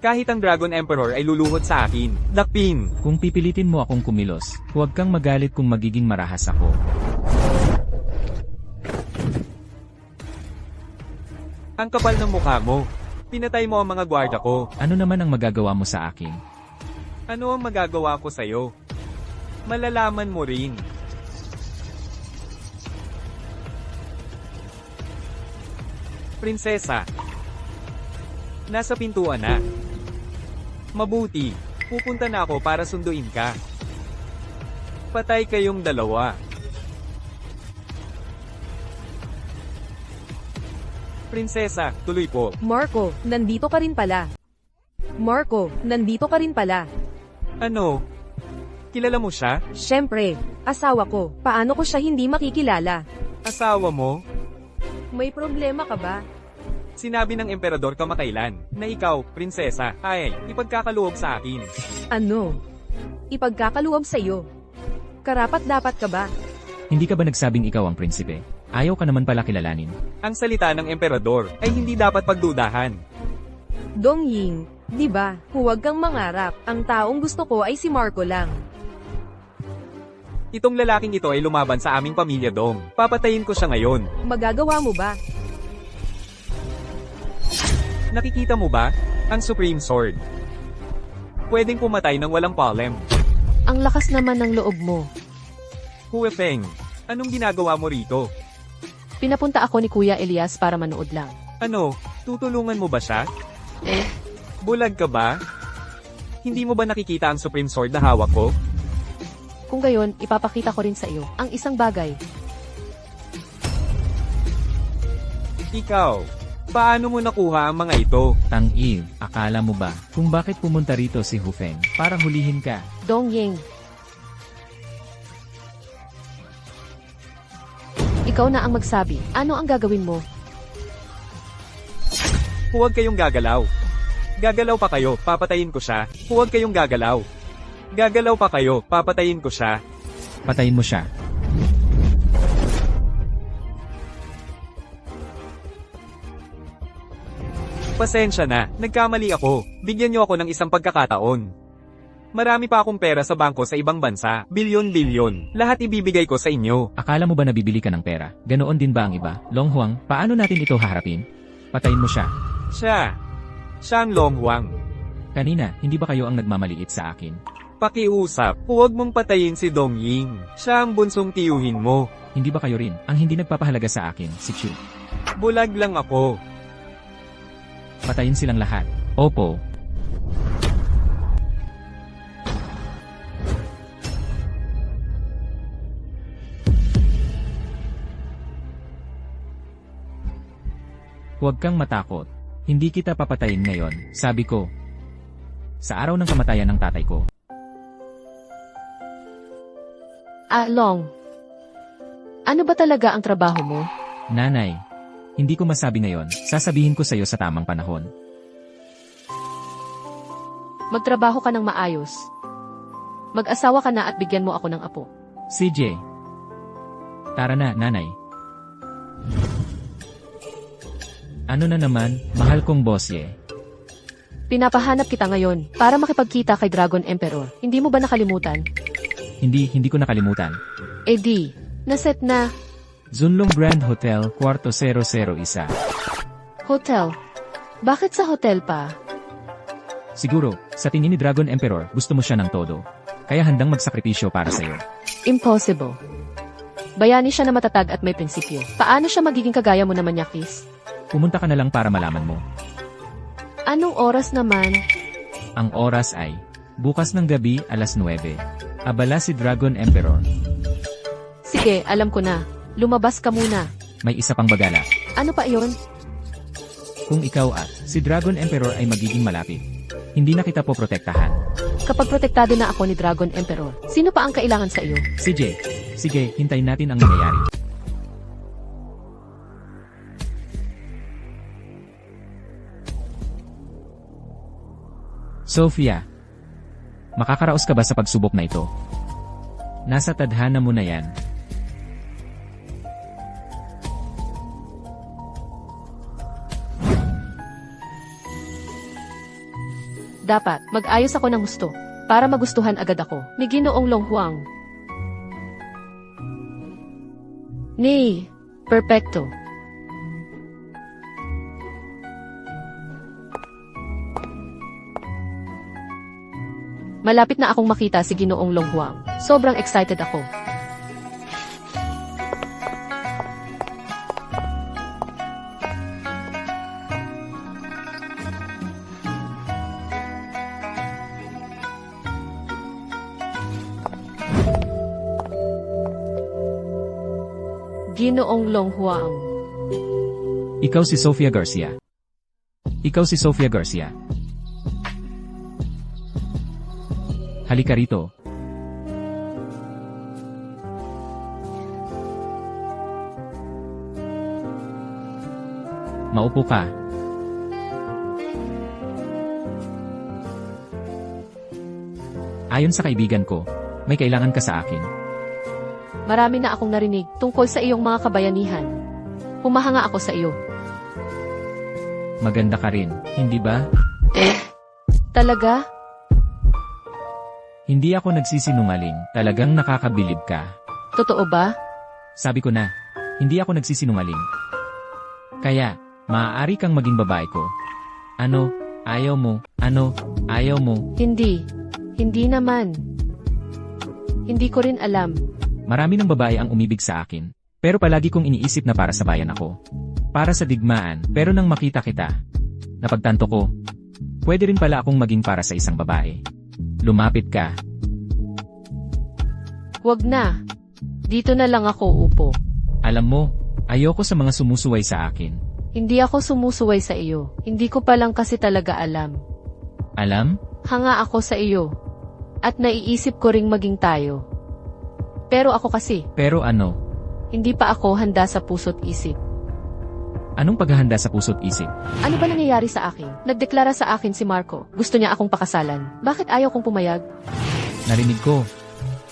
Kahit ang Dragon Emperor ay luluhod sa akin. Dakpin! Kung pipilitin mo akong kumilos, huwag kang magalit kung magiging marahas ako. Ang kapal ng mukha mo. Pinatay mo ang mga gwarda ko. Ano naman ang magagawa mo sa akin? Ano ang magagawa ko sa'yo? Malalaman mo rin. Prinsesa. Nasa pintuan na. Mabuti. Pupunta na ako para sunduin ka. Patay kayong dalawa. Prinsesa, tuloy po. Marco, nandito ka rin pala. Marco, nandito ka rin pala. Ano? Kilala mo siya? Siyempre, asawa ko. Paano ko siya hindi makikilala? Asawa mo? May problema ka ba? Sinabi ng emperador kamakailan na ikaw, prinsesa, ay ipagkakaluwag sa akin. Ano? Ipagkakaluwag sa'yo. Karapat dapat ka ba? Hindi ka ba nagsabing ikaw ang prinsipe? Ayaw ka naman pala kilalanin. Ang salita ng emperador ay hindi dapat pagdudahan. Dong Ying, di ba? Huwag kang mangarap. Ang taong gusto ko ay si Marco lang. Itong lalaking ito ay lumaban sa aming pamilya, Dong. Papatayin ko siya ngayon. Magagawa mo ba? Nakikita mo ba? Ang Supreme Sword. Pwedeng pumatay ng walang palem. Ang lakas naman ng loob mo. Huefeng, anong ginagawa mo rito? Pinapunta ako ni Kuya Elias para manood lang. Ano, tutulungan mo ba siya? Eh, Bulag ka ba? Hindi mo ba nakikita ang Supreme Sword na hawak ko? kung gayon, ipapakita ko rin sa iyo ang isang bagay. Ikaw, paano mo nakuha ang mga ito? Tang-il, akala mo ba kung bakit pumunta rito si Hufeng? Para hulihin ka. Dong Ying. Ikaw na ang magsabi. Ano ang gagawin mo? Huwag kayong gagalaw. Gagalaw pa kayo, papatayin ko siya. Huwag kayong gagalaw. Gagalaw pa kayo, papatayin ko siya. Patayin mo siya. Pasensya na, nagkamali ako. Bigyan niyo ako ng isang pagkakataon. Marami pa akong pera sa bangko sa ibang bansa. Bilyon-bilyon. Lahat ibibigay ko sa inyo. Akala mo ba nabibili ka ng pera? Ganoon din ba ang iba? Long Huang, paano natin ito haharapin? Patayin mo siya. Siya ang Long Huang. Kanina, hindi ba kayo ang nagmamaliit sa akin? Pakiusap, huwag mong patayin si Dong Ying. Siya ang bunsong tiyuhin mo. Hindi ba kayo rin ang hindi nagpapahalaga sa akin, si Chu? Bulag lang ako. Patayin silang lahat. Opo. Huwag kang matakot. Hindi kita papatayin ngayon, sabi ko. Sa araw ng kamatayan ng tatay ko. Long. Ano ba talaga ang trabaho mo? Nanay, hindi ko masabi ngayon, sasabihin ko sa iyo sa tamang panahon. Magtrabaho ka ng maayos. Mag-asawa ka na at bigyan mo ako ng apo. CJ. Tara na, nanay. Ano na naman, mahal kong bosye. Pinapahanap kita ngayon para makipagkita kay Dragon Emperor. Hindi mo ba nakalimutan? Hindi ko nakalimutan. Eh di, naset na. Zunlong Grand Hotel, kwarto 001. Hotel. Bakit sa hotel pa? Siguro, sa tingin ni Dragon Emperor, gusto mo siya ng todo. Kaya handang magsakripisyo para sa'yo. Impossible. Bayani siya na matatag at may prinsipyo. Paano siya magiging kagaya mo naman, Yakis? Pumunta ka na lang para malaman mo. Anong oras naman? Ang oras ay, bukas ng gabi, alas 9. Abala si Dragon Emperor. Sige, alam ko na. Lumabas ka muna. May isa pang bagala. Ano pa iyon? Kung ikaw at si Dragon Emperor ay magiging malapit, hindi na kita po protektahan. Kapag protektado na ako ni Dragon Emperor, sino pa ang kailangan sa iyo? CJ, sige, hintayin natin ang nangyayari. Sophia, makakaraos ka ba sa pagsubok na ito? Nasa tadhana mo na yan. Dapat, mag-ayos ako ng gusto. Para magustuhan agad ako. Ni Ginoong Long Huang. Ni, perfecto. Malapit na akong makita si Ginoong Long Huang. Sobrang excited ako. Ginoong Long Huang. Ikaw si Sofia Garcia. Ikaw si Sofia Garcia. Halika rito. Maupo ka. Ayon sa kaibigan ko, may kailangan ka sa akin. Marami na akong narinig tungkol sa iyong mga kabayanihan. Humahanga ako sa iyo. Maganda ka rin, hindi ba? Talaga? Hindi ako nagsisinungaling, talagang nakakabilib ka. Totoo ba? Sabi ko na, hindi ako nagsisinungaling. Kaya, maaari kang maging babae ko. Ano, ayaw mo, ano, ayaw mo. Hindi. Hindi naman. Hindi ko rin alam. Marami ng babae ang umibig sa akin, pero palagi kong iniisip na para sa bayan ako. Para sa digmaan, pero nang makita kita, napagtanto ko, pwede rin pala akong maging para sa isang babae. Lumapit ka. Wag na. Dito na lang ako upo. Alam mo, ayoko sa mga sumusuway sa akin. Hindi ako sumusuway sa iyo. Hindi ko pa lang kasi talaga alam. Alam? Hanga ako sa iyo. At naiisip ko ring maging tayo. Pero ako kasi, Pero ano? hindi pa ako handa sa puso't isip. Anong paghahanda sa puso't isip? Ano ba nangyayari sa akin? Nagdeklara sa akin si Marco. Gusto niya akong pakasalan. Bakit ayaw kong pumayag? Narinig ko.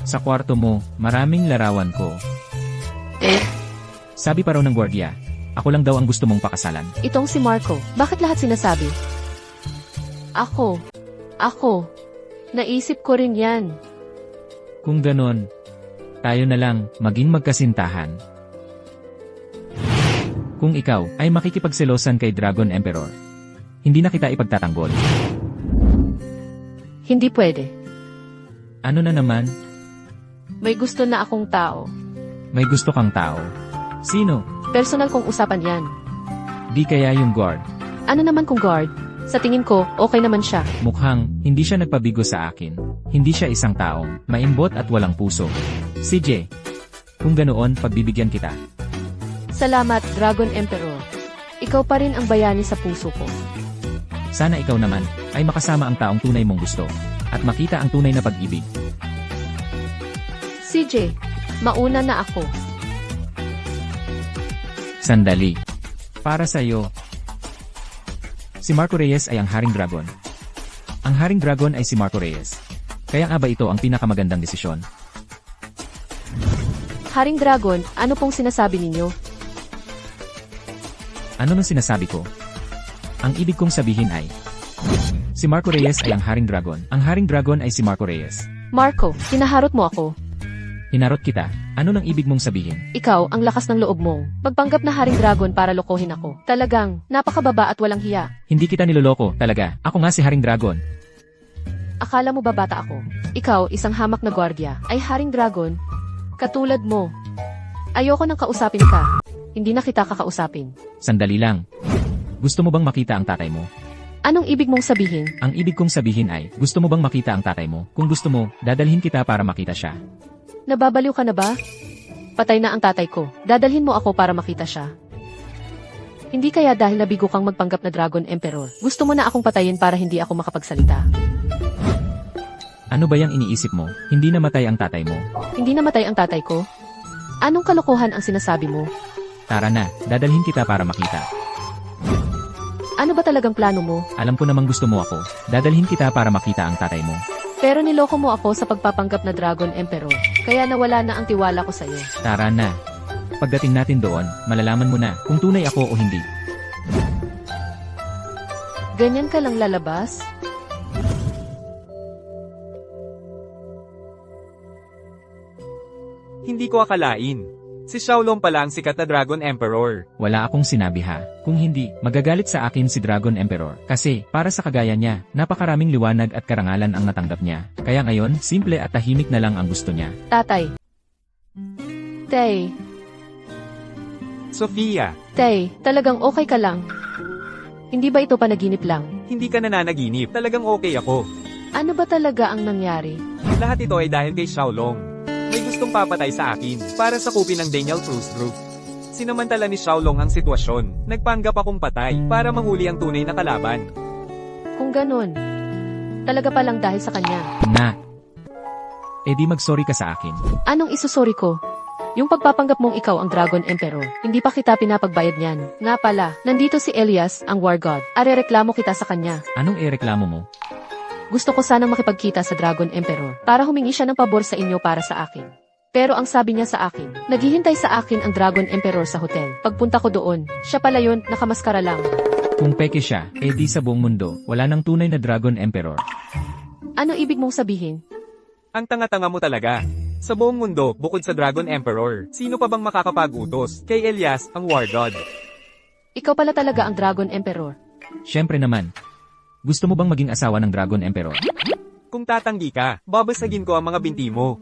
Sa kwarto mo, maraming larawan ko. Sabi pa raw ng gwardiya, ako lang daw ang gusto mong pakasalan. Itong si Marco. Bakit lahat sinasabi? Ako. Naisip ko rin yan. Kung ganon, tayo na lang maging magkasintahan. Kung ikaw ay makikipagselosan kay Dragon Emperor, hindi na kita ipagtatanggol. Hindi pwede. Ano na naman? May gusto na akong tao. May gusto kang tao. Sino? Personal kong usapan yan. Di kaya yung guard. Ano naman kung guard? Sa tingin ko, okay naman siya. Mukhang hindi siya nagpabigo sa akin. Hindi siya isang taong maimbot at walang puso. CJ, kung ganoon, pagbibigyan kita. Salamat, Dragon Emperor. Ikaw pa rin ang bayani sa puso ko. Sana ikaw naman ay makasama ang taong tunay mong gusto at makita ang tunay na pag-ibig. CJ, mauna na ako. Sandali. Para sa iyo. Si Marco Reyes ay ang Haring Dragon. Ang Haring Dragon ay si Marco Reyes. Kaya nga ba ito ang pinakamagandang desisyon? Haring Dragon, ano pong sinasabi ninyo? Ano nang sinasabi ko? Ang ibig kong sabihin ay, si Marco Reyes ay ang Haring Dragon. Ang Haring Dragon ay si Marco Reyes. Marco, kinaharot mo ako. Hinarot kita. Ano nang ibig mong sabihin? Ikaw, ang lakas ng loob mo. Magpanggap na Haring Dragon para lokohin ako. Talagang, napakababa at walang hiya. Hindi kita niloloko, talaga. Ako nga si Haring Dragon. Akala mo ba bata ako? Ikaw, isang hamak na gwardiya, ay Haring Dragon? Katulad mo. Ayoko nang kausapin ka. Hindi na kita kakausapin. Sandali lang. Gusto mo bang makita ang tatay mo? Anong ibig mong sabihin? Ang ibig kong sabihin ay, gusto mo bang makita ang tatay mo? Kung gusto mo, dadalhin kita para makita siya. Nababaliw ka na ba? Patay na ang tatay ko. Dadalhin mo ako para makita siya. Hindi kaya dahil nabigo kang magpanggap na Dragon Emperor. Gusto mo na akong patayin para hindi ako makapagsalita. Ano ba yung iniisip mo? Hindi namatay ang tatay mo. Hindi namatay ang tatay ko? Anong kalokohan ang sinasabi mo? Tara na, dadalhin kita para makita. Ano ba talagang plano mo? Alam ko namang gusto mo ako. Dadalhin kita para makita ang tatay mo. Pero niloko mo ako sa pagpapanggap na Dragon Emperor. Kaya nawala na ang tiwala ko sa iyo. Tara na. Pagdating natin doon, malalaman mo na kung tunay ako o hindi. Ganyan ka lang lalabas? Hindi ko akalain. Si Xiaolong pala ang sikat na Dragon Emperor. Wala akong sinabi ha. Kung hindi, magagalit sa akin si Dragon Emperor. Kasi, para sa kagaya niya, napakaraming liwanag at karangalan ang natanggap niya. Kaya ngayon, simple at tahimik na lang ang gusto niya. Tatay. Tay. Sofia, Tay, talagang okay ka lang? Hindi ba ito panaginip lang? hindi ka nananaginip. Talagang okay ako. Ano ba talaga ang nangyari? Lahat ito ay dahil kay Xiaolong. May gustong papatay sa akin para sakupin ng Daniel Cruz Group. Sinamantala ni Xiaolong ang sitwasyon. Nagpanggap akong patay para mahuli ang tunay na kalaban. Kung ganun, talaga palang dahil sa kanya. Na. Eh di mag-sorry ka sa akin. Anong isusori ko? Yung pagpapanggap mong ikaw ang Dragon Emperor, hindi pa kita pinapagbayad niyan. Nga pala, nandito si Elias, ang War God. Arereklamo kita sa kanya. Anong ireklamo mo? Gusto ko sanang makipagkita sa Dragon Emperor para humingi siya ng pabor sa inyo para sa akin. Pero ang sabi niya sa akin, naghihintay sa akin ang Dragon Emperor sa hotel. Pagpunta ko doon, siya pala yun, nakamaskara lang. Kung peke siya, eh di sa buong mundo, wala nang tunay na Dragon Emperor. Ano ibig mong sabihin? Ang tanga-tanga mo talaga. Sa buong mundo, bukod sa Dragon Emperor, sino pa bang makakapag-utos kay Elias, ang War God? Ikaw pala talaga ang Dragon Emperor. Siyempre naman. Gusto mo bang maging asawa ng Dragon Emperor? Kung tatanggi ka, babasagin ko ang mga binti mo.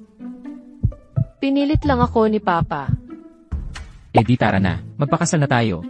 Pinilit lang ako ni Papa. Eh di tara na, magpakasal na tayo.